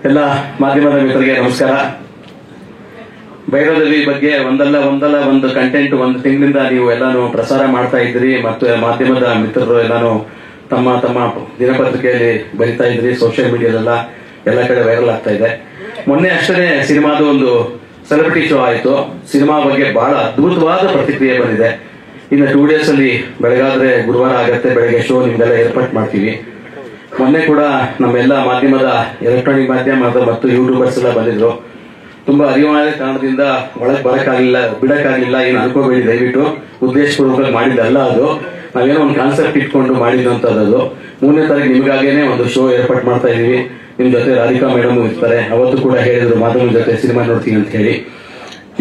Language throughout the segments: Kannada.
ಎಲ್ಲ ಮಾಧ್ಯಮದ ಮಿತ್ರರಿಗೆ ನಮಸ್ಕಾರ. ಭೈರವದೇವಿ ಬಗ್ಗೆ ಒಂದಲ್ಲ ಒಂದು ಕಂಟೆಂಟ್ ಒಂದು ತಿಂಗಳಿಂದ ನೀವು ಎಲ್ಲಾನು ಪ್ರಸಾರ ಮಾಡ್ತಾ ಇದ್ರಿ ಮತ್ತು ಮಾಧ್ಯಮದ ಮಿತ್ರರು ಎಲ್ಲಾನು ತಮ್ಮ ತಮ್ಮ ದಿನಪತ್ರಿಕೆಯಲ್ಲಿ ಬರಿತಾ ಇದ್ರಿ, ಸೋಷಿಯಲ್ ಮೀಡಿಯಾದೆಲ್ಲ ಎಲ್ಲ ಕಡೆ ವೈರಲ್ ಆಗ್ತಾ ಇದೆ. ಮೊನ್ನೆ ಅಷ್ಟೇ ಸಿನಿಮಾದ ಒಂದು ಸೆಲೆಬ್ರಿಟಿ ಶೋ ಆಯಿತು. ಸಿನಿಮಾ ಬಗ್ಗೆ ಬಹಳ ಅದ್ಭುತವಾದ ಪ್ರತಿಕ್ರಿಯೆ ಬಂದಿದೆ. ಇನ್ನು 2 days ಅಲ್ಲಿ ಬೆಳಗಾದ್ರೆ ಗುರುವಾರ ಆಗತ್ತೆ, ಬೆಳಗ್ಗೆ ಶೋ ನಿಮ್ಗೆಲ್ಲ ಏರ್ಪಾಟ್ ಮಾಡ್ತೀವಿ. ಮೊನ್ನೆ ಕೂಡ ನಮ್ಮೆಲ್ಲ ಮಾಧ್ಯಮದ ಎಲೆಕ್ಟ್ರಾನಿಕ್ ಮಾಧ್ಯಮ ಮತ್ತು ಯೂಟ್ಯೂಬರ್ಸ್ ಎಲ್ಲ ಬಂದಿದ್ರು. ತುಂಬಾ ಅರಿವಾದ ಕಾರಣದಿಂದ ಒಳಗೆ ಬಿಡಕ್ಕಾಗಲಿಲ್ಲ. ಏನು ಅನ್ಕೋಬೇಡಿ, ದಯವಿಟ್ಟು ಉದ್ದೇಶಪೂರ್ವಕವಾಗಿ ಮಾಡಿದ್ದಲ್ಲ. ಅದು ನಾವೇನೋ ಒಂದು ಕಾನ್ಸೆಪ್ಟ್ ಇಟ್ಕೊಂಡು ಮಾಡಿದಂತದ್ದು. 3ನೇ ತಾರೀಕು ನಿಮಗಾಗೇನೆ ಒಂದು ಶೋ ಏರ್ಪಾಟ್ ಮಾಡ್ತಾ ಇದೀವಿ. ನಿಮ್ ಜೊತೆ ರಾಧಿಕಾ ಮೇಡಮ್ ಇರ್ತಾರೆ. ಅವತ್ತು ಕೂಡ ಹೇಳಿದ್ರು ಮಾಧ್ಯಮದ ಜೊತೆ ಸಿನಿಮಾ ನೋಡ್ತೀನಿ ಅಂತ ಹೇಳಿ.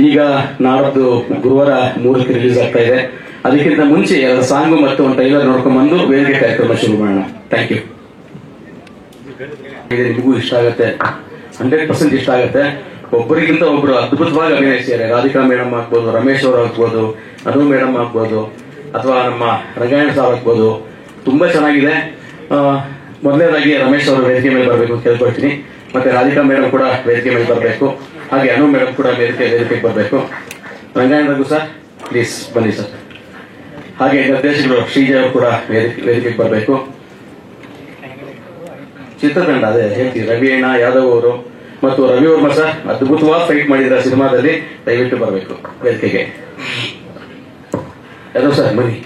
ಈಗ ನಾಡ್ದು ಗುರುವಾರ 3ಕ್ಕೆ ರಿಲೀಸ್ ಆಗ್ತಾ ಇದೆ. ಅದಕ್ಕಿಂತ ಮುಂಚೆ 2 ಸಾಂಗು ಮತ್ತು ಒಂದು ಟ್ರೈಲರ್ ನೋಡ್ಕೊಂಡ್ ಬಂದು ವೇದಿಕೆ ಕಾರ್ಯಕ್ರಮ ಶುರು ಮಾಡೋಣ. Thank you. ನಿಮಗೂ ಇಷ್ಟ ಆಗುತ್ತೆ, 100% ಇಷ್ಟ ಆಗುತ್ತೆ. ಒಬ್ಬರಿಗಿಂತ ಒಬ್ರು ಅದ್ಭುತವಾಗಿ ಅಭಿನಯಿಸಿದ್ದಾರೆ. ರಾಧಿಕಾ ಮೇಡಮ್ ಆಗ್ಬೋದು, ರಮೇಶ್ ಅವರು ಆಗ್ಬೋದು, ಅನು ಮೇಡಮ್ ಆಗ್ಬೋದು, ಅಥವಾ ನಮ್ಮ ರಂಗಾಯಣ ಸಾರ್ ಆಗ್ಬೋದು. ತುಂಬಾ ಚೆನ್ನಾಗಿದೆ. ಮೊದಲನೇದಾಗಿ ರಮೇಶ್ ಅವರು ವೇದಿಕೆ ಮೇಲೆ ಬರಬೇಕು ಅಂತ ಕೇಳ್ಕೊಳ್ತೀನಿ. ಮತ್ತೆ ರಾಧಿಕಾ ಮೇಡಮ್ ಕೂಡ ವೇದಿಕೆ ಮೇಲೆ ಬರಬೇಕು. ಹಾಗೆ ಅನು ಮೇಡಮ್ ಕೂಡ ವೇದಿಕೆಗೆ ಬರಬೇಕು. ರಂಗಾಯಣ ರಘು ಸರ್ ಪ್ಲೀಸ್ ಬನ್ನಿ ಸರ್. ಹಾಗೆ ನಿರ್ದೇಶಕರು ಶ್ರೀಜಯ್ ಅವರು ಕೂಡ ವೇದಿಕೆಗೆ ಬರಬೇಕು. ಚಿತ್ರತಂಡ ಅದೇ ಹೇಳ್ತೀವಿ, ರವಿ ಅಣ್ಣ ಯಾದವ್ ಅವರು ಮತ್ತು ರವಿ ವರ್ಮ ಸರ್ ಅದ್ಭುತವಾದ ಫೈಟ್ ಮಾಡಿದ ಸಿನಿಮಾದಲ್ಲಿ ದಯವಿಟ್ಟು ಬರಬೇಕು ವೇದಿಕೆಗೆ. ಯಾದವ್ ಸರ್ ಬನ್ನಿ.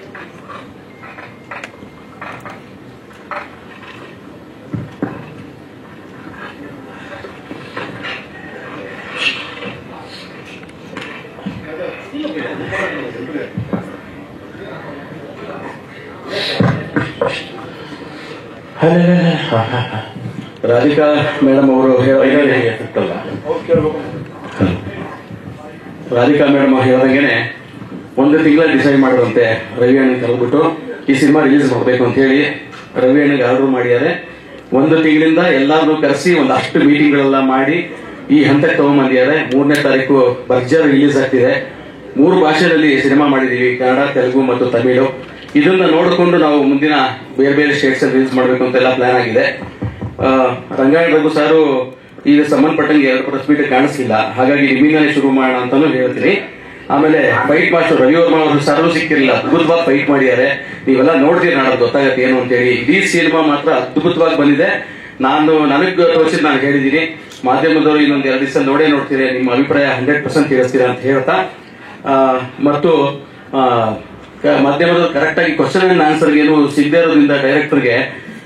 ರಾಧಿಕಾ ಮೇಡಮ್ ಅವರು ರಾಧಿಕಾ ಮೇಡಮ್ ಹೇಳದಂಗೆನೆ 1 ತಿಂಗಳ ಡಿಸೈಡ್ ಮಾಡಿದಂತೆ ರವಿ ಅಣ್ಣಗೆ ಕರೆದ್ಬಿಟ್ಟು ಈ ಸಿನಿಮಾ ರಿಲೀಸ್ ಮಾಡಬೇಕು ಅಂತ ಹೇಳಿ ರವಿ ಅಣ್ಣಗೆ ಆರ್ಡರ್ ಮಾಡಿದ್ದಾರೆ. 1 ತಿಂಗಳಿಂದ ಎಲ್ಲಾರನ್ನೂ ಕರೆಸಿ ಒಂದಷ್ಟು ಮೀಟಿಂಗ್ಗಳೆಲ್ಲ ಮಾಡಿ ಈ ಹಂತಕ್ಕೆ ತಗೊಂಡ್ಬಂದಿದ್ದಾರೆ. 3ನೇ ತಾರೀಕು ಭರ್ಜರಿ ರಿಲೀಸ್ ಆಗ್ತಿದೆ. 3 ಭಾಷೆಯಲ್ಲಿ ಸಿನಿಮಾ ಮಾಡಿದೀವಿ, ಕನ್ನಡ, ತೆಲುಗು ಮತ್ತು ತಮಿಳು. ಇದನ್ನ ನೋಡಿಕೊಂಡು ನಾವು ಮುಂದಿನ ಬೇರೆ ಬೇರೆ ಸ್ಟೇಟ್ಸ್ ಅಲ್ಲಿ ರಿಲೀಸ್ ಮಾಡಬೇಕು ಅಂತೆಲ್ಲ ಪ್ಲಾನ್ ಆಗಿದೆ. ರಂಗಾಯಣ ರಘು ಸಾರು ಈಗ ಸಂಬಂಧಪಟ್ಟಂಗೆ 2 ಪ್ರೆಸ್ ಮೀಟ್ ಕಾಣಿಸ್ಲಿಲ್ಲ, ಹಾಗಾಗಿ ನಿಮ್ಮಿಂದಾನೇ ಶುರು ಮಾಡೋಣ ಅಂತಾನು ಹೇಳ್ತೀನಿ. ಆಮೇಲೆ ಫೈಟ್ ಮಾಸ್ಟರ್ ರವಿ ವರ್ಮ ಅವರು ಸಾರು ಸಿಕ್ಕಿರಲಿಲ್ಲ, ಅದ್ಭುತವಾಗಿ ಫೈಟ್ ಮಾಡಿದ್ದಾರೆ. ನೀವೆಲ್ಲ ನೋಡ್ತೀರಿ, ನಾಡೋದು ಗೊತ್ತಾಗತ್ತೆ ಏನು ಅಂತೇಳಿ. ಇಡೀ ಸಿನಿಮಾ ಮಾತ್ರ ಅದ್ಭುತವಾಗಿ ಬಂದಿದೆ. ನನಗೆ ತೋರಿಸಿದ್ ನಾನು ಹೇಳಿದ್ದೀನಿ. ಮಾಧ್ಯಮದವರು ಇನ್ನೊಂದು 2 ದಿವಸ ನೋಡೇ ನೋಡ್ತೀರಿ, ನಿಮ್ಮ ಅಭಿಪ್ರಾಯ 100% ತಿಳಿಸ್ತೀರಾ ಅಂತ ಹೇಳ್ತಾ, ಮತ್ತು ಮಾಧ್ಯಮದವರು ಕರೆಕ್ಟ್ ಆಗಿ ಕ್ವಶನ್ ಅಂಡ್ ಆನ್ಸರ್ ಏನು ಸಿಗದೇ ಇರೋದ್ರಿಂದ ಡೈರೆಕ್ಟರ್ಗೆ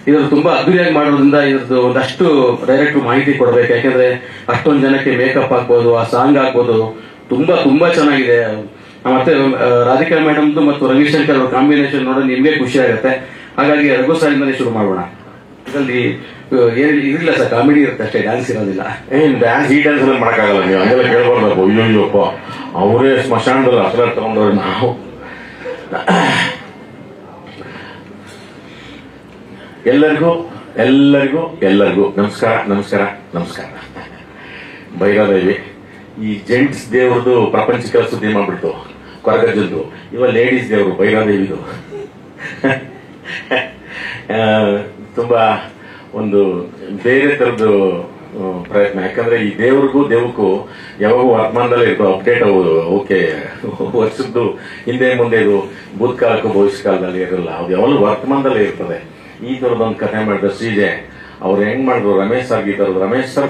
ಇದ್ರ ತುಂಬಾ ಅದ್ಭುತವಾಗಿ ಮಾಡೋದ್ರಿಂದ ಇದ್ರದ್ದು ಒಂದಷ್ಟು ಡೈರೆಕ್ಟರ್ ಮಾಹಿತಿ ಕೊಡಬೇಕು. ಯಾಕಂದ್ರೆ ಅಷ್ಟೊಂದು ಜನಕ್ಕೆ ಮೇಕಪ್ ಹಾಕ್ಬೋದು, ಆ ಸಾಂಗ್ ಹಾಕ್ಬೋದು, ತುಂಬಾ ತುಂಬಾ ಚೆನ್ನಾಗಿದೆ. ಮತ್ತೆ ರಾಧಿಕಾ ಮೇಡಮ್ದು ಮತ್ತು ರವಿಶಂಕರ್ ಅವ್ರ ಕಾಂಬಿನೇಷನ್ ನೋಡೋದು ನಿಮ್ಗೆ ಖುಷಿ ಆಗುತ್ತೆ. ಹಾಗಾಗಿ ರಘು ಸಾರಿಂದನೇ ಶುರು ಮಾಡೋಣ. ಇದರಲ್ಲಿ ಇರಲಿಲ್ಲ ಸರ್, ಕಾಮಿಡಿ ಇರುತ್ತೆ ಅಷ್ಟೇ, ಡ್ಯಾನ್ಸ್ ಇರೋದಿಲ್ಲ. ಡ್ಯಾನ್ಸ್ ಈ ಡ್ಯಾನ್ಸ್ ಎಲ್ಲ ಮಾಡಕ್ಕಾಗಲ್ಲ. ನೀವು ಹಂಗೆಲ್ಲ ಕೇಳ್ಬಾರ್ಬೇಕು. ಅಯ್ಯೋಯ್ಯಪ್ಪ, ಅವರೇ ಸ್ಮಶಾನದಲ್ಲಿ ಹತ್ರ ತಗೊಂಡವ್ರೆ. ನಾವು ಎಲ್ಲರಿಗೂ ನಮಸ್ಕಾರ. ಭೈರವದೇವಿ ಈ ಜೆಂಟ್ಸ್ ದೇವ್ರದ್ದು ಪ್ರಪಂಚಕ್ಕೆ ಸುದ್ದಿ ಮಾಡ್ಬಿಡ್ತು ಕೊರಗಜ್ಜದ್ದು. ಇವ ಲೇಡೀಸ್ ದೇವರು ಭೈರವದೇವಿದು. ತುಂಬಾ ಒಂದು ಬೇರೆ ತರದ್ದು ಪ್ರಯತ್ನ. ಯಾಕಂದ್ರೆ ಈ ದೇವಕ್ಕೂ ಯಾವಾಗೂ ವರ್ತಮಾನದಲ್ಲೇ ಇರ್ತವೆ, ಅಪ್ಡೇಟ್ ಆಗೋದು. ಓಕೆ, ವರ್ಷದ್ದು ಹಿಂದೆ ಮುಂದೆ ಇದು ಭೂತಕಾಲಕ್ಕೂ ಭವಿಷ್ಯ ಕಾಲದಲ್ಲಿ ಇರಲ್ಲ, ಅದು ಯಾವಾಗಲೂ ವರ್ತಮಾನದಲ್ಲೇ ಇರ್ತದೆ. ಈ ತರದೊಂದು ಕಥೆ ಮಾಡಿದ ಶ್ರೀಜಯ್ ಅವ್ರು ಹೆಂಗ್ ಮಾಡಿದ್ರು, ರಮೇಶ್ ಸರ್ ಗೀತರದು. ರಮೇಶ್ ಸರ್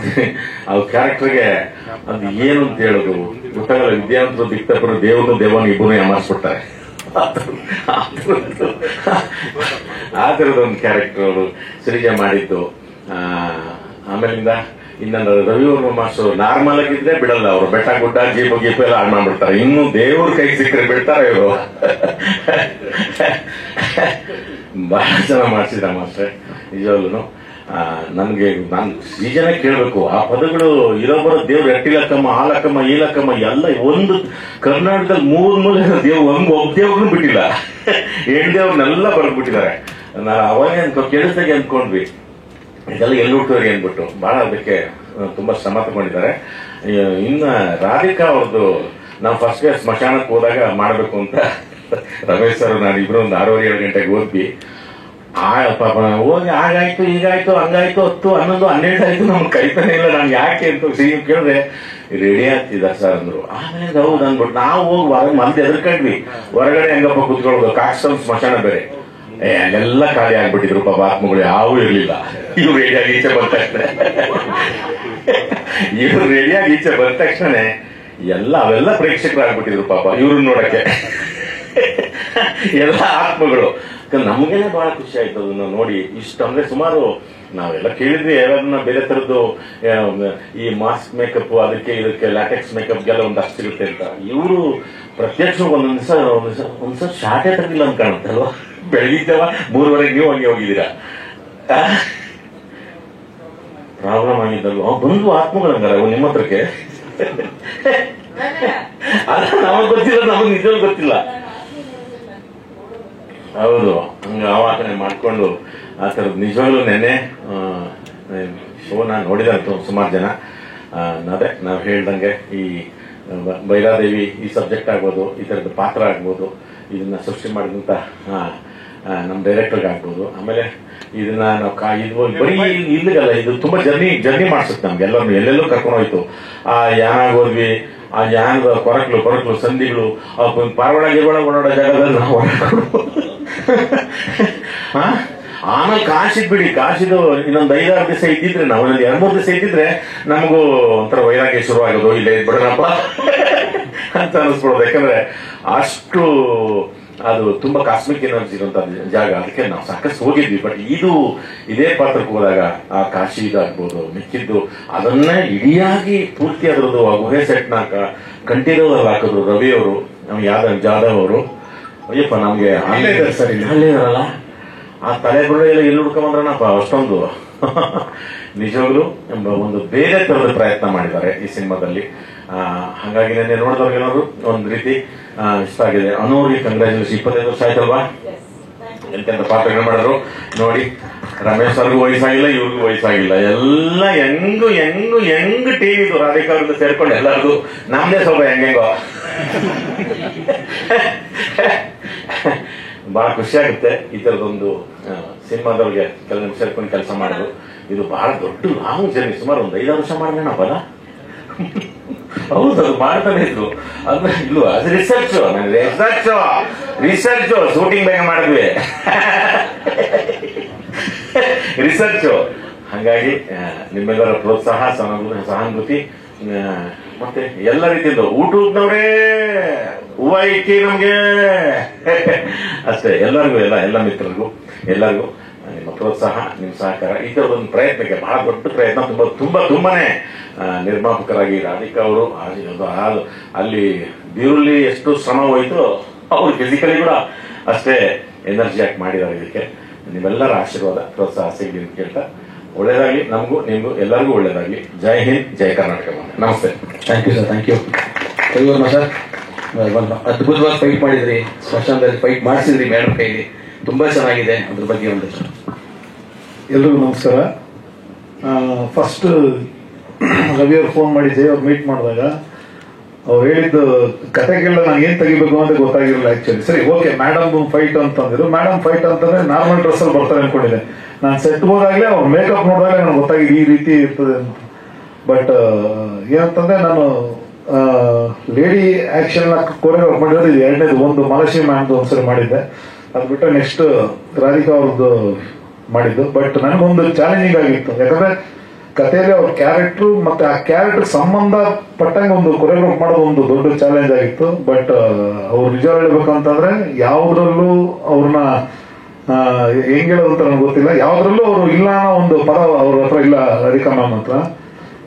ಅವ್ರ ಕ್ಯಾರೆಕ್ಟರ್ಗೆ ಅದು ಏನು ಅಂತ ಹೇಳೋದು ಗೊತ್ತಾಗಲ್ಲ. ವಿದ್ಯಾವಂತರು ದಿಕ್ತಪರು ದೇವನು ಇಬ್ಬರು ಯಾಮಾರಿಸ್ಬಿಡ್ತಾರೆ. ಆ ತರದೊಂದು ಕ್ಯಾರೆಕ್ಟರ್ ಅವರು ಶ್ರೀಜಯ್ ಮಾಡಿದ್ದು. ಆಮೇಲಿಂದ ಇನ್ನೊಂದು ರವಿವರ್ಮ ಮಾಸ್ಟರ್ ನಾರ್ಮಲ್ ಆಗಿದ್ರೆ ಬಿಡಲ್ಲ, ಅವರು ಬೆಟ್ಟ ಗುಡ್ಡ ಜೀಪ ಗೀಪ ಎಲ್ಲ ಹಾಳು ಮಾಡ್ಬಿಡ್ತಾರೆ. ಇನ್ನು ದೇವ್ರ ಕೈ ಸಿಕ್ಕರೆ ಬಿಡ್ತಾರೆ ಇವರು. ಬಹಳ ಚೆನ್ನಾಗಿ ಮಾಡಿಸಿದ್ರ ಮಾಸ್ಟರ್ ನಿಜವಾಗ್ಲೂ. ನನ್ಗೆ ನಾನು ನಿಜನ ಕೇಳ್ಬೇಕು, ಆ ಪದಗಳು ಇರೋಬರೋ ದೇವ್ರು ಎಟ್ಟಿಲಕ್ಕಮ್ಮ, ಹಾಲಕ್ಕಮ್ಮ, ಈಲಕ್ಕಮ್ಮ ಎಲ್ಲ ಒಂದು ಕರ್ನಾಟಕದಲ್ಲಿ 3 ಮೂಲೆ ಒಬ್ಬ ದೇವ್ರನ್ನು ಬಿಟ್ಟಿಲ್ಲ. 8 ದೇವ್ರನ್ನೆಲ್ಲ ಬರ್ದ್ಬಿಟ್ಟಿದ್ದಾರೆ. ನಾವು ಅವಾಗೇ ಕೇಳಿಸ್ದಾಗೆ ಅಂದ್ಕೊಂಡ್ವಿ ಇದೆಲ್ಲ ಎಲ್ಲುಟ್ಟೋರಿ ಅಂದ್ಬಿಟ್ಟು. ಬಹಳ ಅದಕ್ಕೆ ತುಂಬಾ ಶ್ರಮ ತಗೊಂಡಿದ್ದಾರೆ. ಇನ್ನ ರಾಧಿಕಾ ಅವ್ರದ್ದು ನಾವು ಫಸ್ಟ್ ಸ್ಮಶಾನಕ್ಕೆ ಹೋದಾಗ ಮಾಡಬೇಕು ಅಂತ ರಮೇಶ್ ಸರ್ ನಾನು ಇಬ್ರು ಒಂದು 6:30-7 ಗಂಟೆಗೆ ಹೋದ್ವಿ. ಪಾಪ ಹೋಗಿ ಹಾಗಾಯ್ತು ಹೀಗಾಯ್ತು ಹಂಗಾಯ್ತು 10, 11, 12 ಆಯ್ತು, ನಮ್ಗೆ ಕೈತಾನೆ ಇಲ್ಲ, ನಾನು ಯಾಕೆ ಅಂತ ಕೇಳಿದ್ರೆ ರೆಡಿ ಆಗ್ತಿದ್ದ ಸರ್ ಅಂದ್ರು. ಆಮೇಲೆ ಹೌದು ಅಂದ್ಬಿಟ್ಟು ನಾವು ಹೋಗಿ ಹೊರಗೆ ಮತ್ತೆ ಎದ್ರಕೊಂಡ್ವಿ. ಹೊರಗಡೆ ಹೆಂಗಪ್ಪ ಕೂತ್ಕೊಳ್ಳೋದು, ಕಾಕ್ಸ್ಟಮ್ ಸ್ಮಶಾನ ಬೇರೆ, ಅಲ್ಲೆಲ್ಲ ಖಾಲಿ ಆಗ್ಬಿಟ್ಟಿದ್ರು ಪಾಪ, ಆತ್ಮಗಳು ಯಾವೂ ಇರ್ಲಿಲ್ಲ. ಇವ್ರು ರೆಡಿಯಾಗಿ ಈಚೆ ಬಂದ ತಕ್ಷಣ ಅವೆಲ್ಲ ಪ್ರೇಕ್ಷಕರಾಗ್ಬಿಟ್ಟಿದ್ರು ಪಾಪ ಇವ್ರನ್ನ ನೋಡಕ್ಕೆ, ಎಲ್ಲ ಆತ್ಮಗಳು. ನಮಗೇನೆ ಬಹಳ ಖುಷಿ ಆಯ್ತು ಅದನ್ನ ನೋಡಿ. ಇಷ್ಟಂದ್ರೆ ಸುಮಾರು ನಾವೆಲ್ಲ ಕೇಳಿದ್ವಿ ಯಾವ್ದನ್ನ ಬೇರೆ ತರದ್ದು ಈ ಮಾಸ್ಕ್ ಮೇಕಪ್ ಅದಕ್ಕೆ ಇದಕ್ಕೆ ಲ್ಯಾಟೆಕ್ಸ್ ಮೇಕಪ್ಗೆಲ್ಲ ಒಂದಷ್ಟು ಸಿಗುತ್ತೆ ಅಂತ. ಇವರು ಪ್ರತ್ಯಕ್ಷ ಒಂದ್ಸ ಶಾರ್ಟೇ ತರಲಿಲ್ಲ ಅಂತ ಕಾಣುತ್ತಲ್ವಾ. ಬೆಳಗಿದ್ದವ 3:30 ನೀವು ಹಂಗೆ ಹೋಗಿದ್ದೀರಾ, ಪ್ರಾಬ್ಲಮ್ ಆಗಿದ್ದಲ್ವ ಬಂದು ಆತ್ಮಗಳಂಗಾರ ನಿಮ್ಮ ಹತ್ರಕ್ಕೆ. ಅಲ್ಲ ನಮಗ್ ಗೊತ್ತಿಲ್ಲ, ನಮಗ್ ನಿಜವಾಗ್ಲೂ ಗೊತ್ತಿಲ್ಲ. ಹೌದು, ಹಂಗ ಆವಾಹನೆ ಮಾಡ್ಕೊಂಡು ಆ ಥರದ್ದು ನಿಜವಾಗ್ಲೂ ನೆನ್ನೆ ಶೋನ ನೋಡಿದಂತು ಸುಮಾರು ಜನ. ಅದೇ ನಾವು ಹೇಳ್ದಂಗೆ ಈ ಬೈರಾದೇವಿ ಈ ಸಬ್ಜೆಕ್ಟ್ ಆಗ್ಬೋದು, ಈ ಥರದ ಪಾತ್ರ ಆಗ್ಬೋದು, ಇದನ್ನ ಸೃಷ್ಟಿ ಮಾಡಿದಂತ ನಮ್ಮ ಡೈರೆಕ್ಟರ್ಗೆ ಆಗ್ಬೋದು. ಆಮೇಲೆ ಇದನ್ನ ನಾವು ಇದು ಬರೀ ಇಲ್ಲಿಗಲ್ಲ, ಇದು ತುಂಬಾ ಜರ್ನಿ ಮಾಡಿಸುತ್ತೆ ನಮ್ಗೆ. ಎಲ್ಲೆಲ್ಲೂ ಕರ್ಕೊಂಡು ಹೋಯ್ತು. ಆ ಯಾನಾಗ ಹೋದ್ವಿ, ಆ ಯಾನದ ಕೊರಕ್ಲು ಸಂಧಿಗಳು, ಪಾರವಾಡ ಗಿರವಾಡ ಓಡಾಡೋ ಜಾಗದಲ್ಲಿ ನಾವು ಆಮೇಲೆ ಕಾಶಿದ್ ಬಿಡಿ, ಕಾಶಿದು ಇನ್ನೊಂದು 5-6 ದಿವಸ ಇದ್ದಿದ್ರೆ, ನಾವು ಇನ್ನೊಂದು 2-3 ದಿವಸ ಇದ್ದಿದ್ರೆ ನಮಗೂ ಒಂಥರ ವೈರಾಗ್ಯ ಶುರುವಾಗೋದು, ಇಲ್ಲೇ ಬಿಡೋಣಪ್ಪ ಅಂತ ಅನಿಸ್ಬಿಡೋದು. ಯಾಕಂದ್ರೆ ಅಷ್ಟು ಅದು ತುಂಬಾ ಕಾಸ್ಮಿಕ್ ಎನರ್ಜಿ ಇರುವಂತ ಜಾಗ. ಅದಕ್ಕೆ ನಾವು ಸಾಕಷ್ಟು ಹೋಗಿದ್ವಿ. ಬಟ್ ಇದೇ ಪಾತ್ರಕ್ಕೆ ಹೋದಾಗ ಆ ಕಾಶಿ ಇದಾಗ್ಬೋದು, ಮಿಕ್ಕಿದ್ದು ಅದನ್ನೇ ಇಡಿಯಾಗಿ ಪೂರ್ತಿ ಅದ್ರದ್ದು ಆ ಗುಹೆ ಸೆಟ್ನ ಕಂಠೀರವಲ್ಲಿ ಹಾಕಿದ್ರು ರವಿ ಅವರು, ಜಾಧವ್ ಅವರು. ಅಯ್ಯಪ್ಪ ನಮ್ಗೆ ಅಲ್ಲೇ ಇದಾರಲ್ಲ, ಆ ತಲೆಗಳು ಎಲ್ಲ ಎಲ್ಲಿ ಹುಡ್ಕೊಂಬಂದ್ರನಪ್ಪ ಅಷ್ಟೊಂದು. ನಿಜವಾಗ್ಲೂ ಒಂದು ಬೇರೆ ತರದ ಪ್ರಯತ್ನ ಮಾಡಿದ್ದಾರೆ ಈ ಸಿನಿಮಾದಲ್ಲಿ. ಹಾಗಾಗಿ ನೆನ್ನೆ ನೋಡಿದವ್ರಿಗೆಲ್ಲರೂ ಒಂದ್ ರೀತಿ ಇಷ್ಟ ಆಗಿದೆ. ಅನೂರಿಗೆ ಕಂಗ್ರಾಚುಲೇಷನ್. 25 ವರ್ಷ ಆಯ್ತಲ್ವಾ, ಎಂತೆಂತ ಪಾತ್ರಗಳು ಮಾಡಿದ್ರು ನೋಡಿ. ರಮೇಶ್ ಅವ್ರಿಗೂ ವಯಸ್ಸಾಗಿಲ್ಲ, ಇವ್ರಿಗೂ ವಯಸ್ಸಾಗಿಲ್ಲ, ಎಲ್ಲ ಹೆಂಗ್ ಟೀಮ್ ಇದು. ರಾಧಿಕಾ ಅವ್ರಿಂದ ಸೇರ್ಕೊಂಡು ಎಲ್ಲರಿಗೂ ನಮ್ದೇ ಸ್ವಲ್ಪ ಹೆಂಗೋ ಬಹಳ ಖುಷಿ ಆಗುತ್ತೆ. ಈ ತರದೊಂದು ಸಿನಿಮಾದವ್ರಿಗೆ ಕೆಲವು ಸೇರ್ಕೊಂಡು ಕೆಲಸ ಮಾಡೋದು ಇದು ಬಹಳ ದೊಡ್ಡ ಲಾಂಗ್ ಜರ್ನಿ. ಸುಮಾರು ಒಂದು 5-6 ವರ್ಷ ಮಾಡಿದ್ರೇನಪ್ಪಲ್ಲ. ಹೌದು, ಅದು ಮಾಡ್ತಾನೆ ಇದ್ರು. ಅಂದ್ರೆ ಇಲ್ವಾ, ಅದು ರಿಸರ್ಚ್ ಶೂಟಿಂಗ್ ಬೇಗ ಮಾಡಿದ್ವಿ, ರಿಸರ್ಚ್. ಹಾಗಾಗಿ ನಿಮ್ಮೆಲ್ಲರ ಪ್ರೋತ್ಸಾಹ, ಸಹಾನುಭೂತಿ ಮತ್ತೆ ಎಲ್ಲ ರೀತಿಯಿಂದ ಊಟದವ್ರೇ ಹೂವ ಇಕ್ಕಿ ನಮ್ಗೆ ಅಷ್ಟೇ. ಎಲ್ಲರಿಗೂ ಎಲ್ಲ ಮಿತ್ರರಿಗೂ ಎಲ್ಲರಿಗೂ ನಿಮ್ಮ ಪ್ರೋತ್ಸಾಹ, ನಿಮ್ಮ ಸಹಕಾರ, ಈ ತರದೊಂದು ಪ್ರಯತ್ನಕ್ಕೆ ಬಹಳ ದೊಡ್ಡ ಪ್ರಯತ್ನ. ತುಂಬಾನೇ ನಿರ್ಮಾಪಕರಾಗಿ ರಾಧಿಕಾ ಅವರು ಅಲ್ಲಿ ಬೀರುಲ್ಲಿ ಎಷ್ಟು ಶ್ರಮ ಹೋಯ್ತು, ಅವರು ಫಿಸಿಕಲಿ ಕೂಡ ಅಷ್ಟೇ ಎನರ್ಜಿ ಹಾಕಿ ಮಾಡಿದ್ದಾರೆ. ಇದಕ್ಕೆ ನಿಮ್ಮೆಲ್ಲರ ಆಶೀರ್ವಾದ, ಪ್ರೋತ್ಸಾಹ ಸಿಗಲಿ ಅಂತ ಕೇಳ್ತಾ, ಒಳ್ಳೇದಾಗ್ಲಿ ನಮಗೂ ನಿಮ್ಗೂ ಎಲ್ಲರಿಗೂ ಒಳ್ಳೇದಾಗ್ಲಿ. ಜೈ ಹಿಂದ್, ಜೈ ಕರ್ನಾಟಕ. ನಮಸ್ತೆ. Thank you sir, thank you. Ravivarma sir, ಅದ್ಭುತವಾಗಿ ಫೈಟ್ ಮಾಡಿದ್ರಿ, ಸ್ಮಶಾನದಲ್ಲಿ ಫೈಟ್ ಮಾಡಿಸಿದ್ರಿ ಮೇಡಮ್ ಕೈಲಿ, ತುಂಬಾ ಚೆನ್ನಾಗಿದೆ. ಅದ್ರ ಬಗ್ಗೆ ಒಂದು ಎಲ್ರಿಗೂ ನಮಸ್ಕಾರ. ಫಸ್ಟ್ ರವಿ ಅವ್ರು ಫೋನ್ ಮಾಡಿ ಜೈ ಅವ್ರು ಮೀಟ್ ಮಾಡಿದಾಗ ಅವ್ರು ಹೇಳಿದ್ದು ಕತೆಗೆಲ್ಲ ನಾನು ಏನ್ ತೆಗಿಬೇಕು ಅಂತ ಗೊತ್ತಾಗಿರಲಿಲ್ಲ ಆಕ್ಚುಲಿ. ಸರಿ, ಓಕೆ, ಮೇಡಮ್ ಫೈಟ್ ಅಂತಂದಿದ್ರು. ಮೇಡಮ್ ಫೈಟ್ ಅಂತಂದ್ರೆ ನಾರ್ಮಲ್ ಡ್ರೆಸ್ ಅಲ್ಲಿ ಬರ್ತಾರೆ ಅನ್ಕೊಂಡಿದ್ದೆ. ನಾನು ಸೆಟ್ ಹೋದಾಗ್ಲೇ ಅವ್ರ ಮೇಕಪ್ ನೋಡಿದಾಗ ನನಗೆ ಗೊತ್ತಾಗಿದೆ ಈ ರೀತಿ ಇರ್ತದೆ ಅಂತ. ಬಟ್ ಏನಂತಂದ್ರೆ ನಾನು ಲೇಡಿ ಆಕ್ಷನ್ ಕೊರಿಯೋಗ್ರಾಫ್ ಮಾಡಿದ್ರೆ ಇದು 2ನೇದು. ಒಂದು ಮಲಶ್ರೀ ಮ್ಯಾಮ್ದು ಒಂದ್ಸರಿ ಮಾಡಿದ್ದೆ, ಅದು ಬಿಟ್ಟರೆ ನೆಕ್ಸ್ಟ್ ರಾಧಿಕಾ ಅವ್ರದ್ದು ಮಾಡಿದ್ದು. ಬಟ್ ನನಗೊಂದು ಚಾಲೆಂಜಿಂಗ್ ಆಗಿತ್ತು, ಯಾಕಂದ್ರೆ ಕಥೆಯಲ್ಲಿ ಅವ್ರ ಕ್ಯಾರೆಕ್ಟರ್ ಮತ್ತೆ ಆ ಕ್ಯಾರೆಕ್ಟರ್ ಸಂಬಂಧ ಪಟ್ಟಂಗೆ ಒಂದು ಕೊರಿಯೋಗ್ರಾಫ್ ಮಾಡೋದು ಒಂದು ದೊಡ್ಡ ಚಾಲೆಂಜ್ ಆಗಿತ್ತು. ಬಟ್ ಅವ್ರು ನಿಜ ಹೇಳ್ಬೇಕಂತಂದ್ರೆ ಯಾವ್ದ್ರಲ್ಲೂ ಅವ್ರನ್ನ ಹೆಂಗ್ ಹೇಳೋದು ಅಂತ ನನಗೆ ಗೊತ್ತಿಲ್ಲ. ಯಾವ್ದ್ರಲ್ಲೂ ಅವರು ಇಲ್ಲ ಅನ್ನೋ ಒಂದು ಪದ ಅವ್ರ ಹತ್ರ ಇಲ್ಲ ರಾಧಿಕಾ ಮ್ಯಾಮ್ ಹತ್ರ.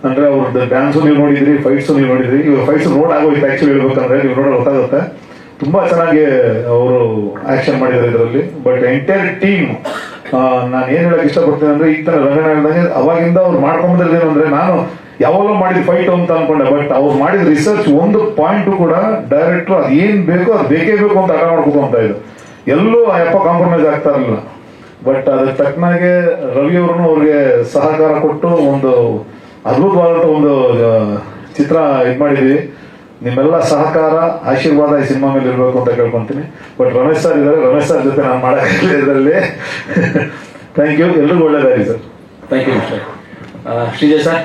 ಅಂದ್ರೆ ಅವ್ರದ್ದು ಡ್ಯಾನ್ಸು ನೀವು ನೋಡಿದ್ರಿ, ಫೈಟ್ಸು ನೀವು ನೋಡಿದ್ರಿ. ಇವಾಗ ಫೈಟ್ಸ್ ನೋಡಾಗೋಯ್ತು ಆಕ್ಚುಲಿ ಹೇಳ್ಬೇಕಂದ್ರೆ, ನೀವು ನೋಡೋ ಗೊತ್ತಾಗುತ್ತೆ. ತುಂಬಾ ಚೆನ್ನಾಗಿ ಅವರು ಆಕ್ಷನ್ ಮಾಡಿದ್ದಾರೆ ಇದರಲ್ಲಿ. ಬಟ್ ಎಂಟೈರ್ ಟೀಮ್, ನಾನು ಏನ್ ಹೇಳಕ್ ಇಷ್ಟಪಡ್ತೀನಿ ಅಂದ್ರೆ, ಈಗ ತರ ರಂಗಣ್ಣ ಹೇಳ್ದಂಗೆ ಅವಾಗಿಂದ ಅವ್ರು ಮಾಡ್ಕೊಂಡ್ಬಂದಿರೋದೇನು ಅಂದ್ರೆ, ನಾನು ಯಾವಾಗಲೂ ಮಾಡಿದ ಫೈಟ್ ಅಂತ ಅನ್ಕೊಂಡೆ. ಬಟ್ ಅವ್ರು ಮಾಡಿದ ರಿಸರ್ಚ್ ಒಂದು ಪಾಯಿಂಟ್ ಕೂಡ ಡೈರೆಕ್ಟರ್ ಅದು ಏನ್ ಬೇಕೋ ಅದು ಬೇಕೇ ಬೇಕು ಅಂತ ಆಟ ಮಾಡ್ಬೇಕು ಅಂತ ಇದು ಎಲ್ಲೂ ಅಯ್ಯಪ್ಪ ಕಾಂಪ್ರಮೈಸ್ ಆಗ್ತಾ ಇರಲಿಲ್ಲ. ಬಟ್ ಅದ್ರ ತಕ್ಕನಾಗೆ ರವಿ ಅವ್ರನ್ನು ಅವ್ರಿಗೆ ಸಹಕಾರ ಕೊಟ್ಟು ಒಂದು ಅದ್ಭುತವಾದಂತ ಒಂದು ಚಿತ್ರ ಇದ್ ಮಾಡಿದ್ವಿ. ನಿಮ್ಮೆಲ್ಲ ಸಹಕಾರ ಆಶೀರ್ವಾದ ಈ ಸಿನಿಮಾ ಮೇಲೆ ಇರಬೇಕು ಅಂತ ಕೇಳ್ಕೊಂತೀನಿ. ಬಟ್ ರಮೇಶ್ ಸರ್ ಇದ್ದಾರೆ, ರಮೇಶ್ ಸರ್ ಜೊತೆ ನಾನು ಮಾಡೋಕ್ಕಿಲ್ಲ ಇದರಲ್ಲಿ. ಥ್ಯಾಂಕ್ ಯು, ಎಲ್ರಿಗೂ ಒಳ್ಳೆಯದಾಗಿ ಸರ್. Thank you mister Shrijay sir.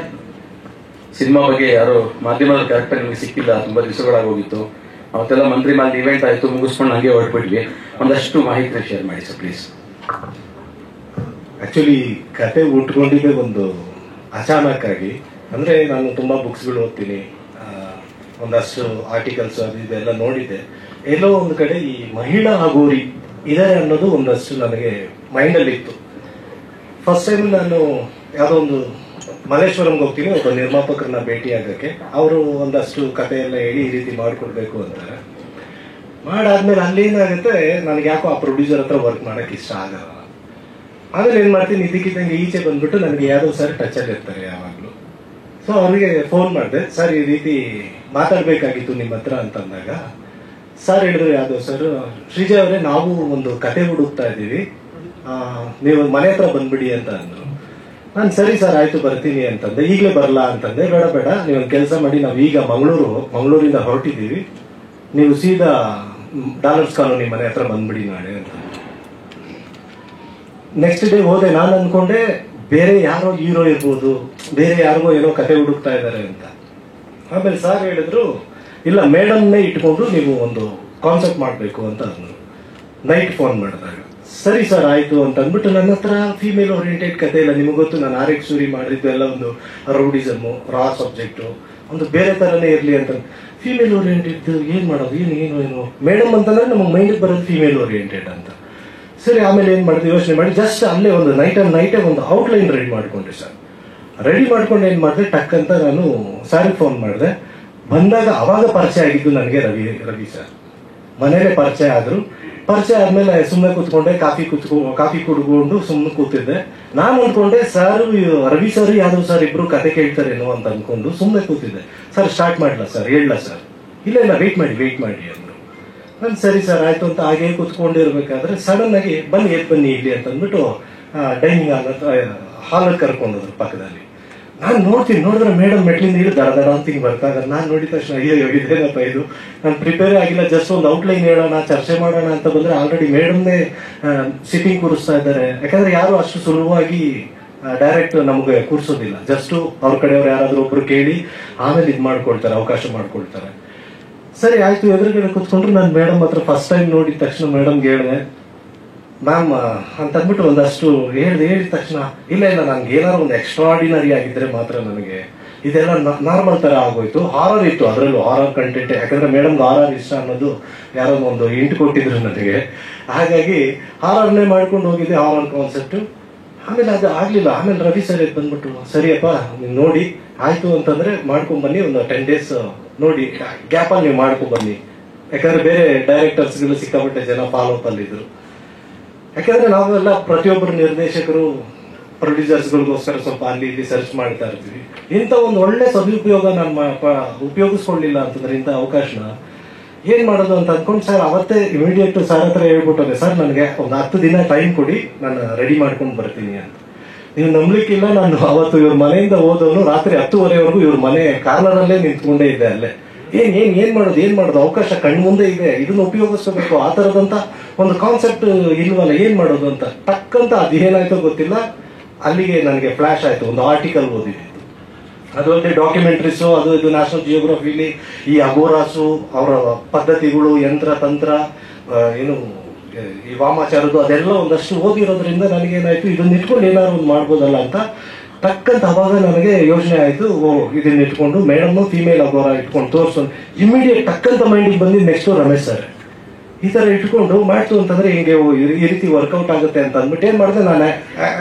Cinema ಬಗ್ಗೆ ಯಾರು ಮಾಧ್ಯಮದ ಕರೆಕ್ಟ್ ನಿಮಗೆ ಸಿಕ್ಕಿಲ್ಲ, ತುಂಬಾ ದಿವಸಗಳಾಗಿ ಹೋಗಿತ್ತು. ಅವತ್ತೆಲ್ಲ ಮಂತ್ರಿ ಮಾಲ್ ಇವೆಂಟ್ ಆಯ್ತು, ಮುಗಿಸ್ಕೊಂಡು ಹಂಗೆ ಹೊರಟ್ಬಿಟ್ವಿ. ಒಂದಷ್ಟು ಮಾಹಿತಿ ಶೇರ್ ಮಾಡಿ ಸರ್ ಪ್ಲೀಸ್. ಆಕ್ಚುಲಿ ಕತೆ ಉಟ್ಕೊಂಡಿದ್ದೆ ಒಂದು ಅಚಾನಕ್ ಆಗಿ. ಅಂದ್ರೆ ನಾನು ತುಂಬಾ ಬುಕ್ಸ್ಗಳು ಓದ್ತೀನಿ, ಒಂದಷ್ಟು ಆರ್ಟಿಕಲ್ಸ್ ಅದು ಇದೆಲ್ಲ ನೋಡಿದ್ದೆ. ಎಲ್ಲೋ ಒಂದು ಕಡೆ ಈ ಮಹಿಳಾ ಅಘೋರಿ ಇದಾರೆ ಅನ್ನೋದು ಒಂದಷ್ಟು ನನಗೆ ಮೈಂಡಲ್ಲಿ ಇತ್ತು. ಫಸ್ಟ್ ಟೈಮ್ ನಾನು ಯಾವುದೋ ಒಂದು ಮಲ್ಲೇಶ್ವರಂಗೆ ಹೋಗ್ತೀನಿ, ಒಬ್ಬ ನಿರ್ಮಾಪಕರನ್ನ ಭೇಟಿ ಆಗಕ್ಕೆ. ಅವರು ಒಂದಷ್ಟು ಕತೆ ಎಲ್ಲ ಹೇಳಿ ಈ ರೀತಿ ಮಾಡ್ಕೊಡ್ಬೇಕು ಅಂತಾರೆ. ಮಾಡಾದ್ಮೇಲೆ ಅಲ್ಲೇನಾಗುತ್ತೆ, ನನಗೆ ಯಾಕೋ ಆ ಪ್ರೊಡ್ಯೂಸರ್ ಹತ್ರ ವರ್ಕ್ ಮಾಡಕ್ ಇಷ್ಟ ಆಗಲ್ಲ. ಆಮೇಲೆ ಏನ್ ಮಾಡ್ತೀನಿ, ಇದಕ್ಕಿದ್ದಂಗೆ ಈಚೆ ಬಂದ್ಬಿಟ್ಟು ನನಗೆ ಯಾವ್ದೋ ಸರ್ ಟಚ್ ಅಲ್ಲಿ ಇರ್ತಾರೆ ಯಾವಾಗ್ಲೂ. ಸೊ ಅವ್ರಿಗೆ ಫೋನ್ ಮಾಡಿದೆ, ಸರ್ ಈ ರೀತಿ ಮಾತಾಡ್ಬೇಕಾಗಿತ್ತು ನಿಮ್ಮ ಹತ್ರ ಅಂತಂದಾಗ ಸರ್ ಹೇಳಿದ್ರು, ಯಾವ್ದೋ ಸರ್ ಶ್ರೀಜಯ್ ಅವರೇ ನಾವು ಒಂದು ಕತೆ ಹುಡುಕ್ತಾ ಇದ್ದೀವಿ, ನೀವು ಮನೆ ಹತ್ರ ಬಂದ್ಬಿಡಿ ಅಂತ ಅಂದ್ರು. ನಾನು ಸರಿ ಸರ್ ಆಯ್ತು ಬರ್ತೀನಿ ಅಂತಂದೆ. ಈಗಲೇ ಬರಲ್ಲ ಅಂತಂದೆ. ಬೇಡ ಬೇಡ, ನೀವೊಂದು ಕೆಲಸ ಮಾಡಿ, ನಾವು ಈಗ ಮಂಗಳೂರಿಂದ ಹೊರಟಿದ್ದೀವಿ, ನೀವು ಸೀದಾ ಡಾಲರ್ಸ್ ಕಾಲೋನಿ ಮನೆ ಹತ್ರ ಬಂದ್ಬಿಡಿ ನಾಳೆ ಅಂತ. ನೆಕ್ಸ್ಟ್ ಡೇ ಹೋದೆ. ನಾನು ಅನ್ಕೊಂಡೆ ಬೇರೆ ಯಾರೋ ಹೀರೋ ಇರ್ಬೋದು, ಬೇರೆ ಯಾರಿಗೋ ಏನೋ ಕತೆ ಹುಡುಕ್ತಾ ಇದ್ದಾರೆ ಅಂತ. ಆಮೇಲೆ ಸರ್ ಹೇಳಿದ್ರು, ಇಲ್ಲ ಮೇಡಮ್ನೇ ಇಟ್ಕೊಂಡು ನೀವು ಒಂದು ಕಾನ್ಸೆಪ್ಟ್ ಮಾಡಬೇಕು ಅಂತ ಅಂದ್ರು. ನೈಟ್ ಫೋನ್ ಮಾಡಿದಾಗ ಸರಿ ಸರ್ ಆಯ್ತು ಅಂತ ಅಂದ್ಬಿಟ್ಟು, ನನ್ನ ಹತ್ರ ಫೀಮೇಲ್ ಓರಿಯೆಂಟೆಡ್ ಕತೆ ಇಲ್ಲ, ನಿಮಗೆ ಗೊತ್ತು ನಾನು ಆರ್.ಎಕ್ಸ್ ಸೂರಿ ಮಾಡಿದ್ದು ಎಲ್ಲ ಒಂದು ರೌಡಿಸಮ್, ರಾ ಸಬ್ಜೆಕ್ಟು, ಒಂದು ಬೇರೆ ತರನೇ ಇರ್ಲಿ ಅಂತ. ಫೀಮೇಲ್ ಓರಿಯೆಂಟೆಡ್ ಏನ್ ಮಾಡೋದು, ಏನು ಮೇಡಮ್ ಅಂತಂದ್ರೆ ನಮಗೆ ಮೈಂಡಿಗೆ ಬರೋದು ಫೀಮೇಲ್ ಓರಿಯೆಂಟೆಡ್ ಅಂತ. ಸರಿ, ಆಮೇಲೆ ಏನ್ ಮಾಡಿದೆ, ಯೋಚನೆ ಮಾಡಿ ಜಸ್ಟ್ ಅಲ್ಲೇ ಒಂದು ನೈಟೇ ಒಂದು ಔಟ್ಲೈನ್ ರೆಡಿ ಮಾಡ್ಕೊಂಡೆ ಸರ್. ರೆಡಿ ಮಾಡ್ಕೊಂಡು ಏನ್ ಮಾಡಿದೆ, ಟಕ್ ಅಂತ ನಾನು ಸಾರಿಗೆ ಫೋನ್ ಮಾಡಿದೆ. ಬಂದಾಗ ಅವಾಗ ಪರಿಚಯ ಆಗಿದ್ದು ನನಗೆ ರವಿ ಸರ್. ಮನೇಲೆ ಪರಿಚಯ ಆದ್ರು. ಪರಿಚಯ ಆದ್ಮೇಲೆ ಸುಮ್ಮನೆ ಕೂತ್ಕೊಂಡೆ, ಕಾಫಿ ಕುಡ್ಕೊಂಡು ಸುಮ್ಮನೆ ಕೂತಿದ್ದೆ. ನಾನು ಅನ್ಕೊಂಡೆ ಸರ್ ರವಿ ಸರ್ ಯಾವ್ದು ಸರ್ ಇಬ್ರು ಕತೆ ಕೇಳ್ತಾರೇನೋ ಅಂತ ಅನ್ಕೊಂಡು ಸುಮ್ಮನೆ ಕೂತಿದ್ದೆ. ಸರ್ ಸ್ಟಾರ್ಟ್ ಮಾಡ್ಲಾ ಸರ್, ಹೇಳಲ್ಲ ಸರ್, ಇಲ್ಲ ವೇಟ್ ಮಾಡಿ ಅಂದ್ರು. ನಾನು ಸರಿ ಸರ್ ಆಯ್ತು ಅಂತ ಹಾಗೆ ಕೂತ್ಕೊಂಡಿರ್ಬೇಕಾದ್ರೆ ಸಡನ್ ಆಗಿ ಬನ್ನಿ ಇಲ್ಲಿ ಅಂತ ಅಂದ್ಬಿಟ್ಟು ಡೈನಿಂಗ್ ಹಾಲ್ ಕರ್ಕೊಂಡೋದ್ರು ಪಕ್ಕದಲ್ಲಿ. ನಾನು ನೋಡಿದ್ರೆ ಮೇಡಮ್ ಮೆಟ್ಲಿಂದ ಇಲ್ಲಿ ದಡ ಅಂತ ಹಿಂಗ್ ಬರ್ತಾಗ ನಾನು ನೋಡಿದ ತಕ್ಷಣ ಅಯ್ಯೋ ಇದೇನಪ್ಪ ಇದು, ನಾನು ಪ್ರಿಪೇರ್ ಆಗಿಲ್ಲ, ಜಸ್ಟ್ ಒಂದು ಔಟ್ಲೈನ್ ಹೇಳೋಣ, ಚರ್ಚೆ ಮಾಡೋಣ ಅಂತ ಬಂದ್ರೆ ಆಲ್ರೆಡಿ ಮೇಡಮ್ನೇ ಸಿಟ್ಟಿಂಗ್ ಕೂರಿಸ್ತಾ ಇದ್ದಾರೆ. ಯಾಕಂದ್ರೆ ಯಾರು ಅಷ್ಟು ಸುಲಭವಾಗಿ ಡೈರೆಕ್ಟ್ ನಮಗೆ ಕೂರಿಸೋದಿಲ್ಲ, ಜಸ್ಟ್ ಅವ್ರ ಕಡೆಯವ್ರು ಯಾರಾದ್ರೂ ಒಬ್ರು ಕೇಳಿ ಆಮೇಲೆ ಇದ್ ಮಾಡ್ಕೊಳ್ತಾರೆ, ಅವಕಾಶ ಮಾಡ್ಕೊಳ್ತಾರೆ. ಸರಿ ಆಯ್ತು, ಎದುರುಗಡೆ ಕೂತ್ಕೊಂಡ್ರು. ನಾನು ಮೇಡಮ್ ಹತ್ರ ಫಸ್ಟ್ ಟೈಮ್ ನೋಡಿದ ತಕ್ಷಣ ಮೇಡಮ್ಗೆ ಹೇಳಿದೆ, ಮ್ಯಾಮ್ ಅಂತ ಅಂದ್ಬಿಟ್ಟು ಒಂದಷ್ಟು ಹೇಳಿದ ತಕ್ಷಣ ಇಲ್ಲ ನನ್ಗೆ ಏನಾದ್ರು ಒಂದು ಎಕ್ಸ್ಟ್ರಾರ್ಡಿನರಿ ಆಗಿದ್ರೆ ಮಾತ್ರ ನನಗೆ ಇದೆಲ್ಲ ನಾರ್ಮಲ್ ತರ ಆಗೋಯ್ತು. ಹಾರರ್ ಇತ್ತು, ಅದರಲ್ಲೂ ಹಾರರ್ ಕಂಟೆಂಟ್, ಯಾಕಂದ್ರೆ ಮೇಡಮ್ಗೆ ಹಾರರ್ ಇಷ್ಟ ಅನ್ನೋದು ಯಾರೋ ಒಂದು ಇಂಟು ಕೊಟ್ಟಿದ್ರು ನನಗೆ. ಹಾಗಾಗಿ ಹಾರರ್ನೇ ಮಾಡ್ಕೊಂಡು ಹೋಗಿದ್ದೆ, ಹಾರರ್ ಕಾನ್ಸೆಪ್ಟ್. ಆಮೇಲೆ ಅದು ಆಗ್ಲಿಲ್ಲ. ಆಮೇಲೆ ರವಿ ಸರ್ ಬಂದ್ಬಿಟ್ಟು, ಸರಿಯಪ್ಪ ನೀವು ನೋಡಿ ಆಯ್ತು ಅಂತಂದ್ರೆ ಮಾಡ್ಕೊಂಡ್ ಬನ್ನಿ, ಒಂದು 10 days ನೋಡಿ ಗ್ಯಾಪ್ ಅಲ್ಲಿ ನೀವು ಮಾಡ್ಕೊಂಡ್ ಬನ್ನಿ. ಯಾಕಂದ್ರೆ ಬೇರೆ ಡೈರೆಕ್ಟರ್ಸ್ಗಳು ಸಿಕ್ಕಾಪಟ್ಟೆ ಜನ ಫಾಲೋ ಅಪ್ ಅಲ್ಲಿ ಇದ್ರು. ಯಾಕಂದ್ರೆ ನಾವೆಲ್ಲ ಪ್ರತಿಯೊಬ್ಬರು ನಿರ್ದೇಶಕರು ಪ್ರೊಡ್ಯೂಸರ್ಸ್ಗಳಿಗೋಸ್ಕರ ಸ್ವಲ್ಪ ಅಲ್ಲಿ ಇಲ್ಲಿ ಸರ್ಚ್ ಮಾಡ್ತಾ ಇರ್ತೀವಿ. ಇಂಥ ಒಂದು ಒಳ್ಳೆ ಸದುಪಯೋಗ ನಾನು ಉಪಯೋಗಿಸ್ಕೊಳ್ಳಿಲ್ಲ ಅಂತಂದ್ರೆ ಇಂಥ ಅವಕಾಶನ ಏನ್ ಮಾಡೋದು ಅಂತ ಅನ್ಕೊಂಡು ಸರ್ ಅವತ್ತೇ ಇಮಿಡಿಯೇಟ್ ಸರ್ ಹತ್ರ ಹೇಳ್ಬಿಟ್ಟೆ, ಸರ್ ನನಗೆ ಒಂದು 10 ದಿನ ಟೈಮ್ ಕೊಡಿ, ನಾನು ರೆಡಿ ಮಾಡ್ಕೊಂಡು ಬರ್ತೀನಿ ಅಂತ. ನೀವು ನಂಬಲಿಕ್ಕಿಲ್ಲ, ನಾನು ಅವತ್ತು ಇವ್ರ ಮನೆಯಿಂದ ಹೋದವನು ರಾತ್ರಿ 10:30ವರೆಗೂ ಇವ್ರ ಮನೆ ಕಾರ್ನರಲ್ಲೇ ನಿಂತ್ಕೊಂಡೇ ಇದ್ದೆ ಅಲ್ಲೇ. ಏನ್ ಮಾಡೋದು ಅವಕಾಶ ಕಣ್ಣು ಮುಂದೆ ಇದೆ, ಇದನ್ನ ಉಪಯೋಗಿಸ್ಕೋಬೇಕು, ಆ ತರದಂತ ಒಂದು ಕಾನ್ಸೆಪ್ಟ್ ಇಲ್ವಲ್ಲ, ಏನ್ ಮಾಡೋದು ಅಂತ ಟಕ್ಕಂತ ಅದೇನಾಯ್ತೋ ಗೊತ್ತಿಲ್ಲ, ಅಲ್ಲಿಗೆ ನನಗೆ ಫ್ಲಾಶ್ ಆಯ್ತು. ಒಂದು ಆರ್ಟಿಕಲ್ ಓದಿದ್ದು, ಅದಲ್ಲದೆ ಡಾಕ್ಯುಮೆಂಟ್ರೀಸು ಅದು ಇದು ನ್ಯಾಷನಲ್ ಜಿಯೋಗ್ರಫಿಲಿ ಈ ಅಘೋರಾಸು ಅವರ ಪದ್ಧತಿಗಳು, ಯಂತ್ರ ತಂತ್ರ, ಏನು ಈ ವಾಮಾಚಾರದ್ದು ಅದೆಲ್ಲ ಒಂದಷ್ಟು ಓದಿರೋದ್ರಿಂದ ನನಗೇನಾಯ್ತು, ಇದನ್ನ ಇಟ್ಕೊಂಡು ಏನಾದ್ರು ಒಂದು ಮಾಡ್ಬೋದಲ್ಲ ಅಂತ ಟಕ್ಕಂತ ಅವಾಗ ನನಗೆ ಯೋಚನೆ ಆಯ್ತು. ಇದನ್ನ ಇಟ್ಕೊಂಡು ಮೇಡಮ್ ಫೀಮೇಲ್ ಅಘೋರ ಇಟ್ಕೊಂಡು ತೋರ್ಸೋದು ಇಮಿಡಿಯೇಟ್ ಟಕ್ಕಂತ ಮೈಂಡಿಗೆ ಬಂದಿದ್ದು. ನೆಕ್ಸ್ಟ್ ರಮೇಶ್ ಸರ್ ಈ ತರ ಇಟ್ಕೊಂಡು ಮಾಡ್ತು ಅಂತಂದ್ರೆ ಹಿಂಗೆ ಈ ರೀತಿ ವರ್ಕೌಟ್ ಆಗುತ್ತೆ ಅಂತ ಅಂದ್ಬಿಟ್ಟು ಏನ್ ಮಾಡಿದೆ, ನಾನು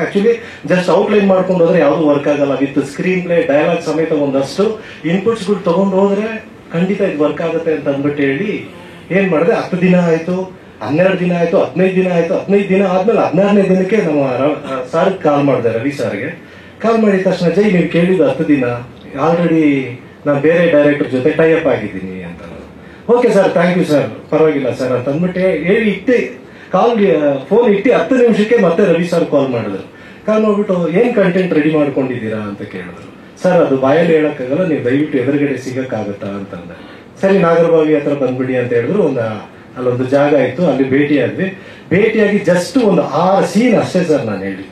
ಆಕ್ಚುಲಿ ಜಸ್ಟ್ ಔಟ್ಲೈನ್ ಮಾಡ್ಕೊಂಡು ಹೋದ್ರೆ ಯಾವ್ದು ವರ್ಕ್ ಆಗಲ್ಲ. ವಿತ್ ಸ್ಕ್ರೀನ್ ಪ್ಲೇ ಡೈಲಾಗ್ ಸಮೇತ ಒಂದಷ್ಟು ಇನ್ಪುಟ್ಸ್ ಗಳು ತಗೊಂಡು ಹೋದ್ರೆ ಖಂಡಿತ ಇದು ವರ್ಕ್ ಆಗುತ್ತೆ ಅಂತ ಅಂದ್ಬಿಟ್ಟು ಹೇಳಿ ಏನ್ ಮಾಡಿದೆ, 10 ದಿನ ಆಯ್ತು, 12 ದಿನ ಆಯ್ತು, 15 ದಿನ ಆಯ್ತು. 15 ದಿನ ಆದ್ಮೇಲೆ 16ನೇ ದಿನಕ್ಕೆ ನಮ್ಮ ಸಾರ್ ಕಾಲ್ ಮಾಡಿದೆ, ರವಿ ಸಾರ್ಗೆ ಕಾಲ್ ಮಾಡಿದ ತಕ್ಷಣ, ಜೈ ನೀವು ಕೇಳಿದ 10 ದಿನ ಆಲ್ರೆಡಿ ನಾನು ಬೇರೆ ಡೈರೆಕ್ಟರ್ ಜೊತೆ ಟೈಅಪ್ ಆಗಿದ್ದೀನಿ ಅಂತ. Okay sir, thank you sir, ಪರವಾಗಿಲ್ಲ ಸರ್ ಅಂತ ಅಂದ್ಬಿಟ್ಟು ಹೇಳಿ ಇಟ್ಟು ಫೋನ್ ಇಟ್ಟು 10 ನಿಮಿಷಕ್ಕೆ ಮತ್ತೆ ರವಿ ಸರ್ ಕಾಲ್ ಮಾಡಿದ್ರು. ಕಾಲ್ ಮಾಡ್ಬಿಟ್ಟು ಏನ್ ಕಂಟೆಂಟ್ ರೆಡಿ ಮಾಡ್ಕೊಂಡಿದ್ದೀರಾ ಅಂತ ಕೇಳಿದ್ರು. ಸರ್ ಅದು ಬಾಯಲ್ಲಿ ಹೇಳಕ್ಕಾಗಲ್ಲ, ನೀವು ದಯವಿಟ್ಟು ಎದುರುಗಡೆ ಸಿಗಕ್ಕಾಗತ್ತಾ ಅಂತಂದೆ. ಸರಿ ನಾಗರಬಾವಿ ಹತ್ರ ಬಂದ್ಬಿಡಿ ಅಂತ ಹೇಳಿದ್ರು. ಅಲ್ಲೊಂದು ಜಾಗ ಇತ್ತು, ಅಲ್ಲಿ ಭೇಟಿಯಾಗಿ ಜಸ್ಟ್ ಒಂದು 6 ಸೀನ್ ಅಷ್ಟೇ ಸರ್ ನಾನು ಹೇಳಿ.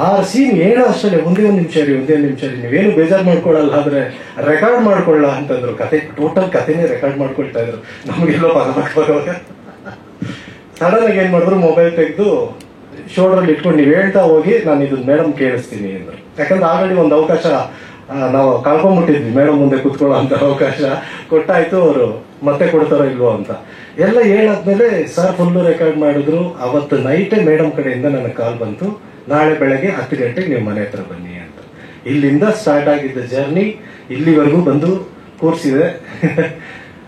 6 ಸೀನ್ ಏನೋ ಅಷ್ಟೇ, ಒಂದೇ ಒಂದು ನಿಮಿಷ ರೀ ನೀವೇನು ಬೇಜಾರು ಮಾಡ್ಕೊಳ್ಳಲ್ಲ, ಆದ್ರೆ ರೆಕಾರ್ಡ್ ಮಾಡ್ಕೊಳ್ಳ ಅಂತಂದ್ರು. ಟೋಟಲ್ ಕಥೆನೇ ರೆಕಾರ್ಡ್ ಮಾಡ್ಕೊಳ್ತಾ ಇದ್ರು. ನಮಗೆಲ್ಲೋ ಬರುವಾಗ ಸಡನ್ ಆಗಿ ಏನ್ ಮಾಡಿದ್ರು, ಮೊಬೈಲ್ ತೆಗೆದು ಶೋಲ್ಡ್ರಲ್ಲಿ ಇಟ್ಕೊಂಡು ನೀವು ಹೇಳ್ತಾ ಹೋಗಿ ನಾನು ಇದನ್ನ ಮೇಡಮ್ ಕೇಳಿಸ್ತೀನಿ ಅಂದ್ರು. ಯಾಕಂದ್ರೆ ಆಲ್ರೆಡಿ ಒಂದು ಅವಕಾಶ ನಾವು ಕಳ್ಕೊಂಡ್ಬಿಟ್ಟಿದ್ವಿ, ಮೇಡಮ್ ಮುಂದೆ ಕುತ್ಕೊಳ್ಳೋ ಅಂತ ಅವಕಾಶ ಕೊಟ್ಟಾಯ್ತು. ಅವರು ಮತ್ತೆ ಕೊಡ್ತಾರೋ ಇಲ್ವೋ ಅಂತ ಎಲ್ಲ ಹೇಳಾದ್ಮೇಲೆ ಸರ್ ಫುಲ್ಲು ರೆಕಾರ್ಡ್ ಮಾಡಿದ್ರು. ಅವತ್ತು ನೈಟೇ ಮೇಡಮ್ ಕಡೆಯಿಂದ ನನಗೆ ಕಾಲ್ ಬಂತು, ನಾಳೆ ಬೆಳಗ್ಗೆ 10 ಗಂಟೆಗೆ ನೀವು ಮನೆ ಹತ್ರ ಬನ್ನಿ ಅಂತ. ಇಲ್ಲಿಂದ ಸ್ಟಾರ್ಟ್ ಆಗಿದ್ದ ಜರ್ನಿ ಇಲ್ಲಿವರೆಗೂ ಬಂದು ಕೂರ್ಸಿದೆ.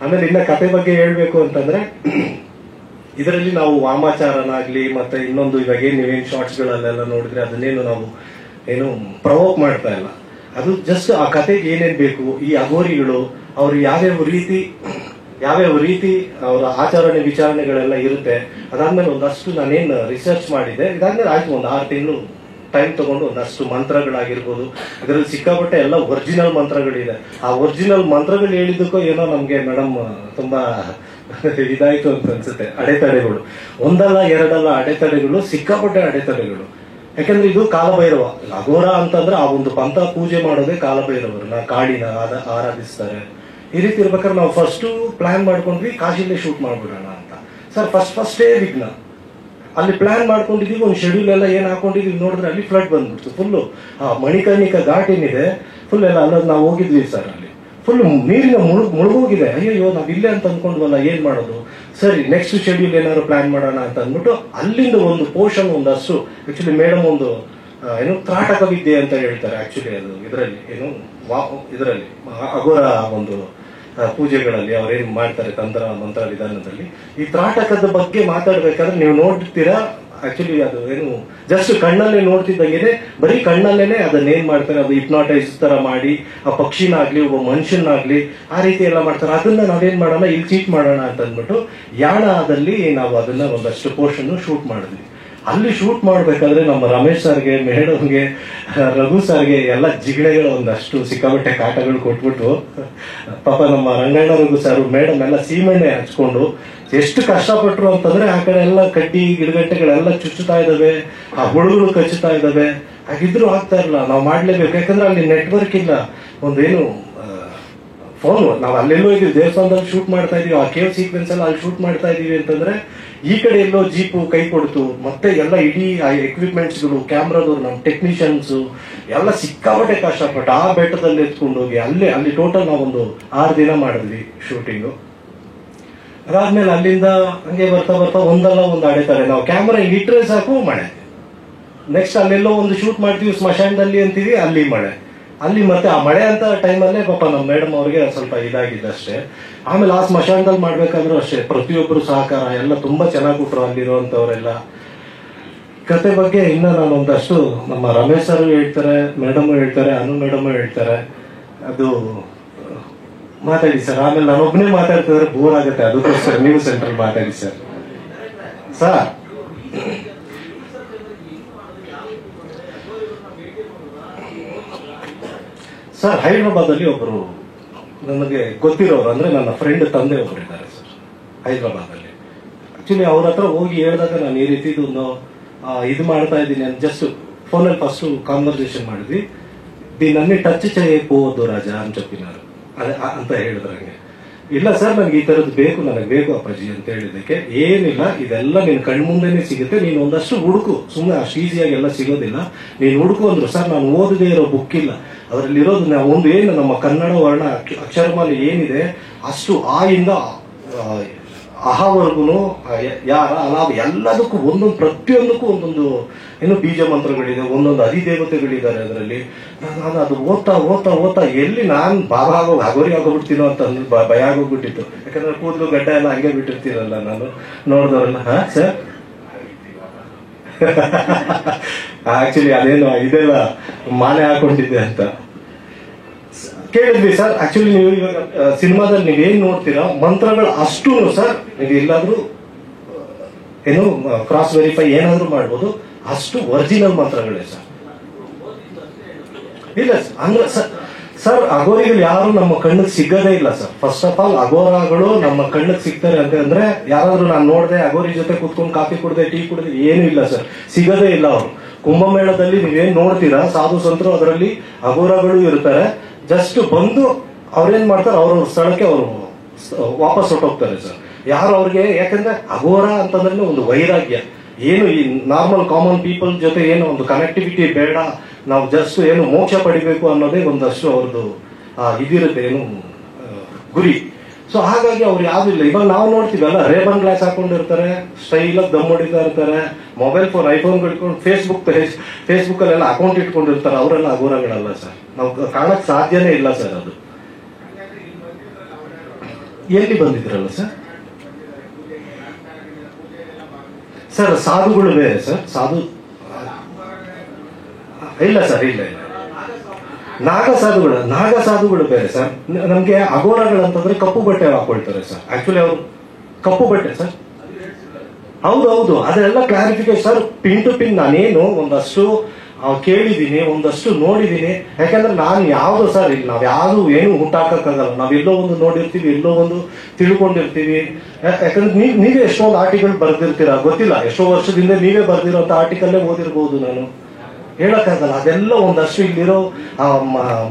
ಆಮೇಲೆ ಇನ್ನ ಕತೆ ಬಗ್ಗೆ ಹೇಳ್ಬೇಕು ಅಂತಂದ್ರೆ, ಇದರಲ್ಲಿ ನಾವು ವಾಮಾಚಾರನಾಗ್ಲಿ ಮತ್ತೆ ಇನ್ನೊಂದು ಇವಾಗ ನೀವೇನ್ ಶಾರ್ಟ್ಸ್ ಗಳಲ್ಲೆಲ್ಲ ನೋಡಿದ್ರೆ ಅದನ್ನೇನು ನಾವು ಏನು ಪ್ರವೋಕ್ ಮಾಡ್ತಾ ಇಲ್ಲ. ಅದು ಜಸ್ಟ್ ಆ ಕತೆಗೆ ಏನೇನ್ ಬೇಕು, ಈ ಅಘೋರಿಗಳು ಅವ್ರು ಯಾವ್ಯಾವ ರೀತಿ ಅವರ ಆಚರಣೆ ವಿಚಾರಣೆಗಳೆಲ್ಲ ಇರುತ್ತೆ. ಅದಾದ್ಮೇಲೆ ಒಂದಷ್ಟು ನಾನೇನು ರಿಸರ್ಚ್ ಮಾಡಿದ್ದೆ. ಇದಾದ್ಮೇಲೆ ಆಯ್ತು ಒಂದು 6 ತಿಂಗಳು ಟೈಮ್ ತಗೊಂಡು ಒಂದಷ್ಟು ಮಂತ್ರಗಳಾಗಿರ್ಬೋದು, ಇದರಲ್ಲಿ ಸಿಕ್ಕಾಪಟ್ಟೆ ಎಲ್ಲ ಒರಿಜಿನಲ್ ಮಂತ್ರಗಳಿದೆ. ಆ ಒರಿಜಿನಲ್ ಮಂತ್ರಗಳು ಹೇಳಿದ್ದಕ್ಕೂ ಏನೋ ನಮ್ಗೆ ಮೇಡಮ್ ತುಂಬಾ ಇದಾಯ್ತು ಅಂತ ಅನ್ಸುತ್ತೆ. ಅಡೆತಡೆಗಳು ಒಂದಲ್ಲ ಎರಡಲ್ಲ ಅಡೆತಡೆಗಳು, ಸಿಕ್ಕಾಪಟ್ಟೆ ಅಡೆತಡೆಗಳು. ಯಾಕಂದ್ರೆ ಇದು ಕಾಲಭೈರವ ಅಘೋರ ಅಂತಂದ್ರೆ ಆ ಒಂದು ಪಂಥ ಪೂಜೆ ಮಾಡೋದೇ ಕಾಲಭೈರವರನ್ನ, ಕಾಳಿನ ಆರಾಧಿಸ್ತಾರೆ. ಈ ರೀತಿ ಇರ್ಬೇಕಾದ್ರೆ ನಾವು ಫಸ್ಟ್ ಪ್ಲಾನ್ ಮಾಡ್ಕೊಂಡ್ವಿ ಕಾಶಿಲೇ ಶೂಟ್ ಮಾಡ್ಬಿಡೋಣ ಅಂತ. ಸರ್ ಫಸ್ಟೇ ವಿಘ್ನ. ಅಲ್ಲಿ ಪ್ಲಾನ್ ಮಾಡ್ಕೊಂಡಿದೀವಿ, ಒಂದು ಶೆಡ್ಯೂಲ್ ಎಲ್ಲ ಏನ್ ಹಾಕೊಂಡಿದೀವಿ, ನೋಡಿದ್ರೆ ಅಲ್ಲಿ ಫ್ಲಡ್ ಬಂದ್ಬಿಡ್ತು. ಫುಲ್ಲು ಆ ಮಣಿಕರ್ಣಿಕಾ ಘಾಟ್ ಏನಿದೆ ಫುಲ್ ಎಲ್ಲ ಅಲ್ಲೋದು ನಾವು ಹೋಗಿದ್ವಿ ಸರ್, ಅಲ್ಲಿ ಫುಲ್ ನೀರಿನ ಮುಳುಗೋಗಿದೆ. ಅಯ್ಯೋ ನಾವ್ ಇಲ್ಲೇ ಅಂತ ಅನ್ಕೊಂಡ್ವಲ್ಲ, ಏನ್ ಮಾಡೋದು, ಸರಿ ನೆಕ್ಸ್ಟ್ ಶೆಡ್ಯೂಲ್ ಏನಾದ್ರು ಪ್ಲಾನ್ ಮಾಡೋಣ ಅಂತ ಅಂದ್ಬಿಟ್ಟು ಅಲ್ಲಿಂದ ಒಂದು ಪೋರ್ಷನ್ ಒಂದಷ್ಟು ಆಕ್ಚುಲಿ ಮೇಡಮ್ ಒಂದು ಏನು ತ್ರಾಟಕ ವಿದ್ಯೆ ಅಂತ ಹೇಳ್ತಾರೆ. ಆಕ್ಚುಲಿ ಅದು ಇದರಲ್ಲಿ ಇದರಲ್ಲಿ ಅಘೋರ ಒಂದು ಪೂಜೆಗಳಲ್ಲಿ ಅವ್ರೇನ್ ಮಾಡ್ತಾರೆ ತಂತ್ರ ಮಂತ್ರ ವಿಧಾನದಲ್ಲಿ ಈ ತ್ರಾಟಕದ ಬಗ್ಗೆ ಮಾತಾಡ್ಬೇಕಾದ್ರೆ ನೀವು ನೋಡ್ತೀರಾ. ಆಕ್ಚುಲಿ ಅದು ಏನು ಜಸ್ಟ್ ಕಣ್ಣಲ್ಲೇ ನೋಡ್ತಿದ್ದಂಗೆ ಬರೀ ಕಣ್ಣಲ್ಲೇನೆ ಅದನ್ನೇನ್ ಮಾಡ್ತಾರೆ, ಅದು ಹಿಪ್ನಾಟೈಸ್ ತರ ಮಾಡಿ ಆ ಪಕ್ಷಿನಾಗ್ಲಿ ಒಬ್ಬ ಮನುಷ್ಯನಾಗ್ಲಿ ಆ ರೀತಿ ಎಲ್ಲ ಮಾಡ್ತಾರೆ. ಅದನ್ನ ನಾವೇನ್ ಮಾಡೋಣ, ಇಲ್ಲಿ ಚೀಟ್ ಮಾಡೋಣ ಅಂತ ಅಂದ್ಬಿಟ್ಟು ಯಾಣದಲ್ಲಿ ನಾವು ಅದನ್ನ ಒಂದಷ್ಟು ಪೋರ್ಷನ್ ಶೂಟ್ ಮಾಡಿದ್ವಿ. ಅಲ್ಲಿ ಶೂಟ್ ಮಾಡ್ಬೇಕಾದ್ರೆ ನಮ್ಮ ರಮೇಶ್ ಸರ್ಗೆ, ಮೇಡಮ್ಗೆ, ರಘು ಸರ್ಗೆ ಎಲ್ಲ ಜಿಗಣೆಗಳು ಒಂದಷ್ಟು ಸಿಕ್ಕಾಬಟ್ಟೆ ಕಾಟಗಳು ಕೊಟ್ಬಿಟ್ಟು, ಪಾಪ ನಮ್ಮ ರಂಗಣ್ಣ ರಘು ಸರ್ ಮೇಡಮ್ ಎಲ್ಲ ಸೀಮೆಣ್ಣೆ ಹಚ್ಕೊಂಡು ಎಷ್ಟು ಕಷ್ಟಪಟ್ರು ಅಂತಂದ್ರೆ ಆ ಕಡೆ ಎಲ್ಲ ಕಡ್ಡಿ ಗಿಡಗಂಟೆಗಳೆಲ್ಲ ಚುಚ್ಚುತ್ತಾ ಇದಾವೆ, ಆ ಹುಳುಗಳು ಕಚ್ಚುತ್ತಾ ಇದಾವೆ. ಹಾಗಿದ್ರು ಆಗ್ತಾ ಇರಲ್ಲ, ನಾವು ಮಾಡ್ಲೇಬೇಕು. ಯಾಕಂದ್ರೆ ಅಲ್ಲಿ ನೆಟ್ವರ್ಕ್ ಇಲ್ಲ, ಒಂದೇನು ಫೋನ್ ನಾವು ಅಲ್ಲೆಲ್ಲೋ ಇದೀವಿ, ದೇವಸ್ಥಾನದಲ್ಲಿ ಶೂಟ್ ಮಾಡ್ತಾ ಇದೀವಿ, ಆ ಕೇವ್ ಸೀಕ್ವೆನ್ಸ್ ಎಲ್ಲ ಅಲ್ಲಿ ಶೂಟ್ ಮಾಡ್ತಾ ಇದೀವಿ ಅಂತಂದ್ರೆ ಈ ಕಡೆ ಎಲ್ಲೋ ಜೀಪು ಕೈ ಕೊಡ್ತು. ಮತ್ತೆ ಎಲ್ಲ ಇಡೀ ಆ ಎಕ್ವಿಪ್ಮೆಂಟ್ಸ್ ಗಳು, ಕ್ಯಾಮ್ರಾದವ್ರು, ನಮ್ಮ ಟೆಕ್ನಿಷಿಯನ್ಸ್ ಎಲ್ಲ ಸಿಕ್ಕಾಪಟ್ಟೆ ಕಷ್ಟಪಟ್ಟು ಆ ಬೆಟ್ಟದಲ್ಲಿ ಎತ್ಕೊಂಡು ಹೋಗಿ ಅಲ್ಲಿ ಟೋಟಲ್ ನಾವೊಂದು 6 ದಿನ ಮಾಡಿದ್ವಿ ಶೂಟಿಂಗು. ಅದಾದ್ಮೇಲೆ ಅಲ್ಲಿಂದ ಹಂಗೆ ಬರ್ತಾ ಒಂದಲ್ಲ ಒಂದು ಅಡೆತಾರೆ. ನಾವು ಕ್ಯಾಮ್ರಾ ಹಿಂಗ್ ಇಟ್ರೆ ಸಾಕು ಮಳೆ. ನೆಕ್ಸ್ಟ್ ಅಲ್ಲೆಲ್ಲೋ ಒಂದು ಶೂಟ್ ಮಾಡ್ತೀವಿ ಸ್ಮಶಾನದಲ್ಲಿ ಅಂತೀವಿ, ಅಲ್ಲಿ ಮಳೆ. ಅಲ್ಲಿ ಮತ್ತೆ ಆ ಮಳೆ ಅಂತ ಟೈಮಲ್ಲೇ ಪಾಪ ನಮ್ಮ ಮೇಡಮ್ ಅವ್ರಿಗೆ ಸ್ವಲ್ಪ ಇದಾಗಿದ್ದಷ್ಟೇ. ಆಮೇಲೆ ಆ ಸ್ಮಶಾನದಲ್ಲಿ ಮಾಡ್ಬೇಕಾದ್ರೂ ಅಷ್ಟೇ ಪ್ರತಿಯೊಬ್ಬರು ಸಹಕಾರ ಎಲ್ಲ ತುಂಬಾ ಚೆನ್ನಾಗಿ ಕೊಟ್ರು ಅಲ್ಲಿರುವಂತವ್ರೆಲ್ಲ. ಕತೆ ಬಗ್ಗೆ ಇನ್ನ ನಾನು ಒಂದಷ್ಟು ನಮ್ಮ ರಮೇಶ್ ಸರ್ ಹೇಳ್ತಾರೆ, ಮೇಡಮ್ ಹೇಳ್ತಾರೆ, ಅನು ಮೇಡಮ್ ಹೇಳ್ತಾರೆ. ಅದು ಮಾತಾಡಿ ಸರ್. ಆಮೇಲೆ ನಾನೊಬ್ಬನೇ ಮಾತಾಡ್ತಿದ್ರೆ ಬೋರ್ ಆಗುತ್ತೆ, ಅದಕ್ಕೋಸ್ಕರ ನೀವು ಸೆಂಟ್ರಲ್ ಮಾತಾಡಿ ಸರ್. ಸರ್ ಹೈದರಾಬಾದ್ ಅಲ್ಲಿ ಒಬ್ರು ನನಗೆ ಗೊತ್ತಿರೋರು, ಅಂದ್ರೆ ನನ್ನ ಫ್ರೆಂಡ್ ತಂದೆ ಒಬ್ರು ಇದ್ದಾರೆ ಸರ್ ಹೈದರಾಬಾದ್ ಅಲ್ಲಿ. ಆಕ್ಚುಲಿ ಅವ್ರ ಹತ್ರ ಹೋಗಿ ಹೇಳಿದಾಗ ನಾನು ಈ ರೀತಿ ಇದು ಮಾಡ್ತಾ ಇದ್ದೀನಿ ಅಂತ ಜಸ್ಟ್ ಫೋನಲ್ಲಿ ಫಸ್ಟ್ ಕಾನ್ವರ್ಸೇಷನ್ ಮಾಡಿದ್ವಿ. దీన్ని ಟಚ್ చేయకపోవద్దు ರಾಜ ಅಂತ చెప్పినారు ಅಂತ ಹೇಳಿದ್ರಂಗೆ. ಇಲ್ಲ ಸರ್ ನನಗೆ ಈ ತರದ್ದು ಬೇಕು, ನನಗೆ ಬೇಕು ಅಪ್ಪಾಜಿ ಅಂತ ಹೇಳಿದಕ್ಕೆ, ಏನಿಲ್ಲ ಇದೆಲ್ಲ ನಿನ್ ಕಣ್ಮುಂದೆನೆ ಸಿಗುತ್ತೆ, ನೀನು ಒಂದಷ್ಟು ಹುಡುಕು, ಸುಮ್ಮನೆ ಅಷ್ಟು ಈಸಿಯಾಗಿ ಎಲ್ಲ ಸಿಗೋದಿಲ್ಲ, ನೀನು ಹುಡುಕು ಅಂದ್ರು. ಸರ್ ನಾನು ಓದದೇ ಇರೋ ಬುಕ್ ಇಲ್ಲ, ಅದರಲ್ಲಿರೋದು ನಾವು ಒಂದು ಏನು ನಮ್ಮ ಕನ್ನಡ ವರ್ಣ ಅಕ್ಷರಮಾಲೆ ಏನಿದೆ ಅಷ್ಟು ಆ ಇಂದ ಅಹವರೆಗೂ ಯಾರ ಅಲಾಭ ಎಲ್ಲದಕ್ಕೂ ಒಂದೊಂದು ಪ್ರತಿಯೊಂದಕ್ಕೂ ಒಂದೊಂದು ಏನು ಬೀಜ ಮಂತ್ರಗಳಿದೆ, ಒಂದೊಂದು ಅಧಿದೇವತೆಗಳಿದ್ದಾರೆ ಅದರಲ್ಲಿ. ನಾನು ಅದು ಓದ್ತಾ ಎಲ್ಲಿ ನಾನು ಬಾಬಾ ಹಗೋರಿ ಆಗೋಗ್ಬಿಡ್ತೀನೋ ಅಂತ ಭಯ ಆಗೋಗ್ಬಿಟ್ಟಿತ್ತು. ಯಾಕಂದ್ರೆ ಕೂದಲು ಗಡ್ಡ ಎಲ್ಲ ಹಂಗೆ ಬಿಟ್ಟಿರ್ತೀರಲ್ಲ ನಾನು ನೋಡಿದವರಲ್ಲ. ಸರ್ ಆಕ್ಚುಲಿ ಅದೇನು ಇದೆಲ್ಲ ಮಾಲೆ ಹಾಕೊಂಡಿದ್ದೆ ಅಂತ ಕೇಳಿದ್ವಿ ಸರ್. ಆಕ್ಚುಲಿ ನೀವು ಇವಾಗ ಸಿನಿಮಾದಲ್ಲಿ ನೀವೇನ್ ನೋಡ್ತೀರಾ ಮಂತ್ರಗಳು ಅಷ್ಟು ಸರ್, ನೀವು ಎಲ್ಲಾದ್ರೂ ಏನು ಕ್ರಾಸ್ ವೆರಿಫೈ ಏನಾದ್ರೂ ಮಾಡ್ಬೋದು, ಅಷ್ಟು ಒರಿಜಿನಲ್ ಮಂತ್ರಗಳೇ ಸರ್. ಇಲ್ಲ ಅಂದ್ರೆ ಸರ್ ಅಗೋರಿಗಳು ಯಾರು ನಮ್ಮ ಕಣ್ಣಿಗೆ ಸಿಗೋದೇ ಇಲ್ಲ ಸರ್. ಫಸ್ಟ್ ಆಫ್ ಆಲ್ ಅಗೋರಾಗಳು ನಮ್ಮ ಕಣ್ಣಿಗೆ ಸಿಗ್ತಾರೆ ಅಂತಂದ್ರೆ ಯಾರಾದ್ರೂ ನಾನು ನೋಡಿದೆ ಅಗೋರಿ ಜೊತೆ ಕುತ್ಕೊಂಡು ಕಾಫಿ ಕುಡ್ದೆ ಟೀ ಕುಡ್ದೆ ಏನು ಇಲ್ಲ ಸರ್, ಸಿಗೋದೇ ಇಲ್ಲ ಅವರು. ಕುಂಭಮೇಳದಲ್ಲಿ ನೀವೇನ್ ನೋಡ್ತೀರಾ ಸಾಧು ಸಂತರು ಅದರಲ್ಲಿ ಅಗೋರಗಳು ಇರ್ತಾರೆ. ಜಸ್ಟ್ ಬಂದು ಅವ್ರೇನ್ ಮಾಡ್ತಾರೆ ಅವ್ರವ್ರ ಸ್ಥಳಕ್ಕೆ ಅವರು ವಾಪಸ್ ಹೊಟ್ಟೋಗ್ತಾರೆ ಸರ್. ಯಾರು ಅವ್ರಿಗೆ, ಯಾಕಂದ್ರೆ ಅಗೋರ ಅಂತಂದ್ರೆ ಒಂದು ವೈರಾಗ್ಯ, ಏನು ಈ ನಾರ್ಮಲ್ ಕಾಮನ್ ಪೀಪಲ್ ಜೊತೆ ಏನು ಒಂದು ಕನೆಕ್ಟಿವಿಟಿ ಬೇಡ, ನಾವು ಜಸ್ಟ್ ಏನು ಮೋಕ್ಷ ಪಡಿಬೇಕು ಅನ್ನೋದೇ ಒಂದಷ್ಟು ಅವ್ರದ್ದು ಇದಿರುತ್ತೆ, ಏನು ಗುರಿ. ಸೊ ಹಾಗಾಗಿ ಅವ್ರು ಯಾವ್ದು ಇಲ್ಲ. ಇವಾಗ ನಾವು ನೋಡ್ತೀವಲ್ಲ, ರೇಬನ್ ಗ್ಲಾಸ್ ಹಾಕೊಂಡಿರ್ತಾರೆ, ಸ್ಟೈಲ್ ಆಗಿ ದಮ್ ಹೊಡಿತಾ ಇರ್ತಾರೆ, ಮೊಬೈಲ್ ಫೋನ್ ಐಫೋನ್ ಇಟ್ಕೊಂಡು ಫೇಸ್ಬುಕ್ ಅಲ್ಲೆಲ್ಲ ಅಕೌಂಟ್ ಇಟ್ಕೊಂಡಿರ್ತಾರೆ. ಅವರೆಲ್ಲ ಅಗೋರಗಳಲ್ಲ ಸರ್, ನಾವು ಕಾಣಕ್ ಸಾಧ್ಯನೇ ಇಲ್ಲ ಸರ್. ಅದು ಎಲ್ಲಿ ಬಂದಿದ್ರಲ್ಲ ಸರ್? ಸರ್ ಸಾಧುಗಳು ಬೇರೆ ಸರ್, ಇಲ್ಲ ಸರ್, ಇಲ್ಲ ನಾಗ ಸಾಧುಗಳು ಬೇರೆ ಸರ್. ನಮ್ಗೆ ಅಗೋರಗಳಂತಂದ್ರೆ ಕಪ್ಪು ಬಟ್ಟೆ ಹಾಕೊಳ್ತಾರೆ ಸರ್. ಆಕ್ಚುಲಿ ಅವರು ಕಪ್ಪು ಬಟ್ಟೆ ಸರ್. ಹೌದು ಅದೆಲ್ಲ clarification sir, pin to pin ನಾನೇನು ಒಂದಷ್ಟು ಕೇಳಿದೀನಿ, ಒಂದಷ್ಟು ನೋಡಿದೀನಿ. ಯಾಕಂದ್ರೆ ನಾನು ಯಾವ್ದು ಸರ್ ಇಲ್ಲಿ ನಾವ್ ಯಾವ್ದು ಏನು ಹುಟ್ಟಾಕಕ್ಕಾಗಲ್ಲ. ನಾವ್ ಎಲ್ಲೋ ಒಂದು ನೋಡಿರ್ತೀವಿ, ಎಲ್ಲೋ ಒಂದು ತಿಳ್ಕೊಂಡಿರ್ತೀವಿ. ಯಾಕಂದ್ರೆ ನೀವೇ ಎಷ್ಟೊಂದು ಆರ್ಟಿಕಲ್ ಬರ್ದಿರ್ತೀರಾ ಗೊತ್ತಿಲ್ಲ, ಎಷ್ಟೋ ವರ್ಷದಿಂದ ನೀವೇ ಬರ್ದಿರೋಂತ ಆರ್ಟಿಕಲ್ಲೇ ಓದಿರ್ಬೋದು, ನಾನು ಹೇಳಕ್ಕಾಗಲ್ಲ. ಅದೆಲ್ಲ ಒಂದಷ್ಟು ಇಲ್ಲಿರೋ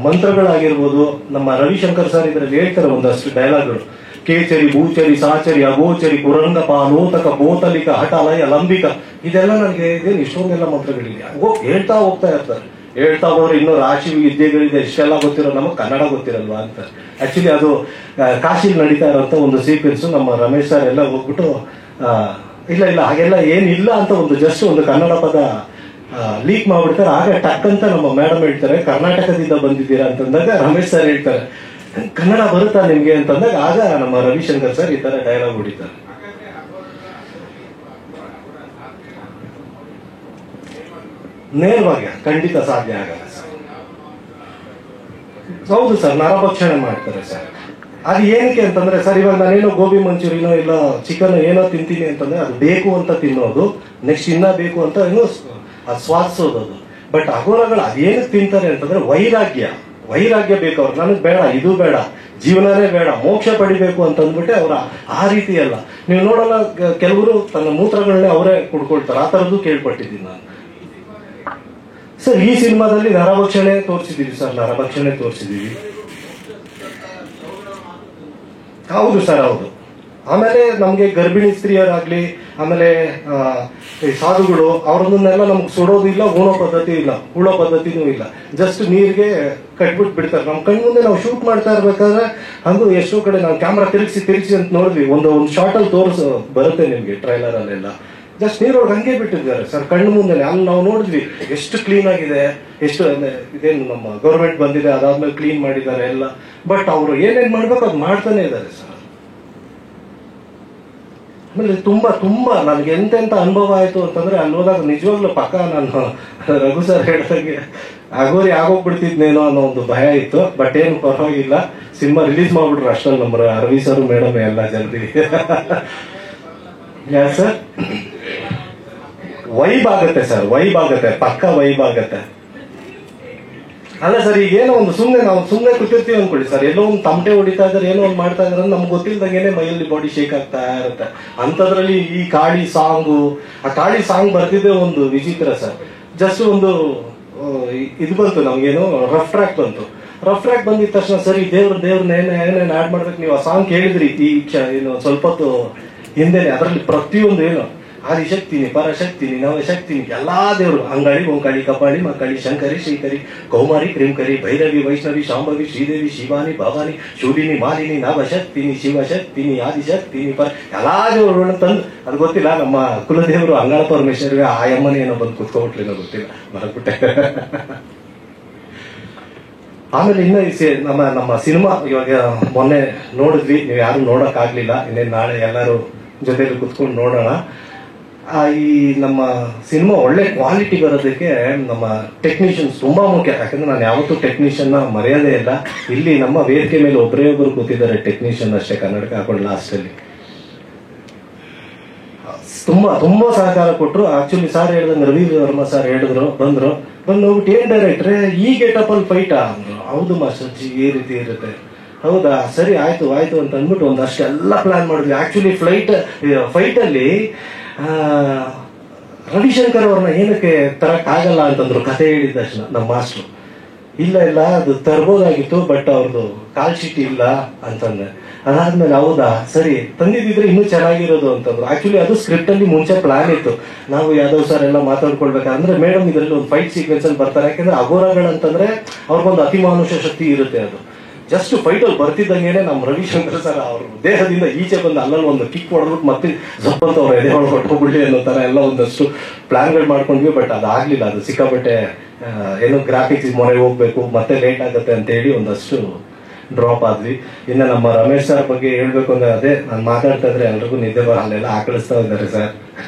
ಮಂತ್ರಗಳಾಗಿರ್ಬೋದು. ನಮ್ಮ ರವಿಶಂಕರ್ ಸರ್ ಇದ್ರಲ್ಲಿ ಹೇಳ್ತಾರೆ ಒಂದಷ್ಟು ಡೈಲಾಗ್ಗಳು. ಕೇಚರಿ ಭೂಚರಿ ಸಾಚರಿ ಅಗೋಚರಿ ಕುರಂಗಪ ಲೋತಕ ಬೋತಲಿಕ ಹಠಲಯ ಲಂಬಿಕ, ಇದೆಲ್ಲ ನನಗೆ ಇದೇನು ಇಷ್ಟೊಂದೆಲ್ಲ ಮಂತ್ರಗಳಿದೆ. ಹೇಳ್ತಾ ಹೋಗ್ತಾ ಇರ್ತಾರೆ. ಹೇಳ್ತಾ ಹೋದ್ರೆ ಇನ್ನೂ ರಾಶಿ ವಿದ್ಯೆಗಳಿದೆ, ಇಷ್ಟೆಲ್ಲ ಗೊತ್ತಿರೋ ನಮಗೆ ಕನ್ನಡ ಗೊತ್ತಿರಲ್ವಾ ಅಂತ. ಆಕ್ಚುಲಿ ಅದು ಕಾಶಿಲಿ ನಡೀತಾ ಇರೋಂಥ ಒಂದು ಸೀಕ್ವೆನ್ಸ್. ನಮ್ಮ ರಮೇಶ್ ಸರ್ ಎಲ್ಲ ಹೋಗ್ಬಿಟ್ಟು ಇಲ್ಲ ಹಾಗೆಲ್ಲ ಏನಿಲ್ಲ ಅಂತ ಒಂದು ಜಸ್ಟ್ ಒಂದು ಕನ್ನಡ ಪದ ಲೀಕ್ ಮಾಡ್ಬಿಡ್ತಾರೆ. ಆಗ ಟಕ್ ಅಂತ ನಮ್ಮ ಮೇಡಮ್ ಹೇಳ್ತಾರೆ, ಕರ್ನಾಟಕದಿಂದ ಬಂದಿದ್ದೀರಾ ಅಂತಂದಾಗ ರಮೇಶ್ ಸರ್ ಹೇಳ್ತಾರೆ, ಕನ್ನಡ ಬರುತ್ತಾ ನಿಮ್ಗೆ ಅಂತಂದಾಗ ಆಗ ನಮ್ಮ ರವಿಶಂಕರ್ ಸರ್ ಈ ತರ ಡೈಲಾಗ್ ಹೊಡಿತಾರೆ. ನೇರವಾಗಿ ಖಂಡಿತ ಸಾಧ್ಯ ಆಗಲ್ಲ ಸರ್. ಹೌದು ಸರ್, ನರಭಕ್ಷಣೆ ಮಾಡ್ತಾರೆ ಸರ್. ಅದು ಏನಕ್ಕೆ ಅಂತಂದ್ರೆ ಸರ್, ಇವಾಗ ನಾನೇನೋ ಗೋಬಿ ಮಂಚೂರಿನೋ ಇಲ್ಲ ಚಿಕನ್ ಏನೋ ತಿಂತೀನಿ ಅಂತಂದ್ರೆ ಅದು ಬೇಕು ಅಂತ ತಿನ್ನೋದು, ನೆಕ್ಸ್ಟ್ ಇನ್ನ ಬೇಕು ಅಂತ ಏನೋ ಅದು ಸ್ವಾದಿಸೋದು. ಅದು ಬಟ್ ಅಗೋರಗಳು ಅದೇನಕ್ಕೆ ತಿಂತಾರೆ ಅಂತಂದ್ರೆ ವೈರಾಗ್ಯ ಬೇಕು ಅವ್ರು. ನನಗೆ ಬೇಡ, ಇದು ಬೇಡ, ಜೀವನನೇ ಬೇಡ, ಮೋಕ್ಷ ಪಡಿಬೇಕು ಅಂತ ಅಂದ್ಬಿಟ್ಟೆ ಅವ್ರ ಆ ರೀತಿ ಅಲ್ಲ. ನೀವು ನೋಡಲ್ಲ, ಕೆಲವರು ತನ್ನ ಮೂತ್ರಗಳನ್ನೇ ಅವರೇ ಕುಡ್ಕೊಳ್ತಾರೆ. ಆ ತರದ್ದು ಕೇಳ್ಪಟ್ಟಿದ್ದೀನಿ ನಾನು ಸರ್. ಈ ಸಿನಿಮಾದಲ್ಲಿ ನರಭಕ್ಷಣೆ ತೋರಿಸಿದೀವಿ. ಹೌದು ಸರ್, ಹೌದು. ಆಮೇಲೆ ನಮ್ಗೆ ಗರ್ಭಿಣಿ ಸ್ತ್ರೀಯರಾಗ್ಲಿ, ಆಮೇಲೆ ಈ ಸಾಧುಗಳು ಅವ್ರನ್ನೆಲ್ಲ ನಮ್ಗೆ ಸುಡೋದು ಇಲ್ಲ, ಉಳೋ ಪದ್ಧತಿನೂ ಇಲ್ಲ. ಜಸ್ಟ್ ನೀರಿಗೆ ಕಟ್ಬಿಟ್ಟು ಬಿಡ್ತಾರೆ. ನಮ್ ಕಣ್ ಮುಂದೆ ನಾವು ಶೂಟ್ ಮಾಡ್ತಾ ಇರ್ಬೇಕಾದ್ರೆ ಹಂಗೂ ಎಷ್ಟೋ ಕಡೆ ನಾವು ಕ್ಯಾಮ್ರಾ ತಿರುಗಿಸಿ ಅಂತ ನೋಡಿದ್ವಿ. ಒಂದು ಶಾರ್ಟ್ ಅಲ್ಲಿ ಬರುತ್ತೆ ನಿಮ್ಗೆ ಟ್ರೈಲರ್ ಅಲ್ಲೆಲ್ಲ. ಜಸ್ಟ್ ನೀರೊಳಗೆ ಹಂಗೆ ಬಿಟ್ಟಿದ್ದಾರೆ ಸರ್, ಕಣ್ಣು ಮುಂದೆ. ಅಲ್ಲಿ ನಾವು ನೋಡಿದ್ವಿ ಎಷ್ಟು ಕ್ಲೀನ್ ಆಗಿದೆ, ಎಷ್ಟು ಇದೇನು ನಮ್ಮ ಗೌರ್ಮೆಂಟ್ ಬಂದಿದೆ, ಅದಾದ್ಮೇಲೆ ಕ್ಲೀನ್ ಮಾಡಿದ್ದಾರೆ ಎಲ್ಲ. ಬಟ್ ಅವರು ಏನೇನ್ ಮಾಡ್ಬೇಕು ಅದು ಮಾಡ್ತಾನೆ ಇದ್ದಾರೆ ಸರ್. ಆಮೇಲೆ ತುಂಬಾ ನನಗೆ ಎಂತೆಂತ ಅನುಭವ ಆಯ್ತು ಅಂತಂದ್ರೆ, ಅಲ್ಲಿ ಹೋದಾಗ ನಿಜವಾಗ್ಲೂ ಪಕ್ಕ ನಾನು ರಘು ಸರ್ ಹೇಳ್ದಂಗೆ ಅಗೋರಿ ಆಗೋಗ್ಬಿಡ್ತಿದ್ನೇನೋ ಅನ್ನೋ ಒಂದು ಭಯ ಇತ್ತು. ಬಟ್ ಏನು ಪರವಾಗಿಲ್ಲ, ಸಿನಿಮಾ ರಿಲೀಸ್ ಮಾಡ್ಬಿಟ್ರು ಅಷ್ಟಲ್ಲಿ ನಮ್ಮ ರವಿ ಸರ್ ಮೇಡಮ್ ಎಲ್ಲ ಜಲ್ದಿ. ಸರ್ ವೈಬ್ ಆಗತ್ತೆ ಪಕ್ಕ ವೈಬ್ ಆಗತ್ತೆ. ಅಲ್ಲ ಸರ್, ಈಗ ಏನೋ ಒಂದು ನಾವು ಸುಮ್ಮನೆ ಕೂತಿರ್ತೀವಿ ಅನ್ಕೊಳ್ಳಿ ಸರ್, ಎಲ್ಲೋ ಒಂದು ತಮಟೆ ಹೊಡಿತಾ ಇದಾರೆ, ಏನೋ ಒಂದು ಮಾಡ್ತಾ ಇದಾರೆ, ನಮ್ಗೆ ಗೊತ್ತಿಲ್ದಂಗೆನೆ ಮೈಯಲ್ಲಿ ಬಾಡಿ ಶೇಕ್ ಆಗ್ತಾ ಇರುತ್ತೆ. ಅಂತದ್ರಲ್ಲಿ ಈ ಕಾಳಿ ಸಾಂಗ್ ಬರ್ತಿದ್ದೆ ಒಂದು ವಿಚಿತ್ರ ಸರ್. ಜಸ್ಟ್ ಒಂದು ಇದು ಬಂತು ನಮ್ಗೇನು, ರಫ್ ಟ್ರ್ಯಾಕ್ ಬಂದಿದ ತಕ್ಷಣ ಸರಿ ದೇವ್ರನ್ನ ಏನೇನು ಆಡ್ ಮಾಡ್ಬೇಕು. ನೀವು ಆ ಸಾಂಗ್ ಕೇಳಿದ್ರಿ ಏನು ಸ್ವಲ್ಪ ಹೊತ್ತು ಹಿಂದೆನೆ. ಅದರಲ್ಲಿ ಪ್ರತಿಯೊಂದು ಏನು ಆದಿಶಕ್ತಿನಿ, ಪರಶಕ್ತಿನಿ, ನವಶಕ್ತಿನಿ, ಎಲ್ಲಾ ದೇವರು, ಅಂಗಾಳಿ, ಓಂಕಾಳಿ, ಕಪಾಳಿ, ಮಕ್ಕಳಿ, ಶಂಕರಿ, ಶ್ರೀಕರಿ, ಕೌಮಾರಿ, ಕ್ರೀಂಕರಿ, ಭೈರವಿ, ವೈಷ್ಣವಿ, ಶಾಂಭವಿ, ಶ್ರೀದೇವಿ, ಶಿವಾನಿ, ಭವಾನಿ, ಶೂಲಿನಿ, ಮಾಲಿನಿ, ನವಶಕ್ತಿನಿ, ಶಿವಶಕ್ತಿನಿ, ಆದಿಶಕ್ತಿನಿ, ಎಲ್ಲಾ ದೇವರು ತಂದು, ಅದು ಗೊತ್ತಿಲ್ಲ ನಮ್ಮ ಕುಲದೇವರು ಅಂಗಾಳ ಪರಮೇಶ್ವರಿಗೆ ಆ ಅಮ್ಮನೇ ಏನೋ ಬಂದು ಕುತ್ಕೊಬಿಟ್ಲೇನೋ ಗೊತ್ತಿಲ್ಲ, ಮರಬಿಟ್ಟೆ. ಆಮೇಲೆ ಇನ್ನ ನಮ್ಮ ಸಿನಿಮಾ ಇವಾಗ ಮೊನ್ನೆ ನೋಡಿದ್ವಿ, ನೀವು ಯಾರು ನೋಡಕ್ ಆಗ್ಲಿಲ್ಲ. ಇನ್ನೇನು ನಾಳೆ ಎಲ್ಲರೂ ಜೊತೆಲಿ ಕುತ್ಕೊಂಡು ನೋಡೋಣ. ಈ ನಮ್ಮ ಸಿನಿಮಾ ಒಳ್ಳೆ ಕ್ವಾಲಿಟಿ ಬರೋದಕ್ಕೆ ನಮ್ಮ ಟೆಕ್ನಿಷಿಯನ್ಸ್ ತುಂಬಾ ಮುಖ್ಯ. ಯಾಕಂದ್ರೆ ನಾನು ಯಾವತ್ತೂ ಟೆಕ್ನಿಷಿಯನ್ ಮರೆಯೋದೇ ಇಲ್ಲ. ಇಲ್ಲಿ ನಮ್ಮ ವೇದಿಕೆ ಮೇಲೆ ಒಬ್ಬರು ಕೂತಿದ್ದಾರೆ ಟೆಕ್ನಿಷಿಯನ್ ಅಷ್ಟೇ, ಕನ್ನಡಕ ಹಾಕೊಂಡು ಲಾಸ್ಟ್ ಅಲ್ಲಿ ತುಂಬಾ ಸಹಕಾರ ಕೊಟ್ರು. ಆಕ್ಚುಲಿ ಸರ್ ಹೇಳ್ದಂಗೆ ರವಿ ವರ್ಮ ಸರ್ ಬಂದು ಹೋಗ್ಬಿಟ್ಟು ಏನ್ ಡೈರೆಕ್ಟ್ರೆ ಈ ಗೆಟಪ್ ಅಲ್ಲಿ ಫೈಟ್ ಅಂದ್ರು. ಹೌದು ಮಾಸ್ಟರ್ ಜಿ ಈ ರೀತಿ ಇರುತ್ತೆ. ಹೌದಾ, ಸರಿ ಆಯ್ತು ಆಯ್ತು ಅಂತ ಅಂದ್ಬಿಟ್ಟು ಒಂದಷ್ಟೆಲ್ಲ ಪ್ಲಾನ್ ಮಾಡಿದ್ವಿ. ಆಕ್ಚುಲಿ ಫೈಟ್ ಅಲ್ಲಿ ರವಿಶಂಕರ್ ಅವ್ರನ್ನ ಏನಕ್ಕೆ ತರಕ್ ಆಗಲ್ಲ ಅಂತಂದ್ರು ಕಥೆ ಹೇಳಿದ ತಕ್ಷಣ ನಮ್ಮ ಮಾಸ್ಟ್ರು. ಇಲ್ಲ ಅದು ತರ್ಬೋದಾಗಿತ್ತು, ಬಟ್ ಅವ್ರದ್ದು ಕಾಲ್ ಶೀಟ್ ಇಲ್ಲ ಅಂತಂದ್ರೆ. ಅದಾದ್ಮೇಲೆ ಹೌದಾ ಸರಿ ತಂದಿದ್ರೆ ಇನ್ನೂ ಚೆನ್ನಾಗಿರೋದು ಅಂತಂದ್ರು. ಆಕ್ಚುಲಿ ಅದು ಸ್ಕ್ರಿಪ್ಟ್ ಅಲ್ಲಿ ಮುಂಚೆ ಪ್ಲಾನ್ ಇತ್ತು. ನಾವು ಯಾದವ್ ಸರ್ ಎಲ್ಲ ಮಾತಾಡ್ಕೊಳ್ಬೇಕಂದ್ರೆ ಮೇಡಮ್ ಇದರಲ್ಲಿ ಒಂದು ಫೈಟ್ ಸೀಕ್ವೆನ್ಸ್ ಅಲ್ಲಿ ಬರ್ತಾರೆ. ಯಾಕಂದ್ರೆ ಅಘೋರಗಳಂತಂದ್ರೆ ಅವ್ರಿಗೊಂದು ಅತಿಮಾನುಷ ಶಕ್ತಿ ಇರುತ್ತೆ. ಅದು ಜಸ್ಟ್ ಫೈಟ್ ಅಲ್ಲಿ ಬರ್ತಿದ್ದಂಗೆನೆ ನಮ್ಮ ರವಿಶಂಕರ್ ಸರ್ ಅವ್ರ ದೇಹದಿಂದ ಈಚೆ ಬಂದು ಅಲ್ಲಲ್ಲಿ ಒಂದು ಕಿಕ್ ಹೊಡೆದ್ಬಿಟ್ಟು ಮತ್ತೆ ಜಪ್ಪಂತ ಅವ್ರ ಎದೆ ಒಳಗೆ ಹೊಟ್ಟೋಗ್ಬಿಡಿ ಅನ್ನೋ ತರ ಎಲ್ಲ ಒಂದಷ್ಟು ಪ್ಲಾನ್ಗಳು ಮಾಡ್ಕೊಂಡ್ವಿ. ಬಟ್ ಅದಾಗ್ಲಿಲ್ಲ. ಅದು ಸಿಕ್ಕಾಪಟ್ಟೆ ಏನೋ ಗ್ರಾಫಿಕ್ಸ್ ಮೊರೆ ಹೋಗ್ಬೇಕು ಮತ್ತೆ ಲೇಟ್ ಆಗುತ್ತೆ ಅಂತ ಹೇಳಿ ಒಂದಷ್ಟು ಡ್ರಾಪ್ ಆದ್ವಿ. ಇನ್ನು ನಮ್ಮ ರಮೇಶ್ ಸರ್ ಬಗ್ಗೆ ಹೇಳ್ಬೇಕು ಅಂದ್ರೆ ಅದೇ ನಾನು ಮಾತಾಡ್ತಾ ಇದ್ರೆ ಎಲ್ರಿಗೂ ನಿದ್ದೆ ಅಲ್ಲೆಲ್ಲ ಆಕಳಿಸ್ತಾ ಇದ್ದಾರೆ ಸರ್.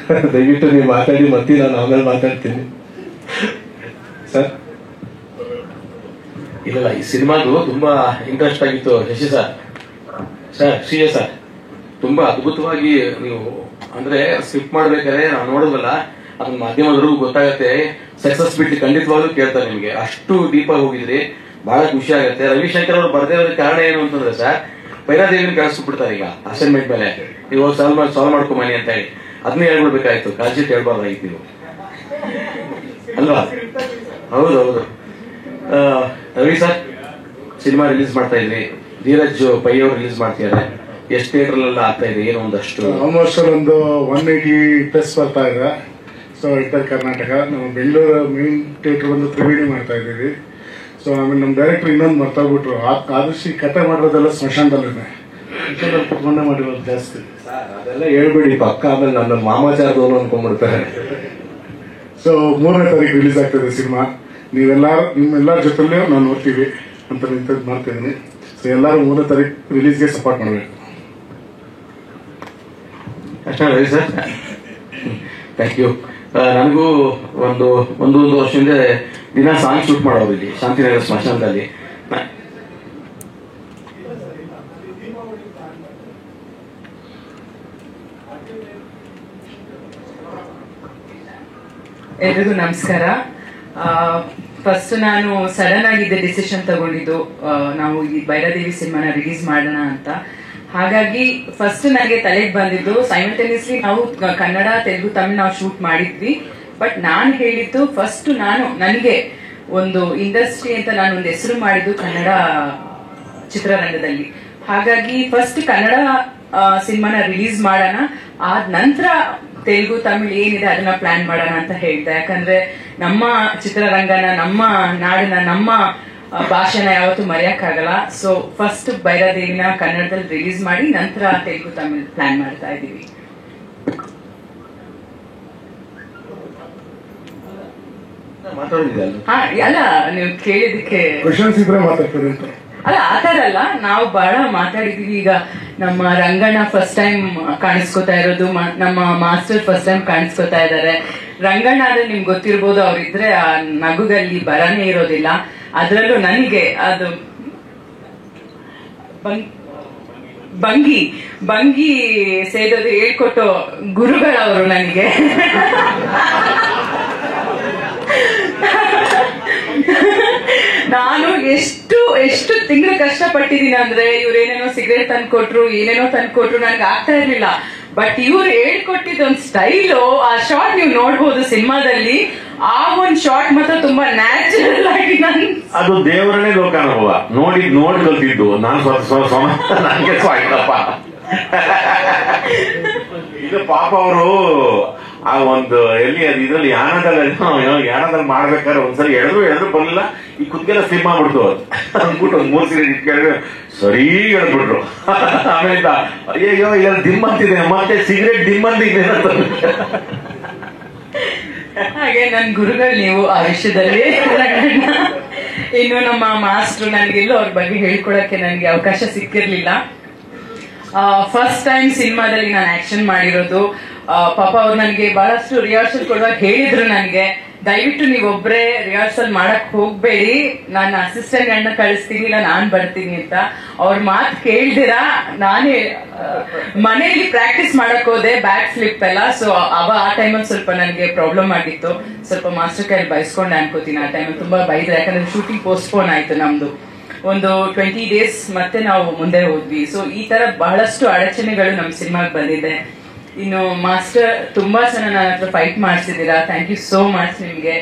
ದಯವಿಟ್ಟು ನೀವು ಮಾತಾಡಿ ಮತ್ತೆ ನಾನು ಆಮೇಲೆ ಮಾತಾಡ್ತೀನಿ ಸರ್. ಇಲ್ಲ ಈ ಸಿನಿಮಾದು ತುಂಬಾ ಇಂಟ್ರೆಸ್ಟ್ ಆಗಿತ್ತು ಶಶಿ ಸರ್. ಶ್ರೀಯ ಸರ್ ತುಂಬಾ ಅದ್ಭುತವಾಗಿ ನೀವು ಅಂದ್ರೆ ಸ್ಕ್ರಿಪ್ಟ್ ಮಾಡ್ಬೇಕಾದ್ರೆ ನಾವು ನೋಡಿದ್ವಲ್ಲ ಅದನ್ನ ಮಾಧ್ಯಮದವ್ರಿಗೂ ಗೊತ್ತಾಗತ್ತೆ. ಸಕ್ಸಸ್ ಬಿಟ್ಟು ಖಂಡಿತವಾಗ್ಲೂ ಕೇಳ್ತಾರೆ ನಿಮ್ಗೆ, ಅಷ್ಟು ಡೀಪ್ ಆಗಿ ಹೋಗಿದ್ರಿ. ಬಹಳ ಖುಷಿ ಆಗುತ್ತೆ. ರವಿಶಂಕರ್ ಅವರು ಬರ್ದೇ ಇರೋದಕ್ಕೆ ಕಾರಣ ಏನು ಅಂತಂದ್ರೆ ಸರ್, ಭೈರಾದೇವಿನ ಕಳಿಸ್ಬಿಡ್ತಾರೆ ಈಗ ಅಸೈನ್ಮೆಂಟ್ ಮೇಲೆ, ನೀವು ಸಾಲ್ವ್ ಮಾಡ್ಕೊಂಬನಿ ಅಂತ ಹೇಳಿ. ಅದನ್ನೇ ಹೇಳ್ಬಿಡ್ಬೇಕಾಯ್ತು, ಕಾಲ್ಶೀಟ್ ಹೇಳ್ಬಾರ್ದಾಗಿತ್ತು ನೀವು ಅಲ್ವಾ? ಹೌದೌದು. ರವಿ ಸರ್ ಸಿನಿಮಾ ರಿಲೀಸ್ ಮಾಡ್ತಾ ಇದ್ರಿ, ಧೀರಜ್ ಪೈ ಅವರು ರಿಲೀಸ್ ಮಾಡ್ತಿದ್ದಾರೆ. ಎಷ್ಟು ಥಿಯೇಟರ್ ಆಗ್ತಾ ಇದೆ? ಏನು ಒಂದಷ್ಟು ಆಲ್ಮೋಸ್ಟ್ ಒಂದು 180+ ಬರ್ತಾ ಇದೆ. ಸೊ ಉತ್ತರ ಕರ್ನಾಟಕ, ನಾವು ಬೆಂಗಳೂರು ಮೇನ್ ಥಿಯೇಟರ್ ಬಂದು ತ್ರಿವೇಣಿ ಮಾಡ್ತಾ ಇದ್ದೀವಿ. ಸೊ ಆಮೇಲೆ ನಮ್ಮ ಡೈರೆಕ್ಟರ್ ಇನ್ನೊಂದು ಮರ್ತಾಗ್ಬಿಟ್ರು. ಆದರ್ಶಿ ಕತೆ ಮಾಡಿರೋದೆಲ್ಲ ಸ್ಮಶಾನದಲ್ಲೇ ಕುತ್ಕೊಂಡೇ ಮಾಡಿರೋದು ಜಾಸ್ತಿ. ಅದೆಲ್ಲ ಹೇಳ್ಬೇಡಿ ಪಕ್ಕ, ಆಮೇಲೆ ನನ್ನ ಮಾಮಾಚಾರದವನು ಅನ್ಕೊಂಡ್ಬಿಡ್ತಾರೆ. ಸೊ 3ನೇ ತಾರೀಕು ರಿಲೀಸ್ ಆಗ್ತದೆ ಸಿನಿಮಾ. ನಿಮ್ಮೆಲ್ಲರ ಜೊತೆಲೇ ನಾವು ನೋಡ್ತೀವಿ ಅಂತ ನಿಂತದ್ದು ಮಾಡ್ತಿದ್ದೀನಿ. ಸೊ ಎಲ್ಲರೂ 3ನೇ ತಾರೀಕು ರಿಲೀಸ್ಗೆ ಸಪೋರ್ಟ್ ಮಾಡಬೇಕು. ಅಷ್ಟೇ ರವಿ ಸರ್, ಥ್ಯಾಂಕ್ ಯು. ನನಗೂ ಒಂದು ವರ್ಷದಿಂದ ದಿನ ಸಾಂಗ್ ಶೂಟ್ ಮಾಡೋದು ಇಲ್ಲಿ ಶಾಂತಿನಗರ ಸ್ಮಶಾನದಲ್ಲಿ. ಎಲ್ರಿಗೂ ನಮಸ್ಕಾರ. ಫಸ್ಟ್ ನಾನು ಸಡನ್ ಆಗಿ ಡಿಸಿಷನ್ ತಗೊಂಡಿದ್ದು, ನಾವು ಈ ಭೈರಾದೇವಿ ಸಿನಿಮಾನ ರಿಲೀಸ್ ಮಾಡೋಣ ಅಂತ. ಹಾಗಾಗಿ ಫಸ್ಟ್ ನನಗೆ ತಲೆಗೆ ಬಂದಿದ್ದು ಸೈಮಲ್ಟೇನಿಯಸ್ಲಿ ನಾವು ಕನ್ನಡ, ತೆಲುಗು, ತಮಿಳು ನಾವು ಶೂಟ್ ಮಾಡಿದ್ವಿ. ಬಟ್ ನಾನು ಹೇಳಿದ್ದು ಫಸ್ಟ್ ನನಗೆ ಒಂದು ಇಂಡಸ್ಟ್ರಿ ಅಂತ ನಾನು ಒಂದು ಹೆಸರು ಮಾಡಿದ್ದು ಕನ್ನಡ ಚಿತ್ರರಂಗದಲ್ಲಿ. ಹಾಗಾಗಿ ಫಸ್ಟ್ ಕನ್ನಡ ಸಿನಿಮಾನ ರಿಲೀಸ್ ಮಾಡೋಣ, ಆದ ನಂತರ ತೆಲುಗು, ತಮಿಳು ಏನಿದೆ ಅದನ್ನ ಪ್ಲಾನ್ ಮಾಡೋಣ ಅಂತ ಹೇಳ್ದೆ. ಯಾಕಂದ್ರೆ ನಮ್ಮ ಚಿತ್ರರಂಗನ, ನಮ್ಮ ನಾಡಿನ, ನಮ್ಮ ಭಾಷೆನ ಯಾವತ್ತೂ ಮರೆಯಕ್ಕಾಗಲ್ಲ. ಸೊ ಫಸ್ಟ್ ಭೈರಾದೇವಿನ ಕನ್ನಡದಲ್ಲಿ ರಿಲೀಸ್ ಮಾಡಿ ನಂತರ ತೆಲುಗು, ತಮಿಳು ಪ್ಲಾನ್ ಮಾಡ್ತಾ ಇದೀವಿ. ಅಲ್ಲ ನೀವು ಕೇಳಿದಕ್ಕೆ ಕ್ವಶನ್ಸ್ ಇದ್ರೆ ಮಾತಾಡ್ತಾರೆ ಅಂತ ಅಲ್ಲ, ಆತರ ಅಲ್ಲ. ನಾವು ಬಹಳ ಮಾತಾಡಿದೀವಿ. ಈಗ ನಮ್ಮ ರಂಗಣ್ಣ ಫಸ್ಟ್ ಟೈಮ್ ಕಾಣಿಸ್ಕೊತಾ ಇರೋದು, ನಮ್ಮ ಮಾಸ್ಟರ್ ಫಸ್ಟ್ ಟೈಮ್ ಕಾಣಿಸ್ಕೊತಾ ಇದ್ದಾರೆ. ರಂಗಣ್ಣ ಆದ್ರೆ ನಿಮ್ಗೆ ಗೊತ್ತಿರ್ಬೋದು, ಅವ್ರಿದ್ರೆ ಆ ನಗುಗಲ್ಲಿ ಬರನೇ ಇರೋದಿಲ್ಲ. ಅದ್ರಲ್ಲೂ ನನಗೆ ಅದು ಭಂಗಿ ಸೇದೋದು ಹೇಳ್ಕೊಟ್ಟು ಗುರುಗಳವರು ನನಗೆ. ನಾನು ಎಷ್ಟು ತಿಂಗಳು ಕಷ್ಟಪಟ್ಟಿದ್ದೀನಿ ಅಂದ್ರೆ, ಇವ್ರೇನೇನೋ ಸಿಗರೇಟ್ ತಂದ್ಕೊಟ್ರು, ಏನೇನೋ ತಂದ್ಕೊಟ್ರು, ನನಗೆ ಆಗ್ತಾ ಇರ್ಲಿಲ್ಲ. ಬಟ್ ಇವ್ರು ಹೇಳ್ಕೊಟ್ಟಿದ್ದ ಒಂದು ಸ್ಟೈಲು, ಆ ಶಾರ್ಟ್ ನೀವು ನೋಡ್ಬೋದು ಸಿನಿಮಾದಲ್ಲಿ. ಆ ಒಂದು ಶಾರ್ಟ್ ಮಾತ್ರ ತುಂಬಾ ನ್ಯಾಚುರಲ್ ಆಗಿ ಅದು ದೇವರನ್ನೇ ಲೋಕಾನುಭವ ನೋಡಿ ಕಲ್ತಿದ್ದು. ನಾನು ನನಗೆ ಸ್ವಾಗತಪ್ಪ. ಇದು ಪಾಪ ಅವರು ಆ ಒಂದು ಎಲ್ಲಿ ಅದು ಇದ್ರಲ್ಲಿ ಯಾನದಲ್ಲಿ ಮಾಡ್ಬೇಕಾದ್ರೆ ಒಂದ್ಸರಿ ಎಳೆದ್ರು ಬರ್ಲಿಲ್ಲ, ಈ ಕುತ್ಗೆಲ್ಲ ಸ್ಲಿಮ್ ಆಗ್ಬಿಡ್ತು ಅಂದ್ಬಿಟ್ಟು ಒಂದ್ 3 ಸಿಗರೇಟ್ ಇಟ್ಕೊಂಡ್ರೆ ಸರಿ ಎಳೆದ್ಬಿಟ್ರು. ಆಮೇಲೆ ಅಯ್ಯೋ ಇಲ್ಲ ದಿಮ್ ಅಂತಿದೆ, ಮತ್ತೆ ಸಿಗರೇಟ್ ದಿಮ್ ಅಂತಿದೆ. ಹಾಗೆ ನನ್ ಗುರುಗಳು ನೀವು ಆ ವಿಷಯದಲ್ಲಿ. ಇನ್ನು ನಮ್ಮ ಮಾಸ್ಟ್ರು ನನಗೆಲ್ಲೂ ಅವ್ರ ಬಗ್ಗೆ ಹೇಳ್ಕೊಳಕ್ಕೆ ನನಗೆ ಅವಕಾಶ ಸಿಕ್ಕಿರ್ಲಿಲ್ಲ. ಫಸ್ಟ್ ಟೈಮ್ ಸಿನಿಮಾದಲ್ಲಿ ನಾನು ಆಕ್ಷನ್ ಮಾಡಿರೋದು. ಪಾಪ ಅವ್ರು ನನಗೆ ಬಹಳಷ್ಟು ರಿಹರ್ಸಲ್ ಕೊಡುವಾಗ ಹೇಳಿದ್ರು ನನಗೆ, ದಯವಿಟ್ಟು ನೀವೊಬ್ರೆ ರಿಹರ್ಸಲ್ ಮಾಡಕ್ ಹೋಗ್ಬೇಡಿ, ನಾನು ಅಸಿಸ್ಟೆಂಟ್ ಅನ್ನ ಕಳಿಸ್ತೀನಿ, ಇಲ್ಲ ನಾನ್ ಬರ್ತೀನಿ ಅಂತ. ಅವ್ರ ಮಾತು ಕೇಳ್ದಿರಾ ನಾನೇ ಮನೆಯಲ್ಲಿ ಪ್ರಾಕ್ಟೀಸ್ ಮಾಡಕ್ ಹೋದೆ, ಬ್ಯಾಕ್ ಫ್ಲಿಪ್ ಎಲ್ಲ. ಸೊ ಆ ಟೈಮಲ್ಲಿ ಸ್ವಲ್ಪ ನನಗೆ ಪ್ರಾಬ್ಲಮ್ ಆಗಿತ್ತು. ಸ್ವಲ್ಪ ಮಾಸ್ಟರ್ ಕೈಯಲ್ಲಿ ಬೈಸ್ಕೊಂಡೆ ಅನ್ಕೋತೀನಿ. ಆ ಟೈಮಲ್ಲಿ ತುಂಬಾ ಬೈದ್ರೆ, ಯಾಕಂದ್ರೆ ಶೂಟಿಂಗ್ ಪೋಸ್ಟ್ಪೋನ್ ಆಯ್ತು ನಮ್ದು. ಒಂದು 20 days ಮತ್ತೆ ನಾವು ಮುಂದೆ ಹೋದ್ವಿ. ಸೊ ಈ ತರ ಬಹಳಷ್ಟು ಅಡಚಣೆಗಳು ನಮ್ಮ ಸಿನಿಮಾಗೆ ಬಂದಿದೆ. ಇನ್ನು ಮಾಸ್ಟರ್ ತುಂಬಾ ಚೆನ್ನಾಗಿ ನನ್ನ ಹತ್ರ ಫೈಟ್ ಮಾಡಿಸಿದ್ದೀರಾ, ಥ್ಯಾಂಕ್ ಯು ಸೋ ಮಚ್ ನಿಮ್ಗೆ.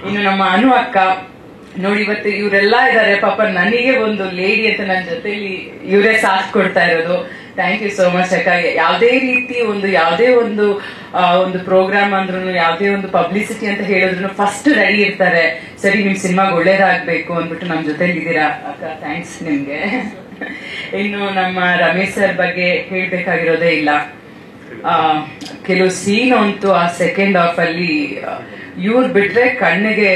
ಇನ್ನು ನಮ್ಮ ಅನು ಅಕ್ಕ ನೋಡಿ, ಇವತ್ತು ಇವರೆಲ್ಲ ಇದ್ದಾರೆ, ಪಾಪ ನನಗೆ ಒಂದು ಲೇಡಿ ಅಂತ ನನ್ನ ಜೊತೆಲಿ ಇವರೇ ಸಾಥ್ ಕೊಡ್ತಾ ಇರೋದು. ಥ್ಯಾಂಕ್ ಯು ಸೋ ಮಚ್ ಅಕ್ಕ. ಯಾವುದೇ ರೀತಿ ಯಾವುದೇ ಒಂದು ಪ್ರೋಗ್ರಾಮ್ ಅಂದ್ರೂ, ಯಾವುದೇ ಒಂದು ಪಬ್ಲಿಸಿಟಿ ಅಂತ ಹೇಳಿದ್ರು ಫಸ್ಟ್ ರೆಡಿ ಇರ್ತಾರೆ, ಸರಿ ನಿಮ್ ಸಿನಿಮಾಗೆ ಒಳ್ಳೇದಾಗ್ಬೇಕು ಅಂದ್ಬಿಟ್ಟು ನಮ್ ಜೊತೆಲಿ ಇದ್ದೀರಾ ಅಕ್ಕ, ಥ್ಯಾಂಕ್ಸ್ ನಿಮ್ಗೆ. ಇನ್ನು ನಮ್ಮ ರಮೇಶ್ ಸರ್ ಬಗ್ಗೆ ಹೇಳ್ಬೇಕಾಗಿರೋದೇ ಇಲ್ಲ. ಕೆಲವು ಸೀನ್ ಅಂತೂ ಆ ಸೆಕೆಂಡ್ ಹಾಫ್ ಅಲ್ಲಿ ಇವ್ರು ಬಿಟ್ರೆ ಕಣ್ಣಿಗೆ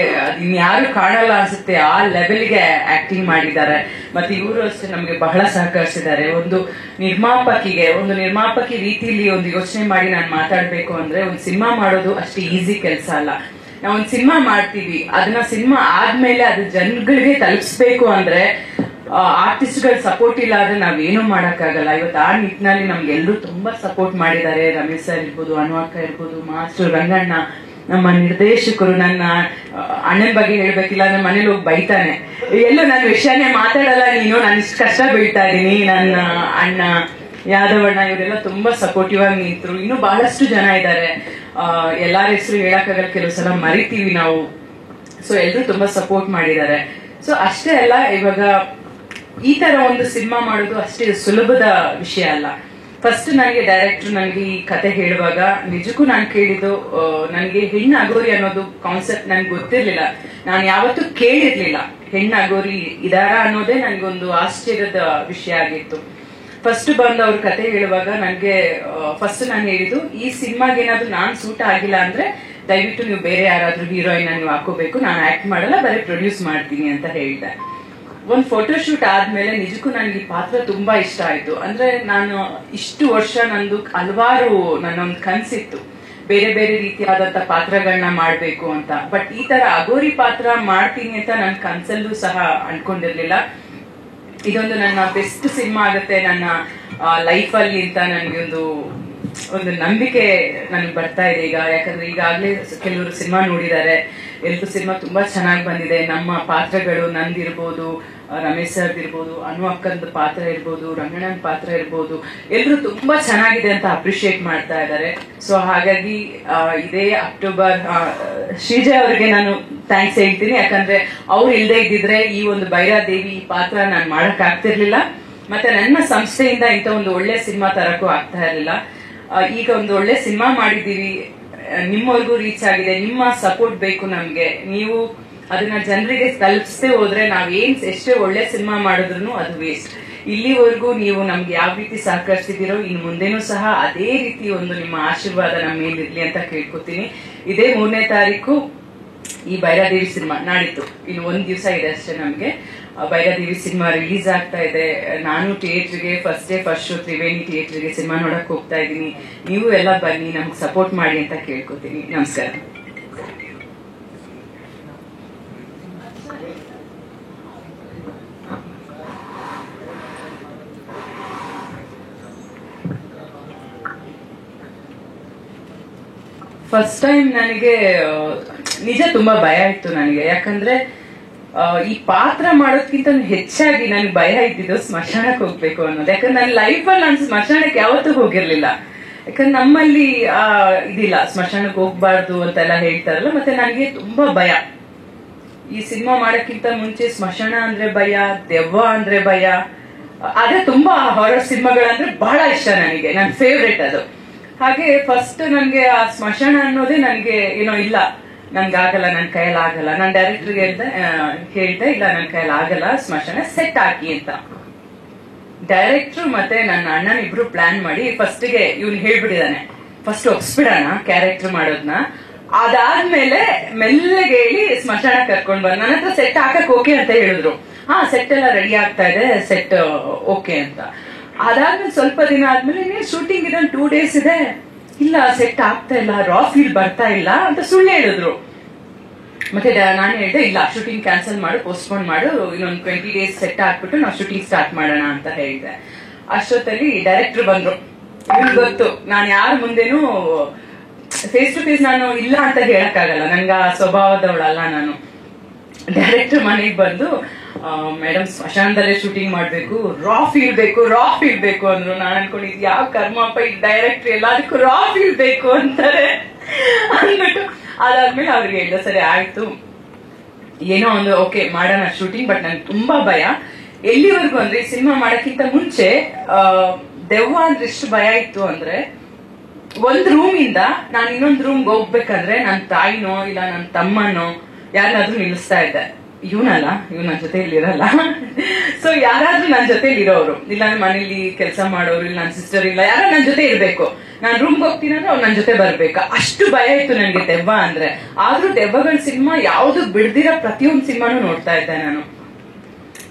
ಇನ್ಯಾರು ಕಾಣಲ್ಲ ಅನ್ಸುತ್ತೆ, ಆ ಲೆವೆಲ್ಗೆ ಆಕ್ಟಿಂಗ್ ಮಾಡಿದ್ದಾರೆ. ಮತ್ತೆ ಇವರು ಅಷ್ಟೇ ನಮ್ಗೆ ಬಹಳ ಸಹಕರಿಸಿದ್ದಾರೆ. ಒಂದು ನಿರ್ಮಾಪಕಿ ರೀತಿಯಲ್ಲಿ ಒಂದು ಯೋಚನೆ ಮಾಡಿ ನಾನು ಮಾತಾಡ್ಬೇಕು ಅಂದ್ರೆ, ಒಂದು ಸಿನಿಮಾ ಮಾಡೋದು ಅಷ್ಟು ಈಸಿ ಕೆಲಸ ಅಲ್ಲ. ನಾವು ಒಂದು ಸಿನಿಮಾ ಮಾಡ್ತೀವಿ, ಅದನ್ನ ಸಿನಿಮಾ ಆದ್ಮೇಲೆ ಅದು ಜನಗಳಿಗೆ ತಲುಪಿಸ್ಬೇಕು ಅಂದ್ರೆ ಆರ್ಟಿಸ್ಟ್ಗಳ ಸಪೋರ್ಟ್ ಇಲ್ಲ ಆದ್ರೆ ನಾವೇನು ಮಾಡಕ್ಕಾಗಲ್ಲ. ಇವತ್ತು ಆ ನಿಟ್ಟಿನಲ್ಲಿ ನಮ್ಗೆಲ್ಲರೂ ತುಂಬಾ ಸಪೋರ್ಟ್ ಮಾಡಿದ್ದಾರೆ. ರಮೇಶ್ ಸರ್ ಇರ್ಬೋದು, ಅನು ಅಕ್ಕ ಇರ್ಬೋದು, ಮಾಸ್ಟರ್ ರಂಗಣ್ಣ, ನಮ್ಮ ನಿರ್ದೇಶಕರು. ನನ್ನ ಅಣ್ಣನ ಬಗ್ಗೆ ಹೇಳ್ಬೇಕಿಲ್ಲ ಅಂದ್ರೆ ಮನೇಲಿ ಹೋಗಿ ಬೈತಾನೆ, ಎಲ್ಲೂ ನನ್ನ ವಿಷಯನೇ ಮಾತಾಡಲ್ಲ ನೀನು, ನಾನು ಇಷ್ಟು ಕಷ್ಟ ಬೀಳ್ತಾ ಇದೀನಿ. ನನ್ನ ಅಣ್ಣ ಯಾದವಣ್ಣ ಇವರೆಲ್ಲ ತುಂಬಾ ಸಪೋರ್ಟಿವ್ ಆಗಿ ನಿಂತರು. ಇನ್ನೂ ಬಹಳಷ್ಟು ಜನ ಇದ್ದಾರೆ, ಎಲ್ಲಾರ ಹೆಸರು ಹೇಳಕ್ಕಾಗಲ್ಲ, ಕೆಲವು ಸಲ ಮರಿತೀವಿ ನಾವು. ಸೊ ಎಲ್ರು ತುಂಬಾ ಸಪೋರ್ಟ್ ಮಾಡಿದ್ದಾರೆ. ಸೊ ಅಷ್ಟೇ ಅಲ್ಲ, ಇವಾಗ ಈ ತರ ಒಂದು ಸಿನಿಮಾ ಮಾಡೋದು ಅಷ್ಟೇ ಸುಲಭದ ವಿಷಯ ಅಲ್ಲ. ಫಸ್ಟ್ ನನಗೆ ಡೈರೆಕ್ಟರ್ ನನಗೆ ಈ ಕತೆ ಹೇಳುವಾಗ ನಿಜಕ್ಕೂ ನಾನು ಕೇಳಿದ್ದು, ನನಗೆ ಹೆಣ್ಣು ಅಗೋರಿ ಅನ್ನೋದು ಕಾನ್ಸೆಪ್ಟ್ ನನ್ಗೆ ಗೊತ್ತಿರ್ಲಿಲ್ಲ, ನಾನು ಯಾವತ್ತೂ ಕೇಳಿರ್ಲಿಲ್ಲ. ಹೆಣ್ಣು ಅಗೋರಿ ಇದಾರ ಅನ್ನೋದೇ ನನ್ಗೊಂದು ಆಶ್ಚರ್ಯದ ವಿಷಯ ಆಗಿತ್ತು. ಫಸ್ಟ್ ಬಂದು ಅವ್ರ ಕತೆ ಹೇಳುವಾಗ ನನಗೆ ಫಸ್ಟ್ ನಾನು ಹೇಳಿದ್ದು, ಈ ಸಿನಿಮಾಗೆ ಏನಾದ್ರು ನಾನು ಸೂಟ್ ಆಗಿಲ್ಲ ಅಂದ್ರೆ ದಯವಿಟ್ಟು ನೀವು ಬೇರೆ ಯಾರಾದ್ರೂ ಹೀರೋಯಿನ್ ನೀವು ಹಾಕೋಬೇಕು, ನಾನು ಆಕ್ಟ್ ಮಾಡಲ್ಲ, ಬರೀ ಪ್ರೊಡ್ಯೂಸ್ ಮಾಡ್ತೀನಿ ಅಂತ ಹೇಳಿದೆ. ಒಂದು ಫೋಟೋಶೂಟ್ ಆದ್ಮೇಲೆ ನಿಜಕ್ಕೂ ನನಗೆ ಈ ಪಾತ್ರ ತುಂಬಾ ಇಷ್ಟ ಆಯ್ತು. ಅಂದ್ರೆ ನಾನು ಇಷ್ಟು ವರ್ಷ ನಂದು ಹಲವಾರು ನನ್ನೊಂದು ಕನ್ಸಿತ್ತು, ಬೇರೆ ಬೇರೆ ರೀತಿಯಾದಂತ ಪಾತ್ರಗಳನ್ನ ಮಾಡ್ಬೇಕು ಅಂತ. ಬಟ್ ಈ ತರ ಅಗೋರಿ ಪಾತ್ರ ಮಾಡ್ತೀನಿ ಅಂತ ನನ್ನ ಕನ್ಸಲ್ಲೂ ಸಹ ಅನ್ಕೊಂಡಿರ್ಲಿಲ್ಲ. ಇದೊಂದು ನನ್ನ ಬೆಸ್ಟ್ ಸಿನಿಮಾ ಆಗುತ್ತೆ ನನ್ನ ಲೈಫ್ ಅಲ್ಲಿ ಅಂತ ನನಗೆ ಒಂದು ನಂಬಿಕೆ ನನಗೆ ಬರ್ತಾ ಇದೆ ಈಗ. ಯಾಕಂದ್ರೆ ಈಗಾಗಲೇ ಕೆಲವರು ಸಿನಿಮಾ ನೋಡಿದ್ದಾರೆ, ಎಲ್ರು ಸಿನಿಮಾ ತುಂಬಾ ಚೆನ್ನಾಗಿ ಬಂದಿದೆ. ನಮ್ಮ ಪಾತ್ರಗಳು ನಂದಿರ್ಬೋದು, ರಮೇಶ್ ಸರ್ ಇರ್ಬೋದು, ಅನು ಅಕ್ಕಂದ ಪಾತ್ರ ಇರ್ಬೋದು, ರಂಗಣ್ಣನ ಪಾತ್ರ ಇರ್ಬೋದು, ಎಲ್ರು ತುಂಬಾ ಚೆನ್ನಾಗಿದೆ ಅಂತ ಅಪ್ರಿಶಿಯೇಟ್ ಮಾಡ್ತಾ ಇದ್ದಾರೆ. ಸೊ ಹಾಗಾಗಿ ಇದೇ ಅಕ್ಟೋಬರ್ ಶ್ರೀಜಯ್ ಅವರಿಗೆ ನಾನು ಥ್ಯಾಂಕ್ಸ್ ಹೇಳ್ತೀನಿ. ಯಾಕಂದ್ರೆ ಅವ್ರು ಇಲ್ದೇ ಇದ್ದಿದ್ರೆ ಈ ಒಂದು ಭೈರಾದೇವಿ ಪಾತ್ರ ನಾನು ಮಾಡಕ್ ಆಗ್ತಿರ್ಲಿಲ್ಲ, ಮತ್ತೆ ನನ್ನ ಸಂಸ್ಥೆಯಿಂದ ಇಂಥ ಒಂದು ಒಳ್ಳೆ ಸಿನಿಮಾ ತರಕ್ಕೂ ಆಗ್ತಾ ಇರ್ಲಿಲ್ಲ. ಈಗ ಒಂದು ಒಳ್ಳೆ ಸಿನಿಮಾ ಮಾಡಿದೀವಿ, ನಿಮ್ಮವರೆಗೂ ರೀಚ್ ಆಗಿದೆ, ನಿಮ್ಮ ಸಪೋರ್ಟ್ ಬೇಕು ನಮ್ಗೆ. ನೀವು ಅದನ್ನ ಜನರಿಗೆ ತಲುಪಿಸದೆ ಹೋದ್ರೆ ಎಷ್ಟೇ ಒಳ್ಳೆ ಸಿನಿಮಾ ಮಾಡಿದ್ರು ಅದು ವೇಸ್ಟ್. ಇಲ್ಲಿವರೆಗೂ ನೀವು ನಮ್ಗೆ ಯಾವ ರೀತಿ ಸಹಕರಿಸಿದಿರೋ ಇನ್ನು ಮುಂದೆನೂ ಸಹ ಅದೇ ರೀತಿ ಒಂದು ನಿಮ್ಮ ಆಶೀರ್ವಾದ ನಮ್ಮ ಮೇಲಿರ್ಲಿ ಅಂತ ಕೇಳ್ಕೊತೀನಿ. ಇದೇ 3ನೇ ತಾರೀಕು ಈ ಭೈರಾದೇವಿ ಸಿನಿಮಾ ನಾಡಿತ್ತು, ಇನ್ನು 1 ದಿವಸ ಇದೆ ಅಷ್ಟೇ ನಮ್ಗೆ. ಭೈರಾದೇವಿ ಸಿನಿಮಾ ರಿಲೀಸ್ ಆಗ್ತಾ ಇದೆ. ನಾನು ಥಿಯೇಟರ್ಗೆ ಫಸ್ಟ್ ಶೋ ತ್ರಿವೇಣಿ ಥಿಯೇಟರ್ಗೆ ಸಿನಿಮಾ ನೋಡಕ್ ಹೋಗ್ತಾ ಇದ್ದೀನಿ. ನೀವು ಎಲ್ಲ ಬನ್ನಿ, ನಮ್ಗೆ ಸಪೋರ್ಟ್ ಮಾಡಿ ಅಂತ ಕೇಳ್ಕೊತೀನಿ. ನಮಸ್ಕಾರ. ಫಸ್ಟ್ ಟೈಮ್ ನನಗೆ ನಿಜ ತುಂಬಾ ಭಯ ಇತ್ತು ನನಗೆ. ಯಾಕಂದ್ರೆ ಈ ಪಾತ್ರ ಮಾಡೋದ್ಕಿಂತ ಹೆಚ್ಚಾಗಿ ನನ್ಗೆ ಭಯ ಇದ್ದಿದ್ದು ಸ್ಮಶಾನಕ್ಕೆ ಹೋಗ್ಬೇಕು ಅನ್ನೋದು. ಯಾಕಂದ್ರೆ ನನ್ನ ಲೈಫಲ್ಲಿ ನಾನು ಸ್ಮಶಾನಕ್ಕೆ ಯಾವತ್ತೂ ಹೋಗಿರ್ಲಿಲ್ಲ. ಯಾಕಂದ್ರೆ ನಮ್ಮಲ್ಲಿ ಇದಿಲ್ಲ, ಸ್ಮಶಾನಕ್ಕೆ ಹೋಗ್ಬಾರ್ದು ಅಂತೆಲ್ಲ ಹೇಳ್ತಾರಲ್ಲ. ಮತ್ತೆ ನನಗೆ ತುಂಬಾ ಭಯ. ಈ ಸಿನಿಮಾ ಮಾಡಕ್ಕಿಂತ ಮುಂಚೆ ಸ್ಮಶಾನ ಅಂದ್ರೆ ಭಯ, ದೆವ್ವ ಅಂದ್ರೆ ಭಯ. ಆದ್ರೆ ತುಂಬಾ ಹಾರರ್ ಸಿನಿಮಾಗಳಂದ್ರೆ ಬಹಳ ಇಷ್ಟ ನನಗೆ, ನನ್ನ ಫೇವ್ರೇಟ್ ಅದು. ಹಾಗೆ ಫಸ್ಟ್ ನನ್ಗೆ ಆ ಸ್ಮಶಾನ ಅನ್ನೋದೇ ನನ್ಗೆ ಏನೋ ಇಲ್ಲ, ನನ್ಗಾಗಲ್ಲ, ನನ್ನ ಕೈಯಲ್ಲಿ ಆಗಲ್ಲ. ನಾನು ಡೈರೆಕ್ಟರ್ಗೆ ಹೇಳ್ದೆ ಇಲ್ಲ ನನ್ನ ಕೈಯಲ್ಲಿ ಆಗಲ್ಲ, ಸ್ಮಶಾನ ಸೆಟ್ ಹಾಕಿ ಅಂತ. ಡೈರೆಕ್ಟರ್ ಮತ್ತೆ ನನ್ನ ಅಣ್ಣನ ಇಬ್ರು ಪ್ಲಾನ್ ಮಾಡಿ ಫಸ್ಟ್ಗೆ ಇವ್ನು ಹೇಳ್ಬಿಟ್ಟಿದಾನೆ, ಫಸ್ಟ್ ಒಪ್ಸ್ಬಿಡೋಣ ಕ್ಯಾರೆಕ್ಟರ್ ಮಾಡೋದ್ನ, ಅದಾದ್ಮೇಲೆ ಮೆಲ್ಲಗೆ ಹೇಳಿ ಸ್ಮಶಾನ ಕರ್ಕೊಂಡ್ ಬಂದ್ ನನ್ನ ಹತ್ರ ಸೆಟ್ ಹಾಕಕ್ ಓಕೆ ಅಂತ ಹೇಳಿದ್ರು. ಸೆಟ್ ಎಲ್ಲ ರೆಡಿ ಆಗ್ತಾ ಇದೆ, ಸೆಟ್ ಓಕೆ ಅಂತ. ಅದಾದ್ಮೇಲೆ ಸ್ವಲ್ಪ ದಿನ ಆದ್ಮೇಲೆ ನೀನ್ ಶೂಟಿಂಗ್ ಇದೆ 2 days ಇದೆ, ಇಲ್ಲ ಸೆಟ್ ಆಗ್ತಾ ಇಲ್ಲ, ರಾ ಫೀಲ್ ಬರ್ತಾ ಇಲ್ಲ ಅಂತ ಸುಳ್ಳು ಹೇಳಿದ್ರು. ಮತ್ತೆ ನಾನು ಹೇಳಿದೆ ಇಲ್ಲ ಶೂಟಿಂಗ್ ಕ್ಯಾನ್ಸಲ್ ಮಾಡು, ಪೋಸ್ಟ್ಪೋನ್ ಮಾಡು, ಇನ್ನೊಂದು 20 days ಸೆಟ್ ಹಾಕ್ಬಿಟ್ಟು ನಾವು ಶೂಟಿಂಗ್ ಸ್ಟಾರ್ಟ್ ಮಾಡೋಣ ಅಂತ ಹೇಳಿದೆ. ಅಷ್ಟೊತ್ತಲ್ಲಿ ಡೈರೆಕ್ಟರ್ ಬಂದ್ರು. ಇವ್ರಿಗೆ ಗೊತ್ತು ನಾನು ಯಾರ ಮುಂದೆನೂ ಫೇಸ್ ಟು ಫೇಸ್ ನಾನು ಇಲ್ಲ ಅಂತ ಹೇಳಕ್ಕಾಗಲ್ಲ, ನನ್ಗ ಆ ಸ್ವಭಾವದವಳಲ್ಲ ನಾನು. ಡೈರೆಕ್ಟರ್ ಮನೆಗೆ ಬಂದು ಮೇಡಮ್ ಸ್ಮಶಾನದಲ್ಲೇ ಶೂಟಿಂಗ್ ಮಾಡ್ಬೇಕು, ರಾ ಫೀಲ್ ಬೇಕು ಅಂದ್ರು. ನಾನು ಅನ್ಕೊಂಡಿದ್ ಯಾವ ಕರ್ಮಪ್ಪ ಈ ಡೈರೆಕ್ಟರ್ ಎಲ್ಲದಕ್ಕೂ ರಾ ಫೀಲ್ ಬೇಕು ಅಂತಾರೆ ಅಂದ್ಬಿಟ್ಟು ಅದಾದ್ಮೇಲೆ ಅವ್ರಿಗೆ ಹೇಳಿದ ಸರಿ ಆಯ್ತು ಏನೋ ಒಂದು ಓಕೆ ಮಾಡೋಣ ಶೂಟಿಂಗ್. ಬಟ್ ನಂಗೆ ತುಂಬಾ ಭಯ ಎಲ್ಲಿವರೆಗೂ ಅಂದ್ರೆ ಈ ಸಿನಿಮಾ ಮಾಡಕ್ಕಿಂತ ಮುಂಚೆ ದೆವ್ವ ಅಂದ್ರೆ ಎಷ್ಟು ಭಯ ಇತ್ತು ಅಂದ್ರೆ, ಒಂದ್ ರೂಮ್ ಇಂದ ನಾನು ಇನ್ನೊಂದ್ ರೂಮ್ಗೆ ಹೋಗ್ಬೇಕಂದ್ರೆ ನನ್ನ ತಾಯಿನೋ ಇಲ್ಲ ನನ್ನ ತಮ್ಮನೋ ಯಾರನ್ನಾದ್ರೂ ನಿಲ್ಲಿಸ್ತಾ ಇದ್ದೆ. ಇವನಲ್ಲ, ಇವ್ ನನ್ನ ಜೊತೆ ಇರಲ್ಲ. ಸೊ ಯಾರಾದ್ರೂ ನನ್ನ ಜೊತೆ ಇರೋರು, ಇಲ್ಲ ಮನೇಲಿ ಕೆಲಸ ಮಾಡೋರು, ಇಲ್ಲ ನನ್ನ ಸಿಸ್ಟರ್, ಇಲ್ಲ ಯಾರೋ ನನ್ನ ಜೊತೆ ಇರ್ಬೇಕು. ನಾನು ರೂಮ್ಗೆ ಹೋಗ್ತೀನಿ ಅಂದ್ರೆ ಅವ್ರು ನನ್ನ ಜೊತೆ ಬರ್ಬೇಕು. ಅಷ್ಟು ಭಯ ಇತ್ತು ನನಗೆ ದೆವ್ವ ಅಂದ್ರೆ. ಆದ್ರೂ ದೆವ್ವಗಳ ಸಿನಿಮಾ ಯಾವ್ದು ಬಿಡ್ದಿರೋ ಪ್ರತಿಯೊಂದು ಸಿನಿಮಾನು ನೋಡ್ತಾ ಇದ್ದೆ ನಾನು.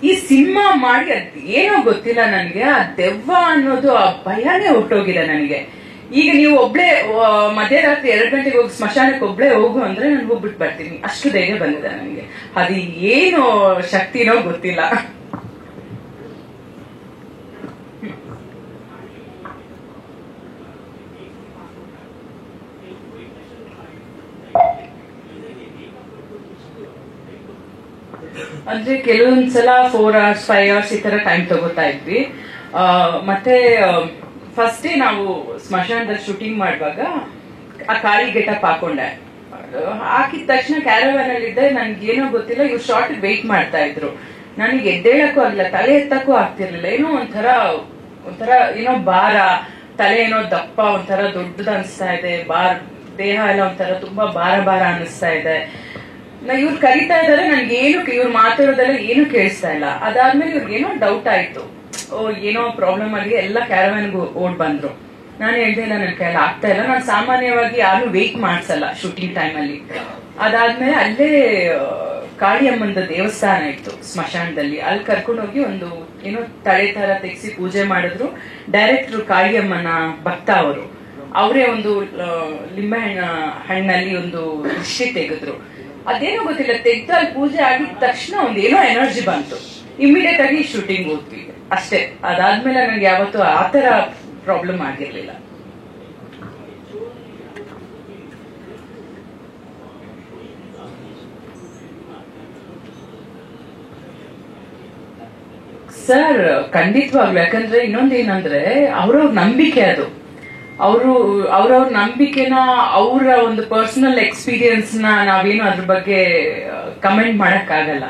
ಈ ಸಿನಿಮಾ ಮಾಡಿ ಅದೇನೋ ಗೊತ್ತಿಲ್ಲ ನನಗೆ, ಆ ದೆವ್ವ ಅನ್ನೋದು ಆ ಭಯನೇ ಹೊಟ್ಟೋಗಿದೆ ನನಗೆ. ಈಗ ನೀವು ಒಬ್ಳೆ ಮಧ್ಯರಾತ್ರಿ 2 ಗಂಟೆಗೆ ಹೋಗಿ ಸ್ಮಶಾನಕ್ಕೆ ಒಬ್ಳೆ ಹೋಗು ಅಂದ್ರೆ ನಾನು ಹೋಗ್ಬಿಟ್ಟು ಬರ್ತೀನಿ, ಅಷ್ಟು ಧೈರ್ಯ ಬಂದಿದೆ ನನಗೆ. ಅದು ಏನು ಶಕ್ತಿನೋ ಗೊತ್ತಿಲ್ಲ. ಅಂದ್ರೆ ಕೆಲವೊಂದ್ಸಲ 4 hours 5 hours ಈ ತರ ಟೈಮ್ ತಗೋತಾ ಇದ್ವಿ. ಮತ್ತೆ ಫಸ್ಟ್ ಡೇ ನಾವು ಸ್ಮಶಾನದಲ್ಲಿ ಶೂಟಿಂಗ್ ಮಾಡುವಾಗ ಆ ಕಾಳಿ ಗೆಟಪ್ ಹಾಕೊಂಡೆ. ಹಾಕಿದ ತಕ್ಷಣ ಕ್ಯಾರವಾನ್ ಅಲ್ಲಿ ಇದ್ದೆ, ನನ್ಗೇನೋ ಗೊತ್ತಿಲ್ಲ, ಇವ್ರು ಶಾರ್ಟ್ ವೇಟ್ ಮಾಡ್ತಾ ಇದ್ರು. ನನಗೆ ಎದ್ದೇಳಕ್ಕೂ ಆಗ್ಲಿಲ್ಲ, ತಲೆ ಎತ್ತಕ್ಕೂ ಆಗ್ತಿರ್ಲಿಲ್ಲ. ಏನೋ ಒಂಥರ ಏನೋ ಭಾರ, ತಲೆ ಏನೋ ದಪ್ಪ ಒಂಥರ ದೊಡ್ಡದು ಅನಿಸ್ತಾ ಇದೆ, ದೇಹ ಎಲ್ಲ ಒಂಥರ ತುಂಬಾ ಭಾರ ಅನಿಸ್ತಾ ಇದೆ. ಇವ್ರು ಕರೀತಾ ಇದಾರೆ, ನನ್ಗೇನು ಇವ್ರು ಮಾತಾಡೋದೆಲ್ಲ ಏನು ಕೇಳಿಸ್ತಾ ಇಲ್ಲ. ಅದಾದ್ಮೇಲೆ ಇವ್ರಿಗೇನೋ ಡೌಟ್ ಆಯ್ತು, ಏನೋ ಪ್ರಾಬ್ಲಮ್ ಆಗಿ ಎಲ್ಲ ಕ್ಯಾರವಾನ್ಗೂ ಓಡ್ ಬಂದ್ರು. ನಾನು ಹೇಳ್ದೆ ಇಲ್ಲ, ನನ್ ಕೈಯಲ್ಲಿ ಆಗ್ತಾ ಇಲ್ಲ. ನಾನು ಸಾಮಾನ್ಯವಾಗಿ ಯಾರು ವೇಟ್ ಮಾಡ್ಸಲ್ಲ ಶೂಟಿಂಗ್ ಟೈಮ್ ಅಲ್ಲಿ. ಅದಾದ್ಮೇಲೆ ಅಲ್ಲೇ ಕಾಳಿಯಮ್ಮನ ದೇವಸ್ಥಾನ ಇತ್ತು ಸ್ಮಶಾನದಲ್ಲಿ, ಅಲ್ಲಿ ಕರ್ಕೊಂಡೋಗಿ ಒಂದು ಏನೋ ತಳೆ ತರ ತೆಗ್ಸಿ ಪೂಜೆ ಮಾಡಿದ್ರು. ಡೈರೆಕ್ಟರ್ ಕಾಳಿಯಮ್ಮನ ಭಕ್ತ ಅವರು, ಅವರೇ ಒಂದು ಲಿಂಬೆ ಹಣ್ಣಲ್ಲಿ ಒಂದು ದೃಷ್ಟಿ ತೆಗೆದ್ರು. ಅದೇನೋ ಗೊತ್ತಿಲ್ಲ, ತೆಗ್ದು ಅಲ್ಲಿ ಪೂಜೆ ಆಗಿದ ತಕ್ಷಣ ಒಂದೇನೋ ಎನರ್ಜಿ ಬಂತು. ಇಮಿಡಿಯೇಟ್ ಆಗಿ ಶೂಟಿಂಗ್ ಹೋದ್ವಿ ಅಷ್ಟೇ. ಅದಾದ್ಮೇಲೆ ನನಗೆ ಯಾವತ್ತೂ ಆತರ ಪ್ರಾಬ್ಲಮ್ ಆಗಿರ್ಲಿಲ್ಲ. ಸರ್ ಖಂಡಿತವಾಗ್ಲು, ಯಾಕಂದ್ರೆ ಇನ್ನೊಂದೇನಂದ್ರೆ ಅವ್ರವ್ರ ನಂಬಿಕೆ ಅದು. ಅವ್ರವ್ರ ನಂಬಿಕೆನ, ಅವರ ಒಂದು ಪರ್ಸನಲ್ ಎಕ್ಸ್ಪೀರಿಯನ್ಸ್ ನ ನಾವೇನು ಅದ್ರ ಬಗ್ಗೆ ಕಮೆಂಟ್ ಮಾಡಕ್ ಆಗಲ್ಲ.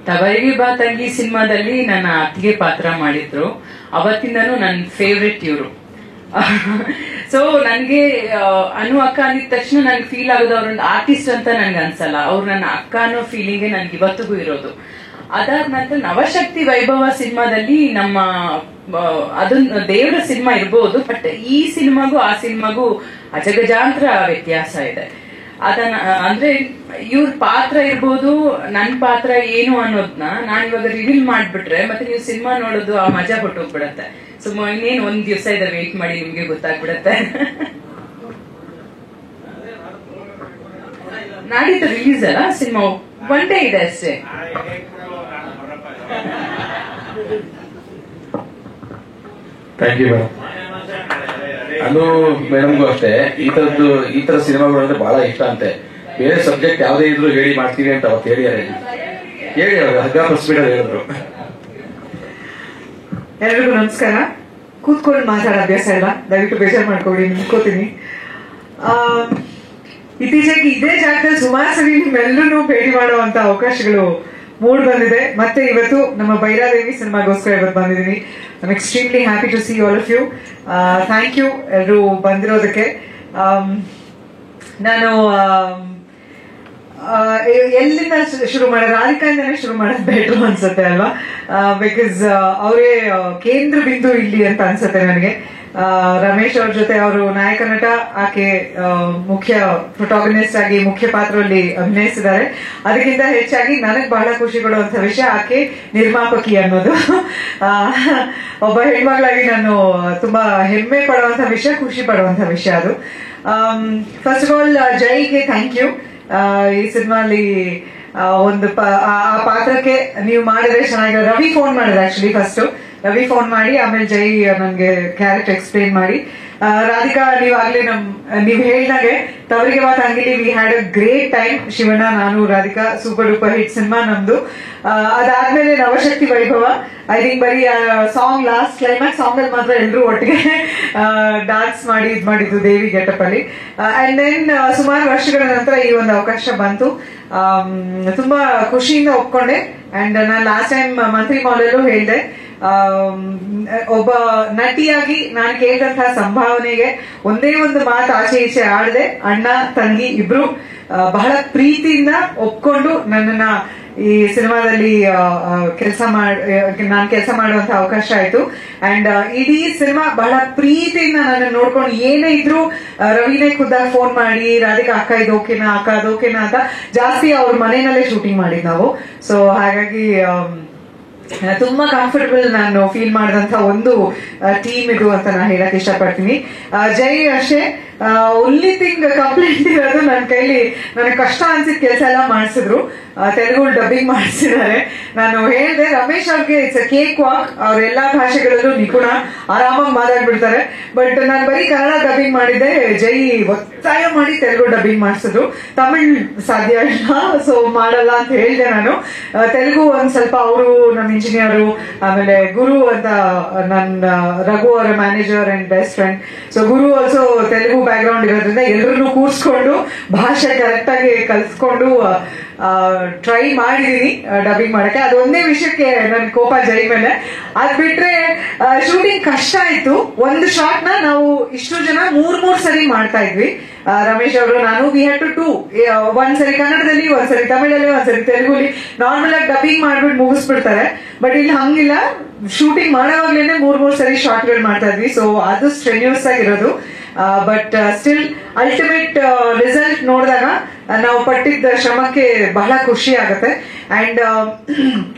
ತವರಿಗೆ ಬಾ ತಂಗಿ ಸಿನಿಮಾದಲ್ಲಿ ನನ್ನ ಅತ್ತಿಗೆ ಪಾತ್ರ ಮಾಡಿದ್ರು. ಅವತ್ತಿಂದನೂ ನನ್ನ ಫೇವ್ರೆಟ್ ಇವರು. ಸೊ ನನ್ಗೆ ಅನು ಅಕ್ಕ ಅಂದಿದ ತಕ್ಷಣ ನನ್ಗೆ ಫೀಲ್ ಆಗೋದು ಅವ್ರೊಂದು ಆರ್ಟಿಸ್ಟ್ ಅಂತ ನನ್ಗೆ ಅನ್ಸಲ್ಲ, ಅವ್ರು ನನ್ನ ಅಕ್ಕ ಅನ್ನೋ ಫೀಲಿಂಗ್ ನನ್ಗೆ ಇವತ್ತಿಗೂ ಇರೋದು. ಅದಾದ ನಂತರ ನವಶಕ್ತಿ ವೈಭವ ಸಿನಿಮಾದಲ್ಲಿ ನಮ್ಮ ಅದನ್ನ ದೇವರ ಸಿನಿಮಾ ಇರ್ಬೋದು, ಬಟ್ ಈ ಸಿನಿಮಾಗೂ ಆ ಸಿನಿಮಾಗೂ ಅಜಗಜಾಂತರ ವ್ಯತ್ಯಾಸ ಇದೆ. ಅದನ್ನ ಅಂದ್ರೆ ಇವ್ರ ಪಾತ್ರ ಇರ್ಬೋದು, ನನ್ ಪಾತ್ರ ಏನು ಅನ್ನೋದನ್ನ ನಾನು ಇವಾಗ ರಿವೀಲ್ ಮಾಡ್ಬಿಟ್ರೆ ಮತ್ತೆ ನೀವು ಸಿನಿಮಾ ನೋಡೋದು ಆ ಮಜಾ ಹೊಟ್ಟೋಗ್ಬಿಡತ್ತೆ. ಸೊ ಇನ್ನೇನು ಒಂದ್ ದಿವಸ ಇದೆ, ವೇಟ್ ಮಾಡಿ, ನಿಮ್ಗೆ ಗೊತ್ತಾಗ್ಬಿಡತ್ತೆ. ನಾಡಿದ್ದು ರಿಲೀಸ್ ಅಲ್ಲ ಸಿನಿಮಾ, ಒನ್ ಡೇ ಇದೆ ಅಷ್ಟೇ. Thank you madam. ಅನು ಮೇಡಮ್ಗೂ ಅಷ್ಟೇ ಈ ತರ ಸಿನಿಮಾಗಳು ಅಂದ್ರೆ ಬಹಳ ಇಷ್ಟ ಅಂತೆ. ಬೇರೆ ಸಬ್ಜೆಕ್ಟ್ ಯಾವ್ದೇ ಇದ್ರು ಹೇಳಿ ಮಾಡ್ತೀವಿ ಅಂತ ಅವತ್ತು ಹೇಳಿದ್ದಾರೆ. ಹೇಳಿ ಅವ್ರು ಹಗ್ಗ ಸ್ಪೀಡ್ ಅಲ್ಲಿ ಹೇಳಿದ್ರು. ಎಲ್ರಿಗೂ ನಮಸ್ಕಾರ. ಕೂತ್ಕೊಂಡು ಮಾತಾಡೋ ಅಭ್ಯಾಸ ಇಲ್ಲ, ದಯವಿಟ್ಟು ಬೇಜಾರು ಮಾಡ್ಕೊಡಿ, ನಿಂತ್ಕೋತೀನಿ. ಇತ್ತೀಚೆಗೆ ಇದೇ ಜಾಗದಲ್ಲಿ ಸುಮಾರು ಸರಿ ನಿಮ್ಮೆಲ್ಲರೂ ಭೇಟಿ ಮಾಡುವಂತ ಅವಕಾಶಗಳು ಮೂಡ್ ಬಂದಿದೆ. ಮತ್ತೆ ಇವತ್ತು ನಮ್ಮ ಭೈರಾದೇವಿ ಸಿನಿಮಾಗೋಸ್ಕರ ಇವತ್ತು ಬಂದಿದ್ದೀನಿ. I extremely happy to see all of you. Thank you ಎಲ್ಲರೂ ಬಂದಿರೋದಕ್ಕೆ. ನಾನು ಎಲ್ಲಿಂದ ಶುರು ಮಾಡೋದು, ರಾಧಿಕಾಯಿಂದನೇ ಶುರು ಮಾಡೋದು ಬೆಟ್ರು ಅನ್ಸುತ್ತೆ ಅಲ್ವಾ? ಬಿಕಾಸ್ ಅವರೇ ಕೇಂದ್ರ ಬಿಂದು ಇಲ್ಲಿ ಅಂತ ಅನ್ಸುತ್ತೆ ನನಗೆ. ರಮೇಶ್ ಅವ್ರ ಜೊತೆ ಅವರು ನಾಯಕ ನಟ, ಆಕೆ ಮುಖ್ಯ ಪ್ರೊಟಾಗನಿಸ್ಟ್ ಆಗಿ ಮುಖ್ಯ ಪಾತ್ರದಲ್ಲಿ ಅಭಿನಯಿಸಿದ್ದಾರೆ. ಅದಕ್ಕಿಂತ ಹೆಚ್ಚಾಗಿ ನನಗೆ ಬಹಳ ಖುಷಿ ಕೊಡುವಂತ ವಿಷಯ ಆಕೆ ನಿರ್ಮಾಪಕಿ ಅನ್ನೋದು. ಒಬ್ಬ ಹೆಣ್ಮಗಳಾಗಿ ನಾನು ತುಂಬಾ ಹೆಮ್ಮೆ ಪಡುವಂತ ವಿಷಯ, ಖುಷಿ ಪಡುವಂತ ವಿಷಯ ಅದು. ಫಸ್ಟ್ ಆಫ್ ಆಲ್ ಜೈಗೆ ಥ್ಯಾಂಕ್ ಯು. ಈ ಸಿನಿಮಾಲಿ ಒಂದು ಆ ಪಾತ್ರಕ್ಕೆ ನೀವು ಮಾಡಿದ್ರೆ ಚೆನ್ನಾಗಿ. ರವಿ ಫೋನ್ ಮಾಡಿದ್ರೆ ಆಕ್ಚುಲಿ ಫಸ್ಟ್ ರವಿ ಫೋನ್ ಮಾಡಿ ಆಮೇಲೆ ಜೈ ನನ್ಗೆ ಕ್ಯಾರೆಕ್ಟರ್ ಎಕ್ಸ್ಪ್ಲೇನ್ ಮಾಡಿ. ರಾಧಿಕಾ, ನೀವಾಗ್ಲೇ ನೀವ್ ಹೇಳ್ದಾಗೆ ತವರಿಗೆ ಮಾತು ಹಂಗಿಲಿ we had a great time. Shivanna, ನಾನು, Radhika, super duper hit cinema ನಮ್ದು. ಅದಾದ್ಮೇಲೆ ನವಶಕ್ತಿ ವೈಭವ, ಐ ಥಿಂಕ್ ಬರೀ ಸಾಂಗ್ ಲಾಸ್ಟ್ ಕ್ಲೈಮ್ಯಾಕ್ಸ್ ಸಾಂಗ್ ಅಲ್ಲಿ ಮಾತ್ರ ಎಲ್ಲರೂ ಒಟ್ಟಿಗೆ ಡಾನ್ಸ್ ಮಾಡಿ ಇದ್ ಮಾಡಿದ್ದು ದೇವಿ ಗೆಟಪ್ ಅಲ್ಲಿ. ಅಂಡ್ ದೆನ್ ಸುಮಾರು ವರ್ಷಗಳ ನಂತರ ಈ ಒಂದು ಅವಕಾಶ ಬಂತು. ತುಂಬಾ ಖುಷಿಯಿಂದ ಒಪ್ಕೊಂಡೆ. ಅಂಡ್ ನಾನು ಲಾಸ್ಟ್ ಟೈಮ್ ಮಂತ್ರಿ ಮಾಲಲ್ಲೂ ಹೇಳಿದೆ, ಒಬ್ಬ ನಟಿಯಾಗಿ ನಾನು ಕೇಳಿದಂತಹ ಸಂಭಾವನೆಗೆ ಒಂದೇ ಒಂದು ಮಾತು ಆಚೆ ಈಚೆ ಆಡದೆ ಅಣ್ಣ ತಂಗಿ ಇಬ್ರು ಬಹಳ ಪ್ರೀತಿಯಿಂದ ಒಪ್ಕೊಂಡು ನನ್ನನ್ನ ಈ ಸಿನಿಮಾದಲ್ಲಿ ನಾನು ಕೆಲಸ ಮಾಡುವಂತ ಅವಕಾಶ ಆಯ್ತು. ಅಂಡ್ ಇಡೀ ಸಿನಿಮಾ ಬಹಳ ಪ್ರೀತಿಯಿಂದ ನನ್ನ ನೋಡ್ಕೊಂಡು ಏನೇ ಇದ್ರು ರವಿನೇ ಖುದ್ದಾಗಿ ಫೋನ್ ಮಾಡಿ ರಾಧಿಕಾ ಅಕ್ಕ ಇದು ಓಕೆನಾ, ಅಕ್ಕ ಅದು ಓಕೆನಾ ಅಂತ ಜಾಸ್ತಿ ಅವ್ರ ಮನೆಯಲ್ಲೇ ಶೂಟಿಂಗ್ ಮಾಡಿದ್ ನಾವು. ಸೊ ಹಾಗಾಗಿ ತುಂಬಾ ಕಂಫರ್ಟಬಲ್ ನಾನು ಫೀಲ್ ಮಾಡಿದಂತ ಒಂದು ಟೀಮ್ ಇದು ಅಂತ ನಾನು ಹೇಳಕ್ ಇಷ್ಟಪಡ್ತೀನಿ. ಜೈ ಅಷ್ಟೇ, ಓನ್ಲಿ ಥಿಂಗ್ ಕಂಪ್ಲೇಂಟ್ ಇರೋದು ನನ್ನ ಕೈಲಿ ನನಗೆ ಕಷ್ಟ ಅನ್ಸಿದ ಕೆಲಸ ಎಲ್ಲ ಮಾಡಿಸಿದ್ರು. ತೆಲುಗು ಡಬ್ಬಿಂಗ್ ಮಾಡಿಸಿದ್ದಾರೆ. ನಾನು ಹೇಳಿದೆ ರಮೇಶ್ ಅವ್ರಿಗೆ ಇಟ್ಸ್ ಅ ಕೇಕ್ ವಾಕ್, ಅವ್ರ ಎಲ್ಲಾ ಭಾಷೆಗಳಲ್ಲೂ ನಿಪುಣ, ಆರಾಮಾಗಿ ಮಾತಾಡ್ಬಿಡ್ತಾರೆ. ಬಟ್ ನಾನು ಬರೀ ಕನ್ನಡ ಡಬ್ಬಿಂಗ್ ಮಾಡಿದ್ದೆ, ಜೈ ಒತ್ತಾಯ ಮಾಡಿ ತೆಲುಗು ಡಬ್ಬಿಂಗ್ ಮಾಡಿಸಿದ್ರು. ತಮಿಳ್ ಸಾಧ್ಯ ಇಲ್ಲ, ಸೊ ಮಾಡಲ್ಲ ಅಂತ ಹೇಳಿದೆ ನಾನು. ತೆಲುಗು ಒಂದ್ ಸ್ವಲ್ಪ ಅವರು ನಮ್ಮ ಇಂಜಿನಿಯರು, ಆಮೇಲೆ ಗುರು ಅಂತ ನನ್ನ ರಘು ಅವರ manager and best friend. So Guru also Telugu back ground ಇರೋದ್ರಿಂದ ಎಲ್ಲರನ್ನೂ ಕೂರ್ಸ್ಕೊಂಡು ಭಾಷೆ ಕರೆಕ್ಟ್ ಆಗಿ ಕಲ್ಸ್ಕೊಂಡು ಟ್ರೈ ಮಾಡಿದೀನಿ ಡಬ್ಬಿಂಗ್ ಮಾಡಕ್ಕೆ. ಅದೊಂದೇ ವಿಷಯಕ್ಕೆ ನನ್ ಕೋಪ ಜೈ ಮೇಲೆ. ಅದ್ ಬಿಟ್ರೆ ಶೂಟಿಂಗ್ ಕಷ್ಟ ಆಯ್ತು. ಒಂದು ಶಾರ್ಟ್ ನ ನಾವು ಇಷ್ಟು ಜನ ಮೂರ್ ಸರಿ ಮಾಡ್ತಾ ಇದ್ವಿ. ರಮೇಶ್ ಅವರು ನಾನು ವಿ ಹ್ಯಾಡ್ ಟು ಒಂದ್ಸರಿ ಕನ್ನಡದಲ್ಲಿ, ಒಂದ್ಸರಿ ತಮಿಳಲ್ಲಿ, ಒಂದ್ಸರಿ ತೆಲುಗುಲಿ ನಾರ್ಮಲ್ ಆಗಿ ಡಬ್ಬಿಂಗ್ ಮಾಡ್ಬಿಟ್ಟು ಮುಗಿಸ್ಬಿಡ್ತಾರೆ. ಬಟ್ ಇಲ್ಲಿ ಹಂಗಿಲ್ಲ, ಶೂಟಿಂಗ್ ಮಾಡೋವಾಗ್ಲೇನೆ ಮೂರ್ ಸರಿ ಶಾರ್ಟ್ ಗಳು ಮಾಡ್ತಾ ಇದ್ವಿ. ಸೊ ಅದು ಸ್ಟ್ರೆನ್ಯೂಸ್ ಆಗಿರೋದು. ಬಟ್ ಸ್ಟಿಲ್ ಅಲ್ಟಿಮೇಟ್ ರಿಸಲ್ಟ್ ನೋಡಿದಾಗ ನಾವು ಪಟ್ಟಿದ್ದ ಶ್ರಮಕ್ಕೆ ಬಹಳ ಖುಷಿ ಆಗುತ್ತೆ. ಅಂಡ್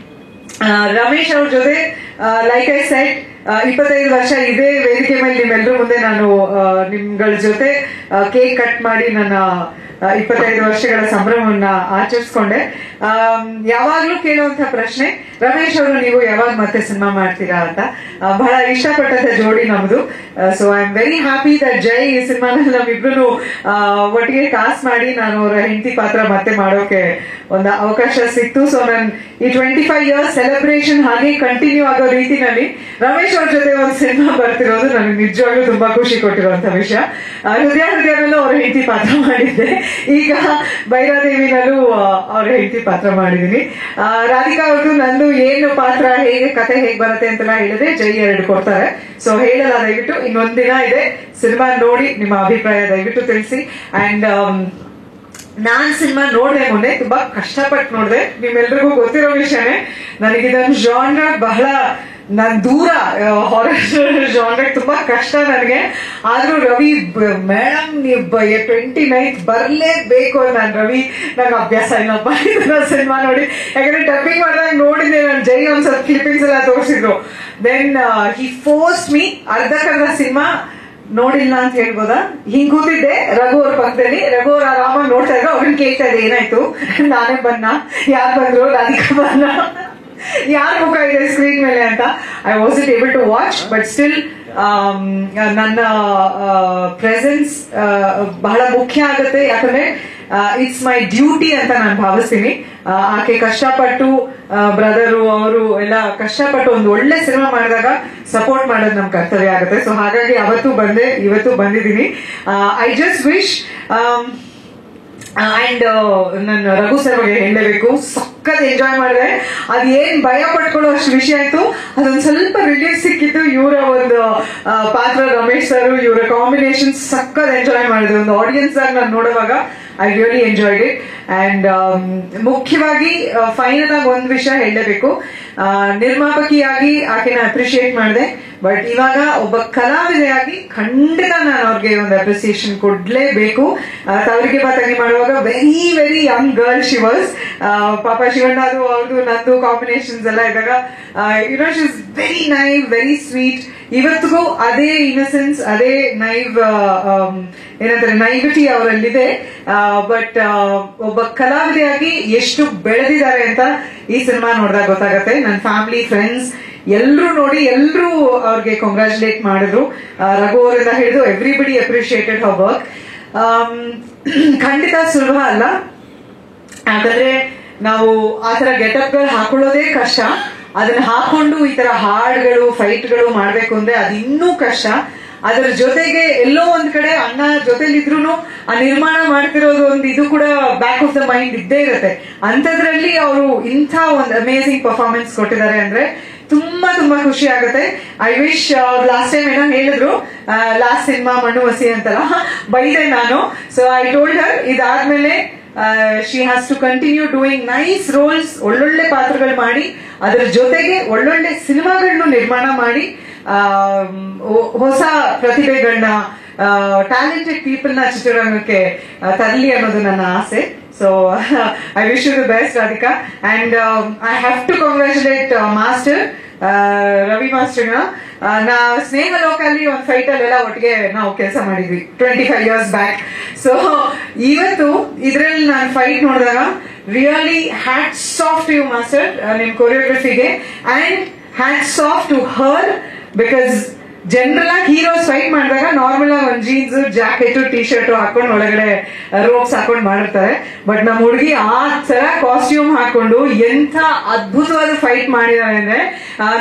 ರಮೇಶ್ ಅವ್ರ ಜೊತೆ ಲೈಕ್ ಐ ಸೆಡ್ 25 ವರ್ಷ ಇದೇ ವೇದಿಕೆ ಮೇಲೆ ನಿಮ್ಮೆಲ್ಲರೂ ಮುಂದೆ ನಾನು ನಿಮ್ಗಳ ಜೊತೆ ಕೇಕ್ ಕಟ್ ಮಾಡಿ ನನ್ನ 25 ವರ್ಷಗಳ ಸಂಭ್ರಮವನ್ನ ಆಚರಿಸ್ಕೊಂಡೆ. ಯಾವಾಗ್ಲೂ ಕೇಳುವಂತ ಪ್ರಶ್ನೆ, ರಮೇಶ್ ಅವರು ನೀವು ಯಾವಾಗ ಮತ್ತೆ ಸಿನಿಮಾ ಮಾಡ್ತೀರಾ ಅಂತ. ಬಹಳ ಇಷ್ಟಪಟ್ಟಂತ ಜೋಡಿ ನಮ್ದು. So I am very happy that Jai ಈ ಸಿನಿಮಾನಲ್ಲಿ ನಮ್ಮಿಬ್ರು ಒಟ್ಟಿಗೆ ಕಾಸ್ಟ್ ಮಾಡಿ ನಾನು ಅವರ ಹೆಂಡತಿ ಪಾತ್ರ ಮತ್ತೆ ಮಾಡೋಕೆ ಒಂದು ಅವಕಾಶ ಸಿಕ್ತು. ಸೊ ನನ್ ಈ 25 ಇಯರ್ಸ್ ಸೆಲೆಬ್ರೇಷನ್ ಹಾಗೆ ಕಂಟಿನ್ಯೂ ಆಗೋ ರೀತಿನಲ್ಲಿ ರಮೇಶ್ ಅವ್ರ ಜೊತೆ ಒಂದು ಸಿನಿಮಾ ಬರ್ತಿರೋದು ನನಗೆ ನಿಜವಾಗ್ಲೂ ತುಂಬಾ ಖುಷಿ ಕೊಟ್ಟಿರುವಂತ ವಿಷಯ. ಹೃದಯದಲ್ಲೂ ಅವ್ರ ಹೆಂಡತಿ ಪಾತ್ರ ಮಾಡಿದ್ದೆ. ಈಗ ಬೈರಾದೇವಿನಲ್ಲೂ ಅವ್ರ ಹೆಂಡತಿ ಪಾತ್ರ ಮಾಡಿದೀನಿ. ರಾಧಿಕಾ ಅವ್ರದ್ದು ನಂದು ಏನು ಪಾತ್ರ, ಹೇಗೆ ಕತೆ ಹೇಗೆ ಬರುತ್ತೆ ಅಂತೆಲ್ಲ ಹೇಳಿದ್ರೆ ಜೈ 2 ಕೊಡ್ತಾರೆ. ಸೊ ಹೇಳಲ್ಲ, ದಯವಿಟ್ಟು ಇನ್ನೊಂದಿನ ಇದೆ, ಸಿನಿಮಾ ನೋಡಿ ನಿಮ್ಮ ಅಭಿಪ್ರಾಯ ದಯವಿಟ್ಟು ತಿಳಿಸಿ. ಅಂಡ್ ನಾನ್ ಸಿನಿಮಾ ನೋಡ್ದೆ ಮೊನ್ನೆ, ತುಂಬಾ ಕಷ್ಟಪಟ್ಟು ನೋಡ್ದೆ. ನಿಮ್ಮೆಲ್ರಿಗೂ ಗೊತ್ತಿರೋ ವಿಷಯನೇ, ನನಗಿದೊಂದು ಜಾನ್ರ ಬಹಳ ನಾನ್ ದೂರ, ಹಾರರ್ ಜಾನ್ರ ತುಂಬಾ ಕಷ್ಟ ನನಗೆ. ಆದ್ರೂ ರವಿ ಮೇಡಮ್ ನೀವು 29th ಬರ್ಲೇಬೇಕು. ನಾನು ರವಿ ನಂಗೆ ಅಭ್ಯಾಸ ಏನಪ್ಪ ಸಿನಿಮಾ ನೋಡಿ, ಯಾಕಂದ್ರೆ ಡಬ್ಬಿಂಗ್ ಮಾಡಿದಾಗ ನೋಡಿದ್ದೆ ನಾನು. ಜೈ ಒಂದ್ ಸ್ವಲ್ಪ ಕ್ಲಿಪ್ಪಿಂಗ್ಸ್ ಎಲ್ಲ ತೋರಿಸಿದ್ರು. ದೆನ್ ಹಿ ಫೋರ್ಸ್ ಮೀ ಅರ್ಧಕ್ಕರ್ಧ ಸಿನಿಮಾ ನೋಡಿಲ್ಲ ಅಂತ ಹೇಳ್ಬೋದಾ, ಹಿಂಗ್ ಕೂತಿದ್ದೆ ರಘು ಅವ್ರ ಪಕ್ಕದಲ್ಲಿ. ರಘು ಅವ್ರ ಆರಾಮಾಗಿ ನೋಡ್ತಾ ಇದ್ರು. ಅವ್ರನ್ನ ಕೇಳ್ತಾ ಇದ್ದೆ ಏನಾಯ್ತು, ನಾನೇ ಬನ್ನ, ಯಾರು ಬಂದ್ರು, ರಾಧಿಕಾ ಬನ್ನ, ಯಾರ ಮುಖ ಇದೆ ಸ್ಕ್ರೀನ್ ಮೇಲೆ ಅಂತ. I was it able to watch, but still ನನ್ನ ಪ್ರೆಸೆನ್ಸ್ ಬಹಳ ಮುಖ್ಯ ಆಗುತ್ತೆ. ಯಾಕಂದ್ರೆ ಇಟ್ಸ್ ಮೈ ಡ್ಯೂಟಿ ಅಂತ ನಾನು ಭಾವಿಸ್ತೀನಿ. ಆಕೆ ಕಷ್ಟಪಟ್ಟು, ಬ್ರದರು ಅವರು ಎಲ್ಲ ಕಷ್ಟಪಟ್ಟು ಒಂದು ಒಳ್ಳೆ ಸಿನಿಮಾ ಮಾಡಿದಾಗ ಸಪೋರ್ಟ್ ಮಾಡೋದು ನಮ್ ಕರ್ತವ್ಯ ಆಗುತ್ತೆ. ಸೊ ಹಾಗಾಗಿ ಅವತ್ತು ಬಂದೆ, ಇವತ್ತು ಬಂದಿದ್ದೀನಿ. ಐ ಜಸ್ಟ್ ವಿಶ್ ಅಂಡ್ ನನ್ನ ರಘು ಸರ್ ಬಗ್ಗೆ ಹೇಳಲೇಬೇಕು, ಸಖತ್ ಎಂಜಾಯ್ ಮಾಡಿದೆ. ಅದ್ ಏನ್ ಭಯ ಪಡ್ಕೊಳ್ಳೋ ಅಷ್ಟು ವಿಷಯ ಆಯ್ತು, ಅದೊಂದ್ ಸ್ವಲ್ಪ ರಿಲೀಫ್ ಸಿಕ್ಕಿತ್ತು. ಇವರ ಒಂದು ಪಾತ್ರ, ರಮೇಶ್ ಸರ್ ಇವರ ಕಾಂಬಿನೇಷನ್ ಸಖತ್ ಎಂಜಾಯ್ ಮಾಡಿದೆ. ಒಂದು ಆಡಿಯನ್ಸ್ ಆಗಿ ನಾನು ನೋಡುವಾಗ I really enjoyed it. And ಮುಖ್ಯವಾಗಿ ಫೈನಲ್ ಆಗಿ ಒಂದು ವಿಷಯ ಹೇಳಲೇಬೇಕು, ನಿರ್ಮಾಪಕಿಯಾಗಿ ಆಕೆನ ಅಪ್ರಿಶಿಯೇಟ್ ಮಾಡಿದೆ, ಬಟ್ ಇವಾಗ ಒಬ್ಬ ಕಲಾವಿದೆಯಾಗಿ ಖಂಡಿತ ನಾನು ಅವ್ರಿಗೆ ಒಂದು ಅಪ್ರಿಸಿಯೇಷನ್ ಕೊಡ್ಲೇಬೇಕು. ತವರಿಗೆ ಬಾತಂಗಿ ಮಾಡುವಾಗ very very Young girl she was. ಪಾಪ ಶಿವಣ್ಣದು ಅವ್ರದ್ದು ನಂದು ಕಾಂಬಿನೇಷನ್ಸ್ ಎಲ್ಲ ಇದ್ದಾಗ she is very naive, very sweet. ಇವತ್ತಿಗೂ ಅದೇ ಇನ್ನಸೆನ್ಸ್, ಅದೇ ಏನಂತಾರೆ ನೈವಿಟಿ ಅವರಲ್ಲಿದೆ. ಬಟ್ ಒಬ್ಬ ಕಲಾವಿದೆಯಾಗಿ ಎಷ್ಟು ಬೆಳೆದಿದ್ದಾರೆ ಅಂತ ಈ ಸಿನಿಮಾ ನೋಡಿದಾಗ ಗೊತ್ತಾಗತ್ತೆ. ನನ್ನ ಫ್ಯಾಮಿಲಿ, ಫ್ರೆಂಡ್ಸ್ ಎಲ್ಲರೂ ನೋಡಿ ಎಲ್ಲರೂ ಅವ್ರಿಗೆ ಕಂಗ್ರಾಚುಲೇಟ್ ಮಾಡಿದ್ರು. ರಘು ಅವರಿಂದ ಹಿಡಿದು ಎವ್ರಿಬಡಿ ಅಪ್ರಿಶಿಯೇಟೆಡ್ ಹರ್ ವರ್ಕ್. ಖಂಡಿತ ಸುಲಭ ಅಲ್ಲ, ಯಾಕಂದ್ರೆ ನಾವು ಆತರ ಗೆಟಪ್ ಗಳು ಹಾಕೊಳ್ಳೋದೇ ಕಷ್ಟ. ಅದನ್ನ ಹಾಕೊಂಡು ಈ ತರ ಹಾಡ್ಗಳು, ಫೈಟ್ಗಳು ಮಾಡ್ಬೇಕು ಅಂದ್ರೆ ಅದು ಇನ್ನೂ ಕಷ್ಟ. ಅದರ ಜೊತೆಗೆ ಎಲ್ಲೋ ಒಂದ್ ಕಡೆ ಅಣ್ಣ ಜೊತೆಲಿದ್ರು ಆ ನಿರ್ಮಾಣ ಮಾಡ್ತಿರೋದು ಒಂದು ಇದು ಕೂಡ ಬ್ಯಾಕ್ ಆಫ್ ದ ಮೈಂಡ್ ಇದ್ದೇ ಇರುತ್ತೆ. ಅಂತದ್ರಲ್ಲಿ ಅವರು ಇಂಥ ಒಂದು ಅಮೇಸಿಂಗ್ ಪರ್ಫಾರ್ಮೆನ್ಸ್ ಕೊಟ್ಟಿದ್ದಾರೆ ಅಂದ್ರೆ ತುಂಬಾ ತುಂಬಾ ಖುಷಿ ಆಗುತ್ತೆ. ಐ ವಿಶ್ ಲಾಸ್ಟ್ ಟೈಮ್ ಏನೋ ಹೇಳಿದ್ರು, ಲಾಸ್ಟ್ ಸಿನಿಮಾ ಮಣ್ಣು ಹಸಿ ಅಂತಲ್ಲ, ಬೈದೆ ನಾನು. ಸೊ ಐ ಟೋಲ್ಡ್ ಹರ್ ಇದಾದ್ಮೇಲೆ she has to continue doing nice roles, ಒಳ್ಳೊಳ್ಳೆ ಪಾತ್ರಗಳು ಮಾಡಿ ಅದರ ಜೊತೆಗೆ ಒಳ್ಳೊಳ್ಳೆ ಸಿನಿಮಾಗಳನ್ನು ನಿರ್ಮಾಣ ಮಾಡಿ ಹೊಸ ಪ್ರತಿಭೆಗಳನ್ನ, ಟ್ಯಾಲೆಂಟೆಡ್ ಪೀಪಲ್ ನ ಚಿತ್ರರಂಗಕ್ಕೆ ತರಲಿ ಅನ್ನೋದು ನನ್ನ ಆಸೆ. So I wish you the best Radhika. And I have to congratulate master Ravi ಮಾಸ್ಟರ್ನ. ನಾ ಸ್ನೇಹ ಲೋಕಲ್ಲಿ ಒಂದು ಫೈಟ್ ಅಲ್ಲೆಲ್ಲ ಒಟ್ಟಿಗೆ ನಾವು ಕೆಲಸ ಮಾಡಿದ್ವಿ 25 years ಬ್ಯಾಕ್. ಸೊ ಇವತ್ತು ಇದ್ರಲ್ಲಿ ನಾನು ಫೈಟ್ ನೋಡಿದಾಗ really hats off to you master, ನಿಮ್ ಕೊರಿಯೋಗ್ರಫಿಗೆ. And hats off to her, because general ಆಗಿ ಹೀರೋಸ್ ಫೈಟ್ ಮಾಡಿದಾಗ ನಾರ್ಮಲ್ ಆಗಿ ಒಂದು ಜೀನ್ಸ್, ಜಾಕೆಟ್, ಟಿ ಶರ್ಟ್ ಹಾಕೊಂಡು ಒಳಗಡೆ ರೋಪ್ಸ್ ಹಾಕೊಂಡು ಮಾಡಿರ್ತಾರೆ. ಬಟ್ ನಮ್ಮ ಹುಡುಗಿ ಆ ತರ ಕಾಸ್ಟ್ಯೂಮ್ ಹಾಕೊಂಡು ಎಂಥ ಅದ್ಭುತವಾದ ಫೈಟ್ ಮಾಡಿದಾರೆ ಅಂದ್ರೆ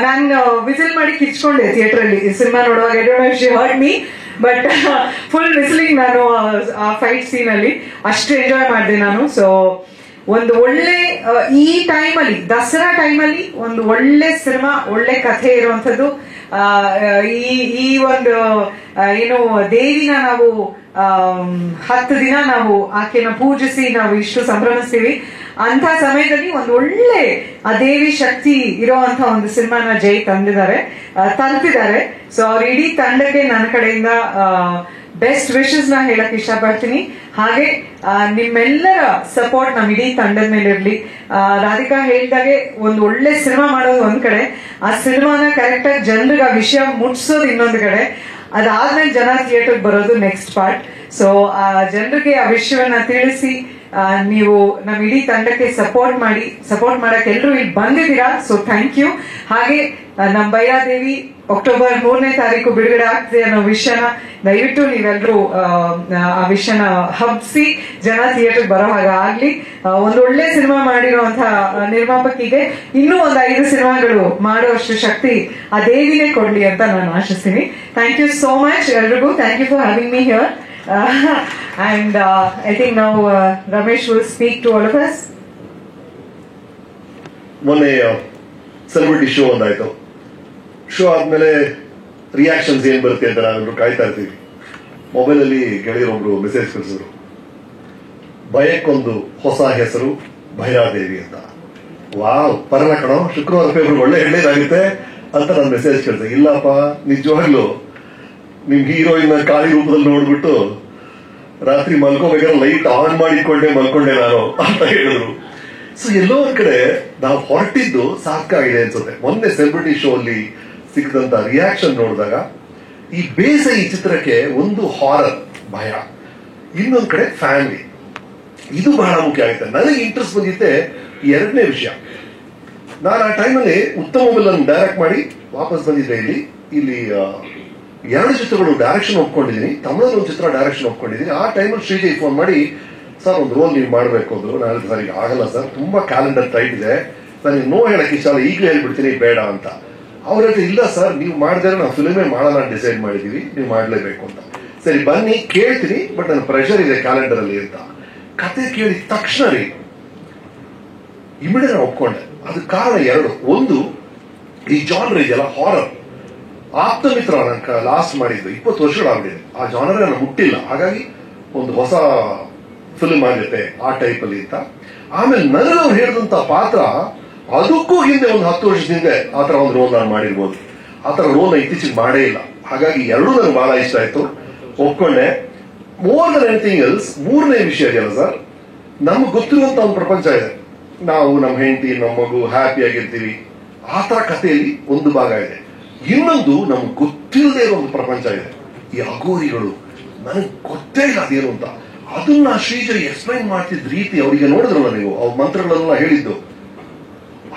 ನಾನು ವಿಸಿಲ್ ಮಾಡಿ ಕಿಚ್ಕೊಂಡೆ ಥಿಯೇಟರ್ ಅಲ್ಲಿ ಸಿನಿಮಾ ನೋಡುವಾಗ. I don't know if she hurt me, but full whistling ನಾನು ಆ ಫೈಟ್ ಸೀನ್ ಅಲ್ಲಿ ಅಷ್ಟು ಎಂಜಾಯ್ ಮಾಡಿದೆ ನಾನು. ಸೊ ಒಂದು ಒಳ್ಳೆ ಈ ಟೈಮಲ್ಲಿ, ದಸರಾ ಟೈಮಲ್ಲಿ ಒಂದು ಒಳ್ಳೆ ಸಿನಿಮಾ, ಒಳ್ಳೆ ಕಥೆ ಇರುವಂತದ್ದು. ಈ ಒಂದು ಏನು ದೇವಿನ ನಾವು 10 ದಿನ ನಾವು ಆಕೆನ ಪೂಜಿಸಿ ನಾವು ಇಷ್ಟು ಸಂಭ್ರಮಿಸ್ತೀವಿ. ಅಂತ ಸಮಯದಲ್ಲಿ ಒಂದು ಒಳ್ಳೆ ಆ ದೇವಿ ಶಕ್ತಿ ಇರೋಂತ ಒಂದು ಸಿನಿಮಾನ ಜೈ ತಲುಪಿದ್ದಾರೆ. ಸೊ ಅವ್ರ ಇಡೀ ತಂಡಕ್ಕೆ ನನ್ನ ಕಡೆಯಿಂದ ಬೆಸ್ಟ್ ವಿಶಸ್ ನ ಹೇಳಕ್ ಇಷ್ಟಪಡ್ತೀನಿ. ಹಾಗೆ ನಿಮ್ಮೆಲ್ಲರ ಸಪೋರ್ಟ್ ನಮ್ ಇಡೀ ತಂಡದ ಮೇಲೆ ಇರ್ಲಿ. ರಾಧಿಕಾ ಹೇಳ್ದಾಗೆ ಒಂದು ಒಳ್ಳೆ ಸಿನಿಮಾ ಮಾಡೋದು ಒಂದ್ ಕಡೆ, ಆ ಸಿನಿಮಾನ ಕರೆಕ್ಟ್ ಆಗಿ ಜನರಿಗೆ ಆ ವಿಷಯ ಮುಟ್ಸೋದು ಇನ್ನೊಂದು ಕಡೆ, ಅದಾದ್ಮೇಲೆ ಜನ ಥಿಯೇಟರ್ ಬರೋದು ನೆಕ್ಸ್ಟ್ ಪಾರ್ಟ್. ಸೊ ಆ ಜನರಿಗೆ ಆ ವಿಷಯವನ್ನ ತಿಳಿಸಿ ನೀವು ನಮ್ಮ ಇಡೀ ತಂಡಕ್ಕೆ ಸಪೋರ್ಟ್ ಮಾಡಕ್ ಎಲ್ಲರೂ ಇಲ್ಲಿ ಬಂದಿದ್ದೀರಾ. So thank you. ಹಾಗೆ ನಮ್ಮ ಬೈರಾದೇವಿ ಅಕ್ಟೋಬರ್ 3ನೇ ತಾರೀಕು ಬಿಡುಗಡೆ ಆಗ್ತದೆ ಅನ್ನೋ ವಿಷಯನ ದಯವಿಟ್ಟು ನೀವೆಲ್ಲರೂ ಆ ವಿಷಯನ ಹಬ್ಬಿಸಿ ಜನ ಥಿಯೇಟರ್ ಬರೋ ಹಾಗೆ ಆಗ್ಲಿ. ಒಂದೊಳ್ಳೆ ಸಿನಿಮಾ ಮಾಡಿರುವಂತಹ ನಿರ್ಮಾಪಕಿಗೆ ಇನ್ನೂ ಒಂದು 5 ಸಿನಿಮಾಗಳು ಮಾಡುವಷ್ಟು ಶಕ್ತಿ ಆ ದೇವಿನೇ ಕೊಡ್ಲಿ ಅಂತ ನಾನು ಆಶಿಸ್ತೀನಿ. ಥ್ಯಾಂಕ್ ಯು ಸೋ ಮಚ್ ಎಲ್ರಿಗೂ. Thank you for having me here. And I think now Ramesh will speak to all of us. ಮೊನ್ನೆ ಸೆಲೆಬ್ರಿಟಿ ಶೋ ಒಂದಾಯ್ತು. ಶೋ ಆದ್ಮೇಲೆ ರಿಯಾಕ್ಷನ್ಸ್ ಏನ್ ಬರುತ್ತೆ ಅಂತ ನಾವೆಲ್ಲರೂ ಕಾಯ್ತಾ ಇರ್ತೀವಿ. ಮೊಬೈಲ್ ಅಲ್ಲಿ ಗೆಳೆಯರೊಬ್ರು ಮೆಸೇಜ್ ಕಳಿಸಿದ್ರು, ಭಯಕ್ಕೊಂದು ಹೊಸ ಹೆಸರು ಭೈರಾದೇವಿ ಅಂತ. ವಾವ್, ಪರಲ್ಲ ಕಣೋ, ಶುಕ್ರವಾರ ಪೇಪರ್ ಒಳ್ಳೆ ಹೆಳ್ಳೇದಾಗುತ್ತೆ ಅಂತ ನಾನು ಮೆಸೇಜ್ ಕಳಿಸಿದೆ. ಇಲ್ಲಪ್ಪ, ನಿಜವಾಗ್ಲು ನಿಮ್ ಹೀರೋಯಿನ್ ಕಾಳಿ ರೂಪದಲ್ಲಿ ನೋಡ್ಬಿಟ್ಟು ರಾತ್ರಿ ಮಲ್ಕೋಬೇಕಾದ್ರೆ ಲೈಟ್ ಆನ್ ಮಾಡಿಕೊಂಡೆ ಮಲ್ಕೊಂಡೆ ನಾನು ಅಂತ ಹೇಳಿದ್ರು. ಸೊ ಎಲ್ಲೋ ಒಂದ್ ಕಡೆ ನಾವು ಹೊರಟಿದ್ದು ಸಾಕಾಗಿದೆ ಅನ್ಸುತ್ತೆ. ಮೊನ್ನೆ ಸೆಲೆಬ್ರಿಟಿ ಶೋ ಅಲ್ಲಿ ಸಿಕ್ಕದಂತ ರಿಯಾಕ್ಷನ್ ನೋಡಿದಾಗ ಈ ಈ ಚಿತ್ರಕ್ಕೆ ಒಂದು ಹಾರರ್ ಭಯ, ಇನ್ನೊಂದ್ ಕಡೆ ಫ್ಯಾಮಿಲಿ, ಇದು ಬಹಳ ಮುಖ್ಯ ಆಗುತ್ತೆ. ನನಗೆ ಇಂಟ್ರೆಸ್ಟ್ ಬಂದಿದ್ದೆ 2ನೇ ವಿಷಯ. ನಾನು ಆ ಟೈಮಲ್ಲಿ ಉತ್ತಮ ವಿಲನ್ ಡೈರೆಕ್ಟ್ ಮಾಡಿ ವಾಪಸ್ ಬಂದಿದ್ದೆ. ಇಲ್ಲಿ 2 ಚಿತ್ರಗಳು ಡೈರೆಕ್ಷನ್ ಒಪ್ಕೊಂಡಿದ್ದೀನಿ. ತಮಿಳಲ್ಲಿ ಒಂದು ಚಿತ್ರ ಡೈರೆಕ್ಷನ್ ಒಪ್ಕೊಂಡಿದ್ದೀನಿ. ಆ ಟೈಮಲ್ಲಿ ಶ್ರೀಜಯ್ ಫೋನ್ ಮಾಡಿ, ಸರ್ ಒಂದು ರೋಲ್ ನೀವು ಮಾಡಬೇಕು ಅಂದ್ರು. ನಾನು ಸರ್ ಈಗ ಆಗಲ್ಲ ಸರ್, ತುಂಬಾ ಕ್ಯಾಲೆಂಡರ್ ಟೈಟ್ ಇದೆ, ನನಗೆ ನೋ ಹೇಳಕ್ ಇಷ್ಟ ಅಲ್ಲ, ಈಗಲೇ ಹೇಳ್ಬಿಡ್ತೀನಿ ಬೇಡ ಅಂತ. ಅವ್ರ ಹತ್ರ ಇಲ್ಲ ಸರ್, ನೀವು ಮಾಡಿದ್ರೆ ನಾವು ಫಿಲ್ಮೇ ಮಾಡೋಣ ಡಿಸೈಡ್ ಮಾಡಿದೀವಿ, ನೀವು ಮಾಡಲೇಬೇಕು ಅಂತ. ಸರಿ ಬನ್ನಿ ಕೇಳ್ತೀನಿ, ಬಟ್ ನನ್ನ ಪ್ರೆಷರ್ ಇದೆ ಕ್ಯಾಲೆಂಡರ್ ಅಲ್ಲಿ ಅಂತ. ಕತೆ ಕೇಳಿದ ತಕ್ಷಣ ರೀ ಇಮಿಡಿಯೇಟ್ ಒಪ್ಕೊಂಡೆ. ಅದಕ್ಕೆ ಕಾರಣ 2. ಒಂದು, ಈ ಜಾನರ್ ಇದೆಯಲ್ಲ ಹಾರರ್, ಆಪ್ತಮಿತ್ರ ನಾನು ಲಾಸ್ಟ್ ಮಾಡಿದ್ದು 20 ವರ್ಷಗಳಾಗ್ಬಿಟ್ಟಿದೆ. ಆ ಜಾನರ್ ನಾನು ಮುಟ್ಟಿಲ್ಲ. ಹಾಗಾಗಿ ಒಂದು ಹೊಸ ಫಿಲ್ಮ್ ಆಗುತ್ತೆ ಆ ಟೈಪ್ ಅಲ್ಲಿ ಅಂತ. ಆಮೇಲೆ ನನಗವ್ರು ಹೇಳಿದಂತ ಪಾತ್ರ ಅದಕ್ಕೂ ಹಿಂದೆ ಒಂದು 10 ವರ್ಷದ ಹಿಂದೆ ಆತರ ಒಂದು ರೋಲ್ ನಾನು ಮಾಡಿರ್ಬೋದು. ಆತರ ರೋಲ್ ಇತ್ತೀಚೆಗೆ ಮಾಡೇ ಇಲ್ಲ. ಹಾಗಾಗಿ ಎರಡೂ ನನಗೆ ಬಹಳ ಇಷ್ಟ ಆಯ್ತು, ಒಪ್ಕೊಂಡೆ. ಮೋರ್ ದನ್ ಎನಿಥಿಂಗ್ ಎಲ್ಸ್, ಮೂರನೇ ವಿಷಯ ಇದೆಯಲ್ಲ ಸರ್, ನಮ್ಗೆ ಗೊತ್ತಿರುವಂತ ಒಂದು ಪ್ರಪಂಚ ಇದೆ. ನಾವು ನಮ್ಮ ಹೆಂಡತಿ ನಮ್ಮ ಮಗು ಹ್ಯಾಪಿ ಆಗಿರ್ತೀವಿ, ಆ ತರ ಕಥೆಯಲ್ಲಿ ಒಂದು ಭಾಗ ಇದೆ. ಇನ್ನೊಂದು ನಮ್ಗೆ ಗೊತ್ತಿಲ್ಲದೆ ಇರೋ ಒಂದು ಪ್ರಪಂಚ ಇದೆ. ಈ ಅಗೋರಿಗಳು, ನನಗೆ ಗೊತ್ತೇ ಇಲ್ಲ ಅದೇನು ಅಂತ. ಅದನ್ನ ಶ್ರೀಜರಿ ಎಕ್ಸ್ಪ್ಲೈನ್ ಮಾಡ್ತಿದ್ದ ರೀತಿ, ಅವರಿಗೆ ನೋಡಿದ್ರಲ್ಲ ನೀವು, ಅವ್ರ ಮಂತ್ರಗಳೆಲ್ಲ ಹೇಳಿದ್ದು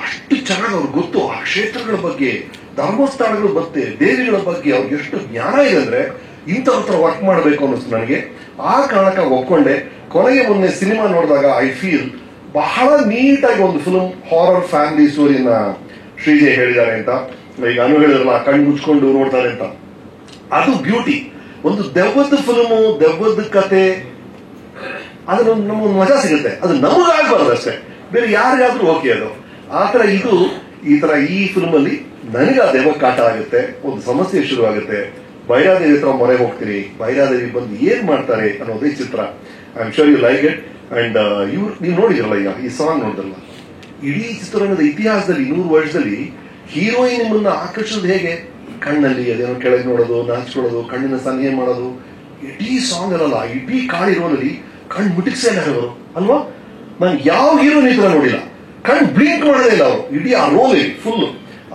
ಅಷ್ಟು ಚೆನ್ನಾಗಿ ಅವ್ರಿಗೆ ಗೊತ್ತು. ಆ ಕ್ಷೇತ್ರಗಳ ಬಗ್ಗೆ, ಧರ್ಮಸ್ಥಳಗಳ ಬಗ್ಗೆ, ದೇವಿಗಳ ಬಗ್ಗೆ ಅವ್ರಿಗೆ ಎಷ್ಟು ಜ್ಞಾನ ಇದೆ ಅಂದ್ರೆ ಇಂಥವ್ರ ಹತ್ರ ವರ್ಕ್ ಮಾಡಬೇಕು ಅನ್ನಿಸ್ತು ನನಗೆ. ಆ ಕಾರಣಕ್ಕಾಗಿ ಒಪ್ಕೊಂಡೆ. ಕೊನೆಗೆ ಮೊನ್ನೆ ಸಿನಿಮಾ ನೋಡಿದಾಗ ಐ ಫೀಲ್ ಬಹಳ ನೀಟಾಗಿ ಒಂದು ಫಿಲ್ಮ್ ಹಾರರ್ ಫ್ಯಾಮಿಲಿ ಸ್ಟೋರಿನ ಶ್ರೀಜಯ್ ಹೇಳಿದ್ದಾರೆ ಅಂತ. ಈಗ ಅನು ಹೇಳಿದ್ರಲ್ಲ, ಕಣ್ಣು ಮುಚ್ಕೊಂಡು ನೋಡ್ತಾರೆ ಅಂತ, ಅದು ಬ್ಯೂಟಿ. ಒಂದು ದೆವ್ವದ ಫಿಲ್ಮು, ದೆವ್ವದ ಕತೆ, ಅದು ನಮಗೊಂದು ಮಜಾ ಸಿಗುತ್ತೆ. ಅದು ನಮಗಾಗಬಾರ್ದು ಅಷ್ಟೇ, ಬೇರೆ ಯಾರಿಗಾದ್ರೂ ಓಕೆ ಅದು. ಆತರ ಇದು ಈ ತರ ಈ ಫಿಲ್ಮ್ ಅಲ್ಲಿ ನನಗೆ ಆ ದೆವ್ವ ಕಾಟ ಆಗುತ್ತೆ, ಒಂದು ಸಮಸ್ಯೆ ಶುರು ಆಗುತ್ತೆ. ಭೈರಾದೇವಿ ಹತ್ರ ಮೊರೆ ಹೋಗ್ತೀನಿ, ಭೈರಾದೇವಿ ಬಂದು ಏನ್ ಮಾಡ್ತಾರೆ ಅನ್ನೋದೇ ಚಿತ್ರ. I am sure you like it. And ನೀವು ನೋಡಿದ್ರಲ್ಲ, ಈಗ ಈ ಸಾಂಗ್ ನೋಡಿದ್ರಲ್ಲ, ಇಡೀ ಚಿತ್ರರಂಗದ ಇತಿಹಾಸದಲ್ಲಿ 100 ವರ್ಷದಲ್ಲಿ ಹೀರೋಯಿನ್ ನಿಮ್ಮನ್ನ ಆಕರ್ಷಿಸೋದು ಹೇಗೆ? ಕಣ್ಣಲ್ಲಿ ಅದೇನೋ ಕೆಳಗೆ ನೋಡೋದು, ನಾಚ್ಕೊಳ್ಳೋದು, ಕಣ್ಣಿನ ಸನ್ನೆ ಮಾಡೋದು. ಇಡೀ ಸಾಂಗ್ ಅಲ್ಲ, ಇಡೀ ಕಾಳಿ ರೋಲಲ್ಲಿ ಕಣ್ಣು ಮುಟಿಕ್ಸೇ ಅವರು ಅಲ್ವಾ? ನಾನು ಯಾವ ಹೀರೋಯಿನ್ ಈ ತರ ನೋಡಿಲ್ಲ, ಕಣ್ಣು ಬ್ಲಿಂಕ್ ಮಾಡೋದೇ ಇಲ್ಲ ಅವರು ಇಡೀ ಆ ರೋಲ್ ಫುಲ್.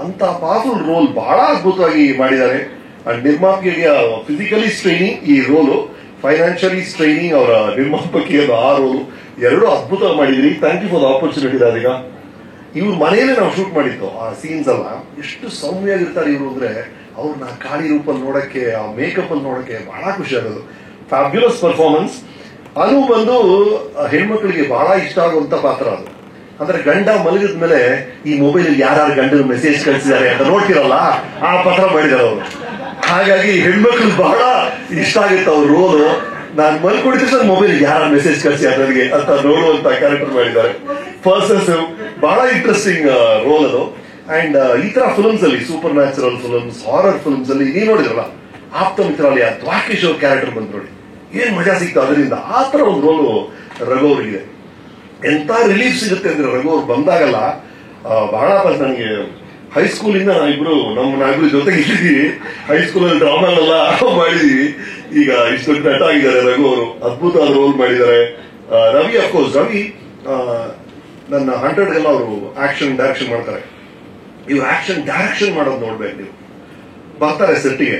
ಅಂತ ಪವರ್ಫುಲ್ ರೋಲ್ ಬಹಳ ಅದ್ಭುತವಾಗಿ ಮಾಡಿದ್ದಾರೆ. ಅಂಡ್ ನಿರ್ಮಾಪಕಿಗೆ ಫಿಸಿಕಲಿ ಸ್ಟ್ರೈನಿಂಗ್ ಈ ರೋಲು, ಫೈನಾನ್ಷಿಯಲಿ ಸ್ಟ್ರೈನಿಂಗ್ ಅವರ ನಿರ್ಮಾಪಕಿ ಆ ರೋಲು, ಎರಡೂ ಅದ್ಭುತವಾಗಿ ಮಾಡಿದ್ರಿ. Thank you for the opportunity. ಅದೀಗ ಇವ್ರ ಮನೆಯಲ್ಲೇ ನಾವು ಶೂಟ್ ಮಾಡಿದ್ದು ಆ ಸೀನ್ಸ್ ಎಲ್ಲ. ಎಷ್ಟು ಸೌಮ್ಯವಾಗಿರ್ತಾರೆ ಇವರು ಅಂದ್ರೆ, ಅವ್ರನ್ನ ಕಾಳಿ ರೂಪಲ್ಲಿ ನೋಡಕ್ಕೆ, ಆ ಮೇಕಪ್ ಅಲ್ಲಿ ನೋಡಕ್ಕೆ ಬಹಳ ಖುಷಿ ಆಗೋದು. Fabulous performance. ಅದು ಬಂದು ಹೆಣ್ಮಕ್ಳಿಗೆ ಬಹಳ ಇಷ್ಟ ಆಗುವಂತ ಪಾತ್ರ ಅದು. ಅಂದ್ರೆ ಗಂಡ ಮಲಗಿದ ಮೇಲೆ ಈ ಮೊಬೈಲ್ ಯಾರು ಗಂಡನ ಮೆಸೇಜ್ ಕಳಿಸಿದ್ದಾರೆ ಅಂತ ನೋಡ್ತಿರಲ್ಲ, ಆ ಪಾತ್ರ ಮಾಡಿದಾರೆ ಅವರು. ಹಾಗಾಗಿ ಹೆಣ್ಮಕ್ಳು ಬಹಳ ಇಷ್ಟ ಆಗುತ್ತೆ ಅವ್ರ ರೋಲು. ನಾನು ಮಲ್ಕೊಂಡಿದ್ರೆ ಮೊಬೈಲ್ ಯಾರ ಮೆಸೇಜ್ ಕಳಿಸಿ ನನಗೆ ಅಂತ ನೋಡುವಂತ ಕ್ಯಾರೆಕ್ಟರ್ ಮಾಡಿದ್ದಾರೆ. ಪರ್ಸೆಸಿವ್, ಬಹಳ ಇಂಟ್ರೆಸ್ಟಿಂಗ್ ರೋಲ್ ಅದು. ಅಂಡ್ ಈ ತರ ಫಿಲ್ಮ್ಸ್ ಅಲ್ಲಿ, super natural films, horror films ಅಲ್ಲಿ ನೀವು ನೋಡಿದ್ರಲ್ಲ, ಆಪ್ತ ಮಿತ್ರರಲ್ಲಿ ಆ ದ್ವಾಕೇಶ್ ಅವ್ರ ಕ್ಯಾರೆಕ್ಟರ್ ಬಂದು ನೋಡಿ, ಏನ್ ಮಜಾ ಸಿಕ್ತು ಅದರಿಂದ. ಆ ತರ ಒಂದು ರೋಲು ರಘು ಅವರಿಗಿದೆ. ಎಂತ ರಿಲೀಫ್ ಸಿಗುತ್ತೆ ಅಂದ್ರೆ ರಘು ಅವ್ರು ಬಂದಾಗಲ್ಲ. ಬಹಳ ನನಗೆ ಹೈಸ್ಕೂಲಿಂದ ನಾವಿಬ್ರು ಜೊತೆಗೆ ಇಟ್ಟಿದ್ದೀವಿ. ಹೈಸ್ಕೂಲಲ್ಲಿ ಡ್ರಾಮಾನೆಲ್ಲ ಮಾಡಿದೀವಿ. ಈಗ ಇಷ್ಟು ನಟ ಆಗಿದ್ದಾರೆ ರಘು ಅವರು, ಅದ್ಭುತವಾದ ರೋಲ್ ಮಾಡಿದ್ದಾರೆ. ರವಿ ಅಫ್ಕೋರ್ಸ್, ರವಿ ನನ್ನ 100ಗೆಲ್ಲ ಅವರು ಆಕ್ಷನ್ ಡೈರೆಕ್ಷನ್ ಮಾಡ್ತಾರೆ. ಇವ್ರು ಆಕ್ಷನ್ ಡೈರೆಕ್ಷನ್ ಮಾಡೋದು ನೋಡ್ಬೇಕು ನೀವು. ಬರ್ತಾರೆ ಸೆಟ್ಟಿಗೆ,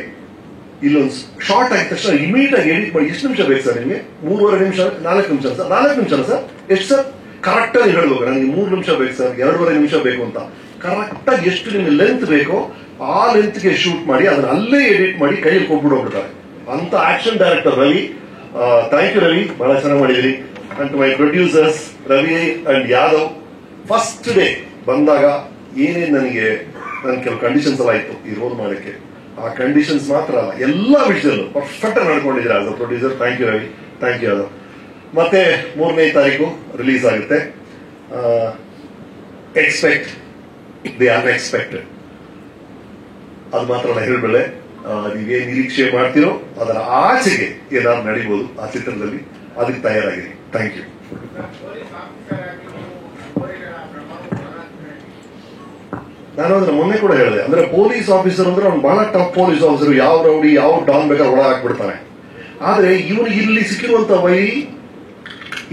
ಇಲ್ಲೊಂದು ಶಾರ್ಟ್ ಆಗಿದ ತಕ್ಷಣ ಇಮಿಡಿಯೇಟ್ ಆಗಿ ಎಡಿಟ್ ಮಾಡಿ. ಎಷ್ಟು ನಿಮಿಷ ಬೇಕು ಸರ್ ನಿಮಗೆ? 3.5 ನಿಮಿಷ, 4 ನಿಮಿಷ ಸರ್? 4 ನಿಮಿಷ ಸರ್? ಎಷ್ಟು ಸರ್? ಕರೆಕ್ಟ್ ಆಗಿ ಹೇಳ್ಬೇಕು, ನನಗೆ 3 ನಿಮಿಷ ಬೇಕು ಸರ್, 2.5 ನಿಮಿಷ ಬೇಕು ಅಂತ. ಕರೆಕ್ಟ್ ಆಗಿ ಎಷ್ಟು ನಿಮ್ಗೆ ಲೆಂತ್ ಬೇಕೋ ಆ ಲೆಂತ್ಗೆ ಶೂಟ್ ಮಾಡಿ ಅದನ್ನ ಅಲ್ಲೇ ಎಡಿಟ್ ಮಾಡಿ ಕೈಯಲ್ಲಿ ಕೊಟ್ಬಿಡೋಗ್ಬಿಡ್ತಾರೆ. ಅಂತ action director Ravi. Thank you Ravi, ಬಹಳ ಚೆನ್ನಾಗಿ ಮಾಡಿದಿರಿ. And my producers Ravi and Yadav. First day ಬಂದಾಗ ಏನೇನು ನನಗೆ ಕೆಲವು ಕಂಡೀಷನ್ಸ್ ಎಲ್ಲ ಇತ್ತು ಈ ರೋಲ್ ಮಾಡಕ್ಕೆ. ಆ ಕಂಡೀಷನ್ಸ್ ಮಾತ್ರ ಅಲ್ಲ, ಎಲ್ಲಾ ವಿಷಯದಲ್ಲೂ ಪರ್ಫೆಕ್ಟ್ ಆಗಿ ನಡ್ಕೊಂಡಿದ್ದೀರಾ as a producer. Thank you Ravi, thank you Yadav. ಮತ್ತೆ 3ನೇ ತಾರೀಕು ರಿಲೀಸ್ ಆಗುತ್ತೆ. Expect the unexpected. ಅದು ಮಾತ್ರ ಹೇಳ್ಬೇಳೆ, ನೀವೇನ್ ನಿರೀಕ್ಷೆ ಮಾಡ್ತೀರೋ ಅದರ ಆಚೆಗೆ ಏನಾದ್ರು ನಡೀಬಹುದು ಆ ಚಿತ್ರದಲ್ಲಿ. ಅದಕ್ಕೆ ತಯಾರಾಗಿರಿ. Thank you. ನಾನು ಅದನ್ನ ಮೊನ್ನೆ ಕೂಡ ಹೇಳಿದೆ, ಅಂದ್ರೆ ಪೊಲೀಸ್ ಆಫೀಸರ್ ಅಂದ್ರೆ ಅವ್ನು ಬಹಳ ಟಫ್ ಪೊಲೀಸ್ ಆಫೀಸರ್. ಯಾವ ರೌಡಿ ಯಾವ ಡಾನ್ ಬೇಕಾದ್ರೆ ಒಳ ಹಾಕ್ಬಿಡ್ತಾನೆ. ಆದ್ರೆ ಇವನಿಗೆ ಇಲ್ಲಿ ಸಿಕ್ಕಿರುವಂತ ವೈರಿ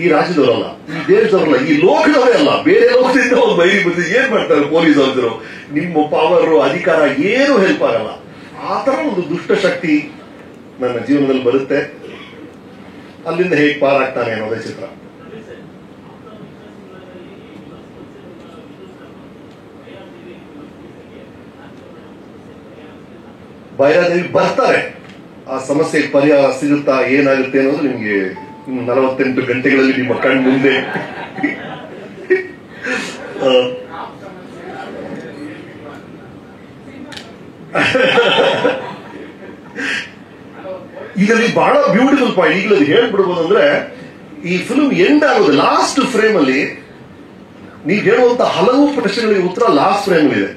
ಈ ರಾಜ್ಯದವರಲ್ಲ, ಈ ದೇಶದವರಲ್ಲ, ಈ ಲೋಕದವರೇ ಅಲ್ಲ, ಬೇರೆ ಲೋಕದಿಂದ ಒಂದು ವೈರಿ ಬಂದು ಏನ್ ಮಾಡ್ತಾರೆ ಪೊಲೀಸ್ ಆಫೀಸರು? ನಿಮ್ಮ ಪವರ್ ಅಧಿಕಾರ ಏನು ಹೆಲ್ಪ್ ಆಗಲ್ಲ. ಆ ತರ ಒಂದು ದುಷ್ಟಶಕ್ತಿ ನನ್ನ ಜೀವನದಲ್ಲಿ ಬರುತ್ತೆ. ಅಲ್ಲಿಂದ ಹೇಗೆ ಪಾರಾಗ್ತಾನೆ ಅನ್ನೋದೇ ಚಿತ್ರ. ಭೈರಾದೇವಿ ಬರ್ತಾರೆ, ಆ ಸಮಸ್ಯೆಗೆ ಪರಿಹಾರ ಸಿಗುತ್ತಾ ಏನಾಗುತ್ತೆ ಅನ್ನೋದು ನಿಮ್ಗೆ 48 ಗಂಟೆಗಳಲ್ಲಿ ನಿಮ್ಮ ಕಣ್ಣು ಮುಂದೆ. ಇದರಲ್ಲಿ ಬಹಳ ಬ್ಯೂಟಿಫುಲ್ ಪಾಯಿಂಟ್ ಈಗಲೂ ಹೇಳ್ಬಿಡ್ಬೋದು. ಅಂದ್ರೆ ಈ ಫಿಲ್ಮ್ ಎಂಡ್ ಆಗೋದು ಲಾಸ್ಟ್ ಫ್ರೇಮ್ ಅಲ್ಲಿ ನೀವು ಹೇಳುವಂತ ಹಲವು ಪ್ರಶ್ನೆಗಳಿಗೆ ಉತ್ತರ ಲಾಸ್ಟ್ ಫ್ರೇಮ್ ಇದೆ.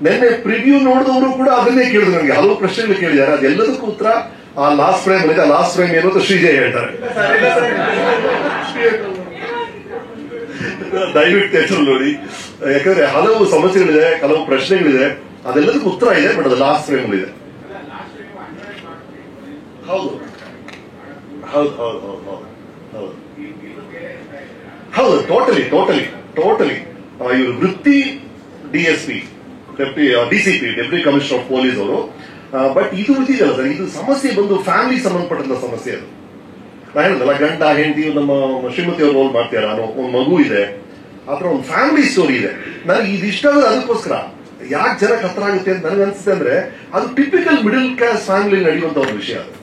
ನಿನ್ನೆ ಪ್ರಿವ್ಯೂ ನೋಡಿದವರು ಕೂಡ ಅದನ್ನೇ ಕೇಳಿದ್ರು, ನನಗೆ ಹಲವು ಪ್ರಶ್ನೆಗಳು ಕೇಳಿದ್ದಾರೆ. ಅದೆಲ್ಲದಕ್ಕೂ ಉತ್ತರ ಆ ಲಾಸ್ಟ್ ಫ್ರೇಮ್ ಇದೆ. ಲಾಸ್ಟ್ ಫ್ರೇಮ್ ಏನು ಅಂತ ಶ್ರೀಜಯ್ ಹೇಳ್ತಾರೆ. ದಯವಿಟ್ಟು ಥಿಯೇಟರ್ ನೋಡಿ, ಯಾಕಂದ್ರೆ ಹಲವು ಸಮಸ್ಯೆಗಳಿದೆ, ಹಲವು ಪ್ರಶ್ನೆಗಳಿದೆ, ಅದೆಲ್ಲದಕ್ಕೂ ಉತ್ತರ ಇದೆ. ಬಟ್ ಅದು ಲಾಸ್ಟ್ ಫ್ರೇಮ್ ಇದೆ. ಹೌದು ಹೌದು ಹೌದು ಹೌದು ಹೌದು ಹೌದು ಹೌದು ಟೋಟಲಿ ಇವರು ವೃತ್ತಿ DSP DCP deputy commissioner of police ಅವರು. ಬಟ್ ಇದು ಇದೆಯಲ್ಲ ಸರ್, ಇದು ಸಮಸ್ಯೆ ಬಂದು ಫ್ಯಾಮಿಲಿ ಸಂಬಂಧಪಟ್ಟಂತ ಸಮಸ್ಯೆ. ಅದು ನಾ ಹೇಳಿದಲ್ಲ, ಗಂಡ ಹೆಂಡತಿ, ನಮ್ಮ ಶ್ರೀಮತಿ ಅವ್ರು ರೋಲ್ ಮಾಡ್ತೀರ, ಒಂದು ಮಗು ಇದೆ, ಆತರ ಒಂದು ಫ್ಯಾಮಿಲಿ ಸ್ಟೋರಿ ಇದೆ. ನನಗೆ ಇದಿಷ್ಟ ಅದಕ್ಕೋಸ್ಕರ ಯಾಕೆ ಜನಕ್ಕೆ ಹತ್ರ ಆಗುತ್ತೆ ಅಂತ ನನಗೆ ಅನ್ಸುತ್ತೆ ಅಂದ್ರೆ, ಅದು ಟಿಪಿಕಲ್ ಮಿಡಲ್ ಕ್ಲಾಸ್ ಫ್ಯಾಮಿಲಿ ನಡೆಯುವಂತ ಒಂದು ವಿಷಯ. ಅದು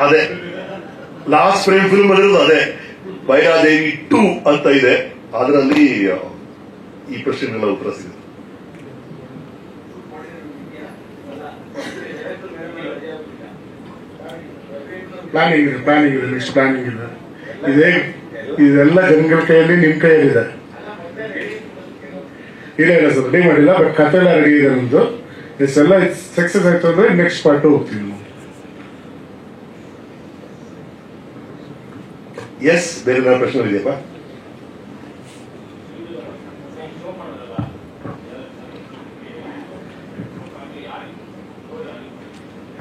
ಅದೇ ಲಾಸ್ಟ್ ಫ್ರೇಮ್ ಫಿಲ್ಮ್ ಮಾಡಿರೋದು ಅದೇ. ಭೈರಾದೇವಿ 2 ಅಂತ ಇದೆ, ಅದರಲ್ಲಿ ಈ ಪ್ರಶ್ನೆಗಳ ಉತ್ತರ ಸಿಗುತ್ತೆ. ಪ್ಲಾನಿಂಗ್ ಇದೆ, ನೆಕ್ಸ್ಟ್ ಪ್ಲಾನಿಂಗ್ ಇದೆ. ಇದೆಲ್ಲ ಜನಗಳ ಕೈಯಲ್ಲಿ, ನಿಮ್ ಕೈಯಲ್ಲಿದೆ. ಇಲ್ಲ ಸರ್, ರೆಡಿ ಮಾಡಿಲ್ಲ, ಬಟ್ ಕಥೆ ಎಲ್ಲ ರೆಡಿ ಇದೆ ನಮ್ದು. ಇಷ್ಟೆಲ್ಲ ಸಕ್ಸಸ್ ಆಯ್ತು ಅಂದ್ರೆ ನೆಕ್ಸ್ಟ್ ಪಾರ್ಟ್ ಹೋಗ್ತೀವಿ ನಾವು. ಎಸ್, ಬೇರೆ ಏನಾದ್ರು ಪ್ರಶ್ನೆ ಇದೆಯಪ್ಪ?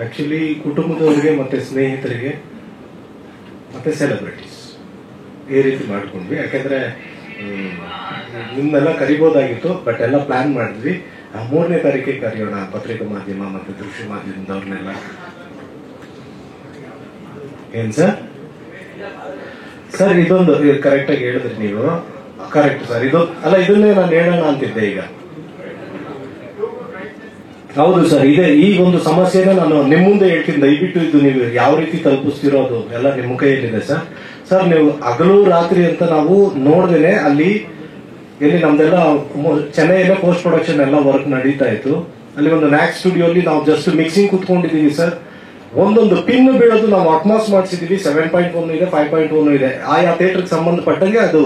ಆಕ್ಚುಲಿ ಕುಟುಂಬದವರಿಗೆ ಮತ್ತೆ ಸ್ನೇಹಿತರಿಗೆ ಮತ್ತೆ ಸೆಲೆಬ್ರಿಟೀಸ್ ಈ ರೀತಿ ಮಾಡ್ಕೊಂಡ್ವಿ. ಯಾಕಂದ್ರೆ ನಿಮ್ನೆಲ್ಲ ಕರಿಬೋದಾಗಿತ್ತು, ಬಟ್ ಎಲ್ಲ ಪ್ಲಾನ್ ಮಾಡಿದ್ವಿ. 3ನೇ ತಾರೀಕಿಗೆ ಕರೆಯೋಣ ಪತ್ರಿಕಾ ಮಾಧ್ಯಮ ಮತ್ತೆ ದೃಶ್ಯ ಮಾಧ್ಯಮದವ್ರನ್ನೆಲ್ಲ. ಏನ್ ಸರ್ ಇದೊಂದು ಕರೆಕ್ಟ್ ಆಗಿ ಹೇಳಿದ್ರಿ ನೀವು. ಕರೆಕ್ಟ್ ಸರ್, ಇದನ್ನೇ ನಾನು ಹೇಳೋಣ ಅಂತಿದ್ದೆ ಈಗ. ಹೌದು ಸರ್, ಈ ಒಂದು ಸಮಸ್ಯೆನ ನಾನು ನಿಮ್ಮ ಮುಂದೆ ಹೇಳ್ತೀನಿ. ದಯವಿಟ್ಟು ಇದು ನೀವು ಯಾವ ರೀತಿ ತಲುಪಿಸ್ತಿರೋದು ಎಲ್ಲ ನಿಮ್ಮ ಕೈಯಲ್ಲಿದೆ ಸರ್. ಸರ್, ನೀವು ಹಗಲು ರಾತ್ರಿ ಅಂತ ನಾವು ನೋಡ್ದೇನೆ ಅಲ್ಲಿ ಎಲ್ಲಿ ನಮ್ದೆಲ್ಲ ಚೆನ್ನೈಯಲ್ಲೇ ಪೋಸ್ಟ್ ಪ್ರೊಡಕ್ಷನ್ ಎಲ್ಲ ವರ್ಕ್ ನಡೀತಾ ಇತ್ತು. ಅಲ್ಲಿ ಒಂದು ನ್ಯಾಕ್ ಸ್ಟುಡಿಯೋಲಿ ನಾವು ಜಸ್ಟ್ ಮಿಕ್ಸಿಂಗ್ ಕುತ್ಕೊಂಡಿದೀವಿ ಸರ್. ಒಂದೊಂದು ಪಿನ್ ಬೀಳೋದು ನಾವು ಅಟ್ಮಾಸ್ ಮಾಡಿಸಿದೀವಿ. 7.1 ಇದೆ, 5.1 ಇದೆ. ಆಯಾ ಥಿಯೇಟರ್ಗೆ ಸಂಬಂಧಪಟ್ಟಂಗೆ ಅದು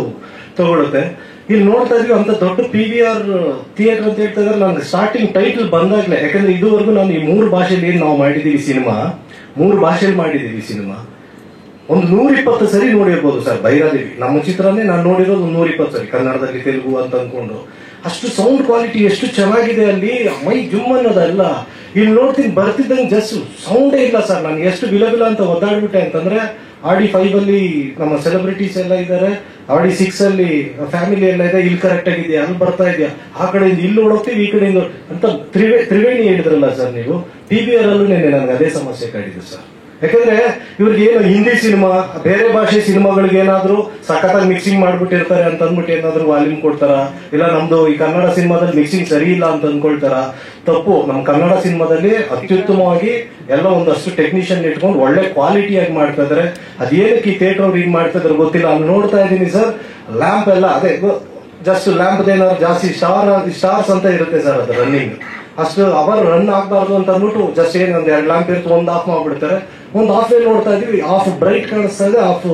ತಗೊಳುತ್ತೆ. ಇಲ್ಲಿ ನೋಡ್ತಾ ಇದೀವಿ ಅಂತ ದೊಡ್ಡ PVR ಥಿಯೇಟರ್ ಅಂತ ಹೇಳ್ತಾ ಇದ್ರೆ ನನ್ಗೆ ಸ್ಟಾರ್ಟಿಂಗ್ ಟೈಟಲ್ ಬಂದಾಗ್ಲೇ, ಯಾಕಂದ್ರೆ ಇದುವರೆಗೂ ನಾನು ಈ 3 ಭಾಷೆಯಲ್ಲಿ ಏನ್ ನಾವು ಮಾಡಿದೀವಿ ಸಿನಿಮಾ, 3 ಭಾಷೆಯಲ್ಲಿ ಮಾಡಿದೀವಿ ಸಿನಿಮಾ. ಒಂದು 120 ಸರಿ ನೋಡಿರ್ಬೋದು ಸರ್ ಭೈರಾದೇವಿ. ನಮ್ಮ ಚಿತ್ರನೇ ನಾನು ನೋಡಿರೋದು 120 ಸರಿ, ಕನ್ನಡದಲ್ಲಿ ತೆಲುಗು ಅಂತ ಅನ್ಕೊಂಡು. ಅಷ್ಟು ಸೌಂಡ್ ಕ್ವಾಲಿಟಿ ಎಷ್ಟು ಚೆನ್ನಾಗಿದೆ ಅಲ್ಲಿ, ಮೈ ಜುಮ್ ಅನ್ನೋದಲ್ಲ. ಇಲ್ಲಿ ನೋಡ್ತೀನಿ ಬರ್ತಿದ್ದಂಗೆ ಜಸ್ಟ್ ಸೌಂಡೇ ಇಲ್ಲ ಸರ್. ನಾನು ಎಷ್ಟು ವಿಲವಿಲ ಅಂತ ಒದ್ದಾಡ್ಬಿಟ್ಟೆ ಅಂತಂದ್ರೆ, RD 5 ಅಲ್ಲಿ ನಮ್ಮ ಸೆಲೆಬ್ರಿಟೀಸ್ ಎಲ್ಲ ಇದ್ದಾರೆ, RD 6 ಅಲ್ಲಿ ಫ್ಯಾಮಿಲಿ ಎಲ್ಲ ಇದೆ. ಇಲ್ಲಿ ಕರೆಕ್ಟ್ ಆಗಿದೆಯಾ, ಅಲ್ಲಿ ಬರ್ತಾ ಇದೆಯಾ, ಆ ಕಡೆಯಿಂದ ಇಲ್ಲಿ ನೋಡೋಗ್ತೀವಿ, ಈ ಕಡೆಯಿಂದ ಅಂತ ತ್ರಿವೇಣಿ ಹೇಳಿದ್ರಲ್ಲ ಸರ್ ನೀವು. PVR ಅಲ್ಲೂ ನನಗೆ ಅದೇ ಸಮಸ್ಯೆ ಕಾಡಿದೆ ಸರ್. ಯಾಕಂದ್ರೆ ಇವ್ರಿಗೆ ಏನು ಹಿಂದಿ ಸಿನಿಮಾ, ಬೇರೆ ಭಾಷೆ ಸಿನಿಮಾಗಳಿಗೆ ಏನಾದ್ರು ಸಖತ್ತಾಗಿ ಮಿಕ್ಸಿಂಗ್ ಮಾಡ್ಬಿಟ್ಟಿರ್ತಾರೆ ಅಂತ ಅಂದ್ಬಿಟ್ಟು ಏನಾದ್ರು ವಾಲ್ಯೂಮ್ ಕೊಡ್ತಾರ, ಇಲ್ಲ ನಮ್ದು ಈ ಕನ್ನಡ ಸಿನಿಮಾದಲ್ಲಿ ಮಿಕ್ಸಿಂಗ್ ಸರಿ ಇಲ್ಲ ಅಂತ ಅನ್ಕೊಳ್ತಾರ. ತಪ್ಪು. ನಮ್ಮ ಕನ್ನಡ ಸಿನಿಮಾದಲ್ಲಿ ಅತ್ಯುತ್ತಮವಾಗಿ ಎಲ್ಲ ಒಂದಷ್ಟು ಟೆಕ್ನಿಷಿಯನ್ ಇಟ್ಕೊಂಡು ಒಳ್ಳೆ ಕ್ವಾಲಿಟಿಯಾಗಿ ಮಾಡ್ತಾ ಇದಾರೆ. ಅದೇನಕ್ಕೆ ಈ ಥಿಯೇಟರ್ ಅವ್ರು ಹಿಂಗ್ ಮಾಡ್ತಾ ಇದಾರೆ ಗೊತ್ತಿಲ್ಲ. ಅಲ್ಲಿ ನೋಡ್ತಾ ಇದ್ದೀನಿ ಸರ್, ಲ್ಯಾಂಪ್ ಎಲ್ಲ ಅದೇ ಜಸ್ಟ್ ಲ್ಯಾಂಪ್ ಏನಾದ್ರು ಜಾಸ್ತಿ ಸ್ಟಾರ್ಸ್ ಅಂತ ಇರುತ್ತೆ ಸರ್. ಅದು ರನ್ನಿಂಗ್ ಅಷ್ಟು ಅವರ್ ರನ್ ಆಗ್ಬಾರ್ದು ಅಂತ ಅಂದ್ಬಿಟ್ಟು ಜಸ್ಟ್ ಏನ್ ಒಂದ್ 2 ಲ್ಯಾಂಪ್ ಇರುತ್ತೆ, ಒಂದು ಆಫ್ ಮಾಡ್ಬಿಡ್ತಾರೆ. ಒಂದು ಆಫ್ ನೋಡ್ತಾ ಇದೀವಿ, ಆಫ್ ಬ್ರೈಟ್ ಕಾಣಿಸ್ತಾ ಇದೆ, ಆಫ್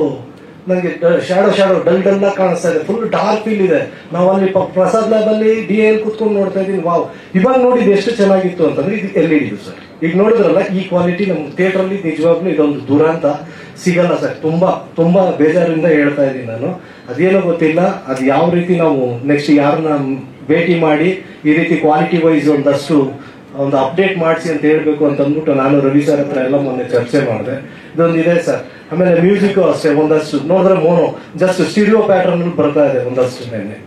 ನನಗೆ ಶಾಡೋ ಡಲ್ ಕಾಣಿಸ್ತಾ ಇದೆ, ಫುಲ್ ಡಾರ್ಕ್ ಫೀಲ್ ಇದೆ. ನಾವು ಅಲ್ಲಿ ಪ್ರಸಾದ್ ಲ್ಯಾಬ್ ಅಲ್ಲಿ DL ಕುತ್ಕೊಂಡು ನೋಡ್ತಾ ಇದೀನಿ. ವಾವ್, ಇವಾಗ ನೋಡಿದ್ ಎಷ್ಟು ಚೆನ್ನಾಗಿತ್ತು ಅಂತಂದ್ರೆ ಇದು LED ಸರ್. ಈಗ ನೋಡಿದ್ರಲ್ಲ ಈ ಕ್ವಾಲಿಟಿ ನಮ್ಮ ಥಿಯೇಟರ್ ಅಲ್ಲಿ ನಿಜವಾಗ್ಲೂ ಇದೊಂದು ದುರಂತ ಸಿಗಲ್ಲ ಸರ್. ತುಂಬಾ ಬೇಜಾರಿಂದ ಹೇಳ್ತಾ ಇದ್ದೀನಿ ನಾನು. ಅದೇನೋ ಗೊತ್ತಿಲ್ಲ, ಅದು ಯಾವ ರೀತಿ ನಾವು ನೆಕ್ಸ್ಟ್ ಯಾರನ್ನ ಭೇಟಿ ಮಾಡಿ ಈ ರೀತಿ ಕ್ವಾಲಿಟಿ ವೈಸ್ ಒಂದಷ್ಟು ಒಂದು ಅಪ್ಡೇಟ್ ಮಾಡಿಸಿ ಅಂತ ಹೇಳ್ಬೇಕು ಅಂತ ಅಂದ್ಬಿಟ್ಟು ನಾನು ರವಿ ಸರ್ ಹತ್ರ ಎಲ್ಲ ಮೊನ್ನೆ ಚರ್ಚೆ ಮಾಡಿದೆ. ಇದೊಂದು ಇದೆ ಸರ್. ಆಮೇಲೆ ಮ್ಯೂಸಿಕ್ ಅಷ್ಟೇ ಒಂದಷ್ಟು ನೋಡಿದ್ರೆ ಮೋನೋ ಜಸ್ಟ್ ಸ್ಟೀರಿಯೋ ಪ್ಯಾಟರ್ನ್ ಬರ್ತಾ ಇದೆ ಒಂದಷ್ಟು. ನೆನ್ನೆ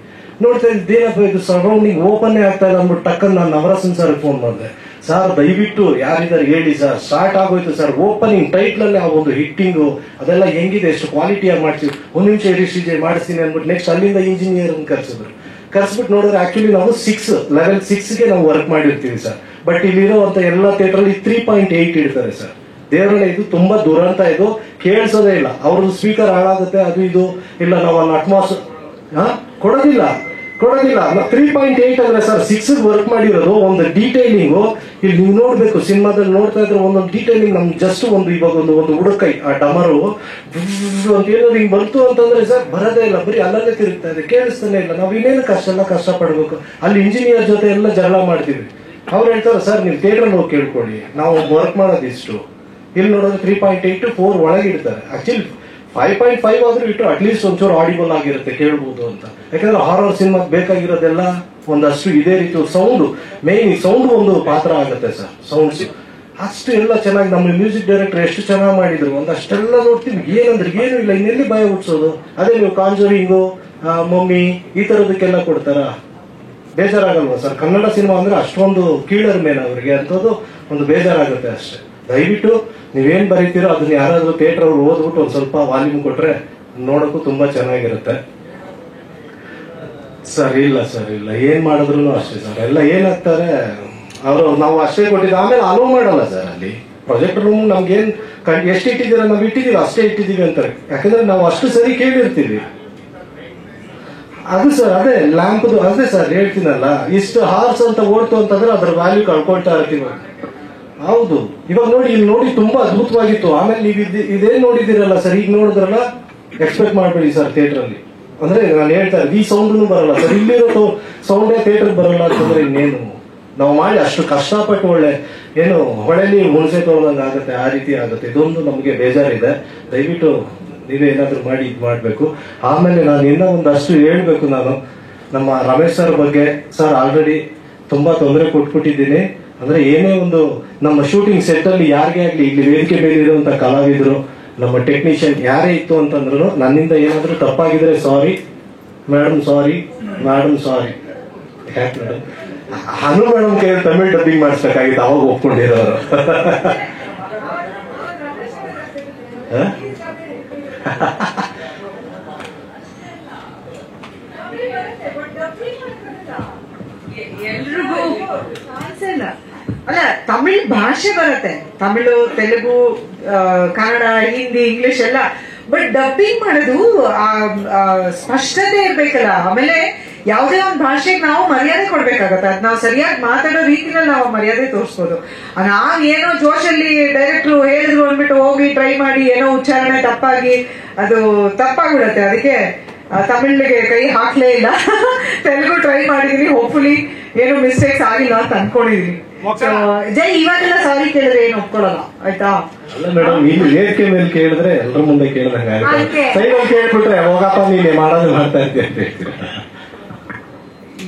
ನೋಡ್ತಾ ಇದ್ದೇನಪ್ಪ ಇದು ಸರೌಂಡಿಂಗ್ ಓಪನ್ ಆಗ್ತಾ ಇದೆ ಅಂದ್ಬಿಟ್ಟು ಟಕ್ಕನ್ ನಾನು ನವರಸನ್ ಸರ್ ಫೋನ್ ಮಾಡಿದೆ. ಸರ್ ದಯವಿಟ್ಟು ಯಾರಿದ್ದಾರೆ ಹೇಳಿ ಸರ್, ಸ್ಟಾರ್ಟ್ ಆಗೋಯ್ತು ಸರ್. ಓಪನಿಂಗ್ ಟೈಟ್ಲ್ ಅಲ್ಲಿ ಆ ಒಂದು ಹಿಟ್ಟಿಂಗು ಅದೆಲ್ಲ ಹೆಂಗಿದೆ, ಎಷ್ಟು ಕ್ವಾಲಿಟಿಯಾಗಿ ಮಾಡ್ತೀವಿ. 1 ನಿಮಿಷ ರಿಜಿಸ್ಟ್ರಿ ಮಾಡಿಸ್ತೀನಿ ಅಂದ್ಬಿಟ್ಟು ನೆಕ್ಸ್ಟ್ ಅಲ್ಲಿಂದ ಇಂಜಿನಿಯರ್ ಕರ್ಸ್ಬಿಟ್ಟು ನೋಡಿದ್ರೆ ಆಕ್ಚುಲಿ ನಾವು ಲೆವೆಲ್ 6ಗೆ ನಾವು ವರ್ಕ್ ಮಾಡಿರ್ತೀವಿ ಸರ್. ಬಟ್ ಇಲ್ಲಿರುವಂತ ಎಲ್ಲ ಥಿಯೇಟರ್ ಅಲ್ಲಿ 3.8 ಇಡ್ತಾರೆ ಸರ್. ದೇವರನ್ನ ಇದು ತುಂಬಾ ದುರಂತ. ಇದು ಕೇಳಿಸೋದೇ ಇಲ್ಲ. ಅವ್ರದ್ದು ಸ್ಪೀಕರ್ ಹಾಳಾಗುತ್ತೆ, ಅದು ಇದು ಇಲ್ಲ. ನಾವು ಅಲ್ಲಿ ಅಟ್ಮಾಸ್ ಕೊಡೋದಿಲ್ಲ. 3.8 ಅಂದ್ರೆ ಸರ್ 6 ವರ್ಕ್ ಮಾಡಿರೋದು. ಒಂದು ಡೀಟೈಲಿಂಗು ಇಲ್ಲಿ ನೀವು ನೋಡ್ಬೇಕು, ಸಿನಿಮಾದಲ್ಲಿ ನೋಡ್ತಾ ಇದ್ರೆ ಒಂದೊಂದು ಡೀಟೈಲಿಂಗ್ ನಮ್ಗೆ ಜಸ್ಟ್ ಒಂದು ಇವಾಗ ಒಂದು ಹುಡುಕೈ ಆ ಡಮರು ಅಂತ ಏನಾದ್ರು ಹಿಂಗ್ ಬಂತು ಅಂತಂದ್ರೆ ಸರ್ ಬರೋದೇ ಇಲ್ಲ, ಬರೀ ಅಲ್ಲಲ್ಲೇ ತಿರುಗ್ತಾ ಇದೆ, ಕೇಳಿಸ್ತಾನೆ ಇಲ್ಲ. ನಾವು ಇನ್ನೇನು ಕಷ್ಟ ಪಡ್ಬೇಕು. ಅಲ್ಲಿ ಇಂಜಿನಿಯರ್ ಜೊತೆ ಎಲ್ಲ ಜಗಳ ಮಾಡ್ತೀವಿ. ಅವ್ರು ಹೇಳ್ತಾರೆ ಸರ್ ನೀವು ಥಿಯೇಟರ್ ಹೋಗಿ ಕೇಳ್ಕೊಳ್ಳಿ, ನಾವು ವರ್ಕ್ ಮಾಡೋದು ಇಷ್ಟು, ಇಲ್ಲಿ ನೋಡೋದು 3.8 to 4 ಒಳಗೆ ಇಡ್ತಾರೆ. ಆಕ್ಚುಲಿ 5.5 ಆದ್ರೂ ಇಟ್ಟು ಅಟ್ಲೀಸ್ಟ್ ಒಂಚೂರು ಆಡಿಬಲ್ ಆಗಿರುತ್ತೆ, ಕೇಳ್ಬೋದು ಅಂತ. ಯಾಕಂದ್ರೆ ಹಾರರ್ ಸಿನಿಮಾಗೆ ಬೇಕಾಗಿರೋದೆಲ್ಲ ಒಂದಷ್ಟು ಇದೇ ರೀತಿ ಸೌಂಡ್, ಮೇನ್ ಸೌಂಡ್ ಒಂದು ಪಾತ್ರ ಆಗುತ್ತೆ ಸರ್. ಸೌಂಡ್ಸ್ ಅಷ್ಟು ಎಲ್ಲ ಚೆನ್ನಾಗಿ ನಮ್ಮ ಮ್ಯೂಸಿಕ್ ಡೈರೆಕ್ಟರ್ ಎಷ್ಟು ಚೆನ್ನಾಗಿ ಮಾಡಿದ್ರು, ಒಂದಷ್ಟೆಲ್ಲ ನೋಡ್ತೀವಿ. ಏನಂದ್ರೆ ಏನು ಇಲ್ಲ, ಇನ್ನೆಲ್ಲಿ ಭಯ ಹುಟ್ಟಿಸೋದು. ಅದೇ ನೀವು ಕಾಂಜೂರಿಂಗು, ಮಮ್ಮಿ ಈ ತರದಕ್ಕೆಲ್ಲ ಕೊಡ್ತಾರ, ಬೇಜಾರಾಗಲ್ವಾ ಸರ್? ಕನ್ನಡ ಸಿನಿಮಾ ಅಂದ್ರೆ ಅಷ್ಟೊಂದು ಕೀಳರ್ ಮೇಲೆ ಅವ್ರಿಗೆ ಅಂತದ್ದು ಒಂದು ಬೇಜಾರಾಗುತ್ತೆ ಅಷ್ಟೇ. ದಯವಿಟ್ಟು ನೀವೇನ್ ಬರೀತೀರೋ ಅದನ್ನ ಯಾರಾದ್ರೂ ಥಿಯೇಟರ್ ಅವ್ರು ಓದ್ಬಿಟ್ಟು ಒಂದ್ ಸ್ವಲ್ಪ ವಾಲ್ಯೂಮ್ ಕೊಟ್ರೆ ನೋಡೋಕ್ಕೂ ತುಂಬಾ ಚೆನ್ನಾಗಿರುತ್ತೆ ಸರ್. ಇಲ್ಲ ಸರ್, ಇಲ್ಲ, ಏನ್ ಮಾಡಿದ್ರು ಅಷ್ಟೇ ಸರ್. ಎಲ್ಲ ಏನಾಗ್ತಾರೆ ಅವರು ನಾವು ಅಷ್ಟೇ ಕೊಟ್ಟಿದ್ದು, ಆಮೇಲೆ ಅಲೋ ಮಾಡಲ್ಲ ಸರ್. ಅಲ್ಲಿ ಪ್ರಾಜೆಕ್ಟ್ ರೂಮ್ ನಮ್ಗೇನ್ ಎಷ್ಟು ಇಟ್ಟಿದ್ದೀರ, ನಾವು ಇಟ್ಟಿದೀವಿ ಅಷ್ಟೇ ಇಟ್ಟಿದೀವಿ ಅಂತಾರೆ. ಯಾಕಂದ್ರೆ ನಾವು ಅಷ್ಟು ಸರಿ ಕೇಳಿರ್ತೀವಿ. ಅದು ಸರ್ ಅದೇ ಲ್ಯಾಂಪ್ದು ಅದೇ ಸರ್ ಹೇಳ್ತೀನಲ್ಲ, ಇಷ್ಟು ಹಾರ್ಸ್ ಅಂತ ಓಡ್ತು ಅಂತಂದ್ರೆ ಅದ್ರ ವ್ಯಾಲ್ಯೂ ಕಳ್ಕೊಳ್ತಾ ಇರ್ತೀವಿ. ಹೌದು, ಇವಾಗ ನೋಡಿ ಇಲ್ಲಿ ನೋಡಿ ತುಂಬಾ ಅದ್ಭುತವಾಗಿತ್ತು. ಆಮೇಲೆ ನೀವು ಇದೇನ್ ನೋಡಿದಿರಲ್ಲ ಸರ್, ಈಗ ನೋಡಿದ್ರಲ್ಲ, ಎಕ್ಸ್ಪೆಕ್ಟ್ ಮಾಡ್ಬೇಡಿ ಸರ್ ಥಿಯೇಟರ್ ಅಲ್ಲಿ. ಅಂದ್ರೆ ನಾನು ಹೇಳ್ತಾ ಇದ್ದೆ, ಈ ಸೌಂಡ್ ಬರಲ್ಲ ಸರ್, ಇಲ್ಲಿರೋ ಸೌಂಡೇ ಥಿಯೇಟರ್ ಬರಲ್ಲ ಅಂತಂದ್ರೆ ಇನ್ನೇನು. ನಾವು ಮಾಡಿ ಅಷ್ಟು ಕಷ್ಟಪಟ್ಟು ಒಳ್ಳೆ ಏನು ಹೊಳೆಲಿ ಹುಣಸೆ ತೊಗೊಳಂಗ ಆಗುತ್ತೆ, ಆ ರೀತಿ ಆಗುತ್ತೆ. ಇದೊಂದು ನಮ್ಗೆ ಬೇಜಾರಿದೆ. ದಯವಿಟ್ಟು ನೀವೇನಾದ್ರೂ ಮಾಡಿ ಇದು ಮಾಡ್ಬೇಕು. ಆಮೇಲೆ ನಾನು ಇನ್ನೂ ಒಂದಷ್ಟು ಹೇಳ್ಬೇಕು. ನಾನು ನಮ್ಮ ರಮೇಶ್ ಸರ್ ಬಗ್ಗೆ ಸರ್ ಆಲ್ರೆಡಿ ತುಂಬಾ ತೊಂದರೆ ಕೊಟ್ಬಿಟ್ಟಿದ್ದೀನಿ. ಅಂದ್ರೆ ಏನೇ ಒಂದು ನಮ್ಮ ಶೂಟಿಂಗ್ ಸೆಟ್ ಅಲ್ಲಿ ಯಾರಿಗೇ ಆಗ್ಲಿ, ಇಲ್ಲಿ ವೇದಿಕೆ ಮೇಲೆ ಇರುವಂತ ಕಲಾವಿದರು, ನಮ್ಮ ಟೆಕ್ನಿಷಿಯನ್ ಯಾರೇ ಇತ್ತು ಅಂತಂದ್ರು ನನ್ನಿಂದ ಏನಾದ್ರೂ ತಪ್ಪಾಗಿದ್ರೆ ಸಾರಿ ಮೇಡಮ್, ಸಾರಿ ಮೇಡಮ್, ಸಾರಿ. ಯಾಕೆ ಮೇಡಮ್ ಹನು ಮೇಡಮ್ ಕೈ ತಮಿಳ್ ಡಬ್ಬಿಂಗ್ ಮಾಡಿಸ್ಬೇಕಾಗಿತ್ತು, ಅವಾಗ ಒಪ್ಕೊಂಡಿರೋರು. ಎಲ್ರಿಗೂ ಅಲ್ಲ, ತಮಿಳ್ ಭಾಷೆ ಬರುತ್ತೆ, ತಮಿಳು, ತೆಲುಗು, ಕನ್ನಡ, ಹಿಂದಿ, ಇಂಗ್ಲಿಷ್ ಎಲ್ಲ. ಬಟ್ ಡಬ್ಬಿಂಗ್ ಮಾಡೋದು ಸ್ಪಷ್ಟತೆ ಇರ್ಬೇಕಲ್ಲ. ಆಮೇಲೆ ಯಾವುದೇ ಒಂದು ಭಾಷೆಗೆ ನಾವು ಮರ್ಯಾದೆ ಕೊಡ್ಬೇಕಾಗತ್ತೆ. ಅದ್ ನಾವು ಸರಿಯಾಗಿ ಮಾತಾಡೋ ರೀತಿನಲ್ಲಿ ನಾವು ಮರ್ಯಾದೆ ತೋರಿಸ್ಬೋದು. ನಾವ್ ಏನೋ ಜೋಶಲ್ಲಿ ಡೈರೆಕ್ಟ್ರು ಹೇಳಿದ್ರು ಅಂದ್ಬಿಟ್ಟು ಹೋಗಿ ಟ್ರೈ ಮಾಡಿ ಏನೋ ಉಚ್ಚಾರಣೆ ತಪ್ಪಾಗಿ ಅದು ತಪ್ಪಾಗ್ಬಿಡತ್ತೆ. ಅದಕ್ಕೆ ತಮಿಳಿಗೆ ಕೈ ಹಾಕ್ಲೇ ಇಲ್ಲ. ತೆಲುಗು ಟ್ರೈ ಮಾಡಿದೀನಿ, ಹೋಪ್ಫುಲಿ ಏನು ಮಿಸ್ಟೇಕ್ಸ್ ಆಗಿಲ್ಲ ಅಂತ ಅನ್ಕೊಂಡಿದೀನಿ. ಜೈ ಇವಾಗೆಲ್ಲ ಸಾರಿ ಕೇಳಿದ್ರೆ ಏನು ಒಪ್ಕೊಳ್ಳಲ್ಲ, ಆಯ್ತಾ? ಅಲ್ಲ ಮೇಡಮ್, ಇಲ್ಲಿ ವೇದಿಕೆ ಮೇಲೆ ಕೇಳಿದ್ರೆ ಎಲ್ಲರ ಮುಂದೆ ಕೇಳಿದಂಗೆ ಸೈಡಲ್ಲಿ ಕೇಳ್ಬಿಟ್ರೆ ಹೋಗಪ್ಪ ನೀನೆ ಮಾಡೋದು ಮಾಡ್ತಾ ಇದ್ದೆ.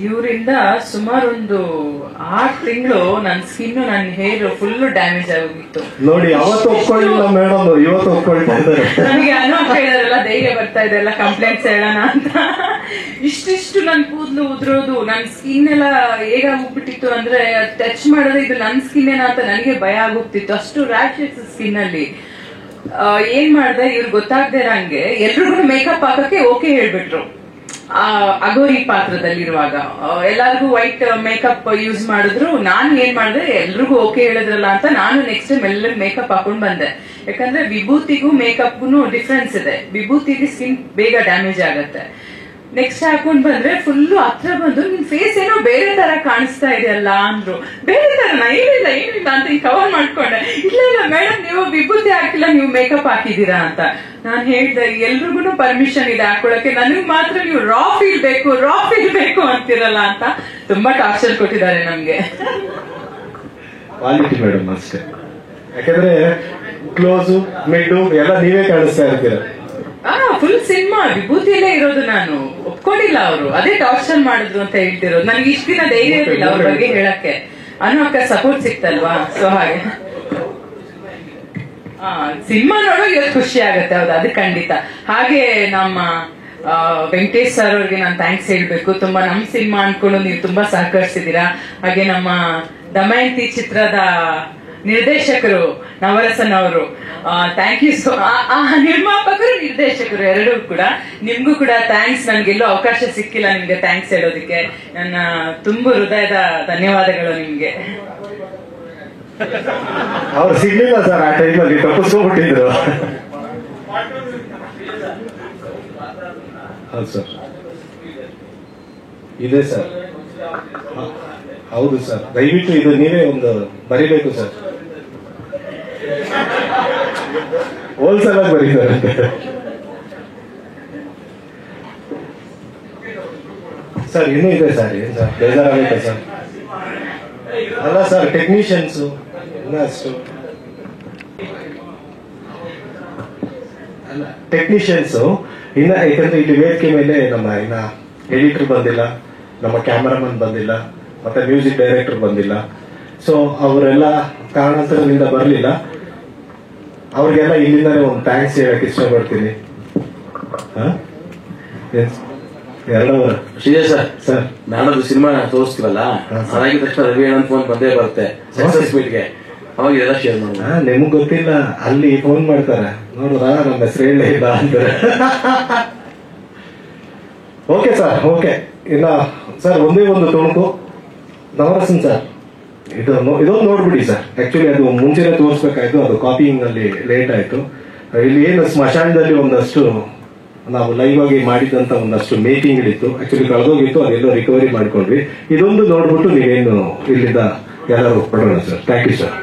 ಇವರಿಂದ ಸುಮಾರು ಒಂದು 6 ತಿಂಗಳು ನನ್ನ ಸ್ಕಿನ್, ನನ್ನ ಹೇರ್ ಫುಲ್ ಡ್ಯಾಮೇಜ್ ಆಗೋಗಿತ್ತು ನೋಡಿ. ಅವತ್ತು ಒಪ್ಕೊಳ್ಳಿಲ್ಲ ಮೇಡಮ್, ಇವತ್ತು ಒಪ್ಕೊಳ್ತಾ ಇದ್ದಾರೆ. ನನಗೆ ಹೇಳಿದ್ರಲ್ಲ, ಧೈರ್ಯ ಬರ್ತಾ ಇದೆ ಎಲ್ಲ ಕಂಪ್ಲೇಂಟ್ಸ್ ಹೇಳೋಣ ಅಂತ. ಇಷ್ಟಿಷ್ಟು ನನ್ ಕೂದಲು ಉದ್ರೋದು, ನನ್ ಸ್ಕಿನ್ ಎಲ್ಲ ಹೇಗಾಗೋಗ್ಬಿಟ್ಟಿತ್ತು ಅಂದ್ರೆ ಟಚ್ ಮಾಡಿದ್ರೆ ಇದು ನನ್ ಸ್ಕಿನ್ ಏನಾ ಅಂತ ನನಗೆ ಭಯ ಆಗೋಗ್ತಿತ್ತು. ಅಷ್ಟು ರ್ಯಾಶಸ್ ಸ್ಕಿನ್ ಅಲ್ಲಿ. ಏನ್ ಮಾಡ್ದೆ, ಇವ್ರು ಗೊತ್ತಾಗ್ದೇ ಇರಂಗೆ ಎಲ್ರಿಗೂ ಮೇಕಪ್ ಹಾಕಕ್ಕೆ ಓಕೆ ಹೇಳ್ಬಿಟ್ರು. ಅಗೋರಿ ಪಾತ್ರದಲ್ಲಿರುವಾಗ ಎಲ್ಲರಿಗೂ ವೈಟ್ ಮೇಕಪ್ ಯೂಸ್ ಮಾಡಿದ್ರು. ನಾನು ಏನ್ ಮಾಡಿದೆ, ಎಲ್ರಿಗೂ ಓಕೆ ಹೇಳಿದ್ರಲ್ಲ ಅಂತ ನಾನು ನೆಕ್ಸ್ಟ್ ಟೈಮ್ ಎಲ್ಲರಿಗೂ ಮೇಕಪ್ ಹಾಕೊಂಡ್ ಬಂದೆ. ಯಾಕಂದ್ರೆ ವಿಭೂತಿಗೂ ಮೇಕಪ್ಗೂ ಡಿಫ್ರೆನ್ಸ್ ಇದೆ. ವಿಭೂತಿಗೆ ಸ್ಕಿನ್ ಬೇಗ ಡ್ಯಾಮೇಜ್ ಆಗತ್ತೆ. ನೆಕ್ಸ್ಟ್ ಹಾಕೊಂಡ್ ಬಂದ್ರೆ ಫುಲ್ ಹತ್ರ ಬಂದು ನಿಮ್ ಫೇಸ್ ಏನೋ ಬೇರೆ ತರ ಕಾಣಿಸ್ತಾ ಇದೆಯಲ್ಲ ಅಂದ್ರು. ಬೇರೆ ತರನ? ಏನಿಲ್ಲ ಏನಿಲ್ಲ ಅಂತ ಈಗ ಕವರ್ ಮಾಡ್ಕೊಂಡೆ. ಇಲ್ಲ ಇಲ್ಲ ಮೇಡಮ್, ನೀವು ವಿಭೂತಿ ಹಾಕಿಲ್ಲ, ನೀವು ಮೇಕಪ್ ಹಾಕಿದೀರಾ ಅಂತ. ನಾನ್ ಹೇಳ್ದೆ, ಎಲ್ರಿಗೂ ಪರ್ಮಿಷನ್ ಇದೆ ಹಾಕೊಳಕ್ಕೆ, ನನಗ್ ಮಾತ್ರ ನೀವು ರಾ ಫೀಲ್ ಬೇಕು ಅಂತಿರಲ್ಲ ಅಂತ ತುಂಬಾ ಟಾರ್ಚರ್ ಕೊಟ್ಟಿದ್ದಾರೆ ನಮ್ಗೆ. ಕ್ವಾಲಿಟಿ ಮೇಡಮ್ ಅಷ್ಟೇ. ಯಾಕಂದ್ರೆ ಕ್ಲೋಸು ಮಿಡ್ಡು ಎಲ್ಲ ನೀವೇ ಕಾಣಿಸ್ತಾ ಇರ್ತೀರ. ಫುಲ್ ಸಿನಿಮಾ ವಿಭೂತಿಯಲ್ಲೇ ಇರೋದು. ನಾನು ಒಪ್ಕೊಂಡಿಲ್ಲ, ಅವರು ಅದೇ ಟಾರ್ಚರ್ ಮಾಡಿದ್ರು ಅಂತ ಹೇಳ್ತಿರೋದು. ನನಗೆ ಇಷ್ಟ ದಿನ ಧೈರ್ಯ ಇರಲಿಲ್ಲ ಅವ್ರ ಬಗ್ಗೆ ಹೇಳಕ್ಕೆ. ಅನ್ನೋ ಅಕ್ಕ ಸಪೋರ್ಟ್ ಸಿಕ್ತಲ್ವಾ, ಸೊ ಹಾಗೆ ಸಿನಿಮಾ ನೋಡೋ ಇವತ್ತು ಖುಷಿ ಆಗತ್ತೆ. ಹೌದು, ಅದು ಖಂಡಿತ. ಹಾಗೆ ನಮ್ಮ ವೆಂಕಟೇಶ್ ಸರ್ ಅವ್ರಿಗೆ ನಾನು ಥ್ಯಾಂಕ್ಸ್ ಹೇಳ್ಬೇಕು. ತುಂಬಾ ನಮ್ ಸಿನಿಮಾ ಅನ್ಕೊಂಡು ನೀವು ತುಂಬಾ ಸಹಕರಿಸಿದೀರಾ. ಹಾಗೆ ನಮ್ಮ ದಮಯಂತಿ ಚಿತ್ರದ ನಿರ್ದೇಶಕರು ನವರಸನ್ ಅವರು, ಥ್ಯಾಂಕ್ ಯು. ಸೊ ನಿರ್ಮಾಪಕರು, ನಿರ್ದೇಶಕರು ಎರಡೂ ಕೂಡ, ನಿಮ್ಗೂ ಕೂಡ ಥ್ಯಾಂಕ್ಸ್. ನನ್ಗೆಲ್ಲೂ ಅವಕಾಶ ಸಿಕ್ಕಿಲ್ಲ ನಿಮ್ಗೆ ಥ್ಯಾಂಕ್ಸ್ ಹೇಳೋದಕ್ಕೆ. ನನ್ನ ತುಂಬಾ ಹೃದಯದ ಧನ್ಯವಾದಗಳು ನಿಮ್ಗೆ. ಅವ್ರು ಸಿಗ್ಲಿಲ್ಲ ಸರ್ ಆ ಟೈಮಲ್ಲಿ, ತಪ್ಪಿಸ್ಕೊಂಡ್ಬಿಟ್ಟಿದ್ರು. ಹೌದು ಸರ್, ಇದೆ ಸರ್. ಹೌದು ಸರ್, ದಯವಿಟ್ಟು ಇದು ನೀವೇ ಒಂದು ಬರಿಬೇಕು ಸರ್. ಹೋಲ್ಸೇಲ್ ಆಗಿ ಬರೀತಾರೆ ಸರ್. ಇನ್ನೂ ಇದೆ ಸರ್, ಏನ್ ಸರ್ ಬೇಜಾರಾಗುತ್ತೆ ಸರ್. ಅಲ್ಲ ಸರ್, ಟೆಕ್ನಿಷಿಯನ್ಸ್ ಅಷ್ಟು ಅಲ್ಲ, ಟೆಕ್ನಿಷಿಯನ್ಸ್ ಇನ್ನ, ಯಾಕಂದ್ರೆ ಇಲ್ಲಿ ವೇದಿಕೆ ಮೇಲೆ ನಮ್ಮ ಇನ್ನ ಎಡಿಟರ್ ಬಂದಿಲ್ಲ, ನಮ್ಮ ಕ್ಯಾಮರಾಮನ್ ಬಂದಿಲ್ಲ, ಮತ್ತೆ ಮ್ಯೂಸಿಕ್ ಡೈರೆಕ್ಟರ್ ಬಂದಿಲ್ಲ. ಸೊ ಅವರೆಲ್ಲ ಕಾರಣಾಂತರದಿಂದ ಬರಲಿಲ್ಲ. ಅವ್ರಿಗೆಲ್ಲ ಇಲ್ಲಿಂದಾನೇ ಒಂದು ಥ್ಯಾಂಕ್ಸ್ ಹೇಳಕ್ ಇಷ್ಟಪಡ್ತೀನಿ. ಶ್ರೀಜಯ್ ಸರ್, ಸರ್ ನಾನದು ಸಿನಿಮಾ ತೋರಿಸ್ತೀವಲ್ಲ, ಅದಾಗಿದ ತಕ್ಷಣ ರವಿ ಅಂತ ಫೋನ್ ಬಂದೇ ಬರುತ್ತೆ ಸಕ್ಸಸ್ ಮೀಟ್ಗೆ. ಅವಾಗ ಇದೆಲ್ಲ ಶೇರ್ ಮಾಡೋಣ. ನಿಮ್ಗೆ ಗೊತ್ತಿಲ್ಲ, ಅಲ್ಲಿ ಫೋನ್ ಮಾಡ್ತಾರೆ, ನೋಡ್ರಾ ನಮ್ಮ ಹೆಸರು ಹೇಳೇ ಇಲ್ಲ ಅಂತಾರೆ. Okay sir, okay. ಇಲ್ಲ ಸರ್, ಒಂದೇ ಒಂದು ತುಣುಕು ನವರಸನ್ ಸರ್, ಇದೊಂದು ನೋಡ್ಬಿಡಿ ಸರ್. ಆಕ್ಚುಲಿ ಅದು ಮುಂಚೆನೆ ತೋರಿಸ್ಬೇಕಾಯ್ತು, ಅದು ಕಾಪಿಂಗ್ ಅಲ್ಲಿ ಲೇಟ್ ಆಯ್ತು. ಇಲ್ಲಿ ಏನು ಸ್ಮಶಾನದಲ್ಲಿ ಒಂದಷ್ಟು ನಾವು ಲೈವ್ ಆಗಿ ಮಾಡಿದಂತ ಒಂದಷ್ಟು ಮೇಕಿಂಗ್ ಇತ್ತು, ಆಕ್ಚುಲಿ ಕಳೆದೋಗಿತ್ತು, ಅದೆಲ್ಲೋ ರಿಕವರಿ ಮಾಡ್ಕೊಂಡ್ವಿ. ಇದೊಂದು ನೋಡ್ಬಿಟ್ಟು ನೀವೇನು ಇಲ್ಲಿಂದ ಎಲ್ಲರೂ ಕೊಡೋಣ ಸರ್. Thank you sir.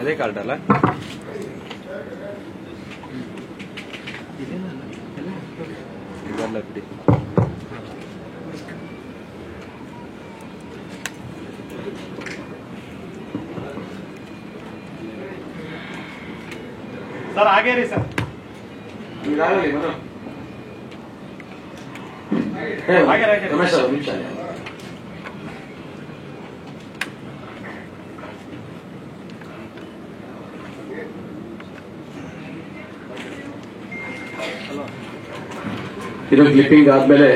ಅದೇ ಕಾರ್ಡ್ ಅಲ್ಲ, ಇದೆಲ್ಲ ಬಿಡಿ. ಸರ್ ಹಾಗೇ ರೀ ಸರ್. ರಮೇಶ್ ಸರ್, ನಿಮಿಷ. ಇದು ಕ್ಲಿಪ್ಪಿಂಗ್ ಆದ್ಮೇಲೆ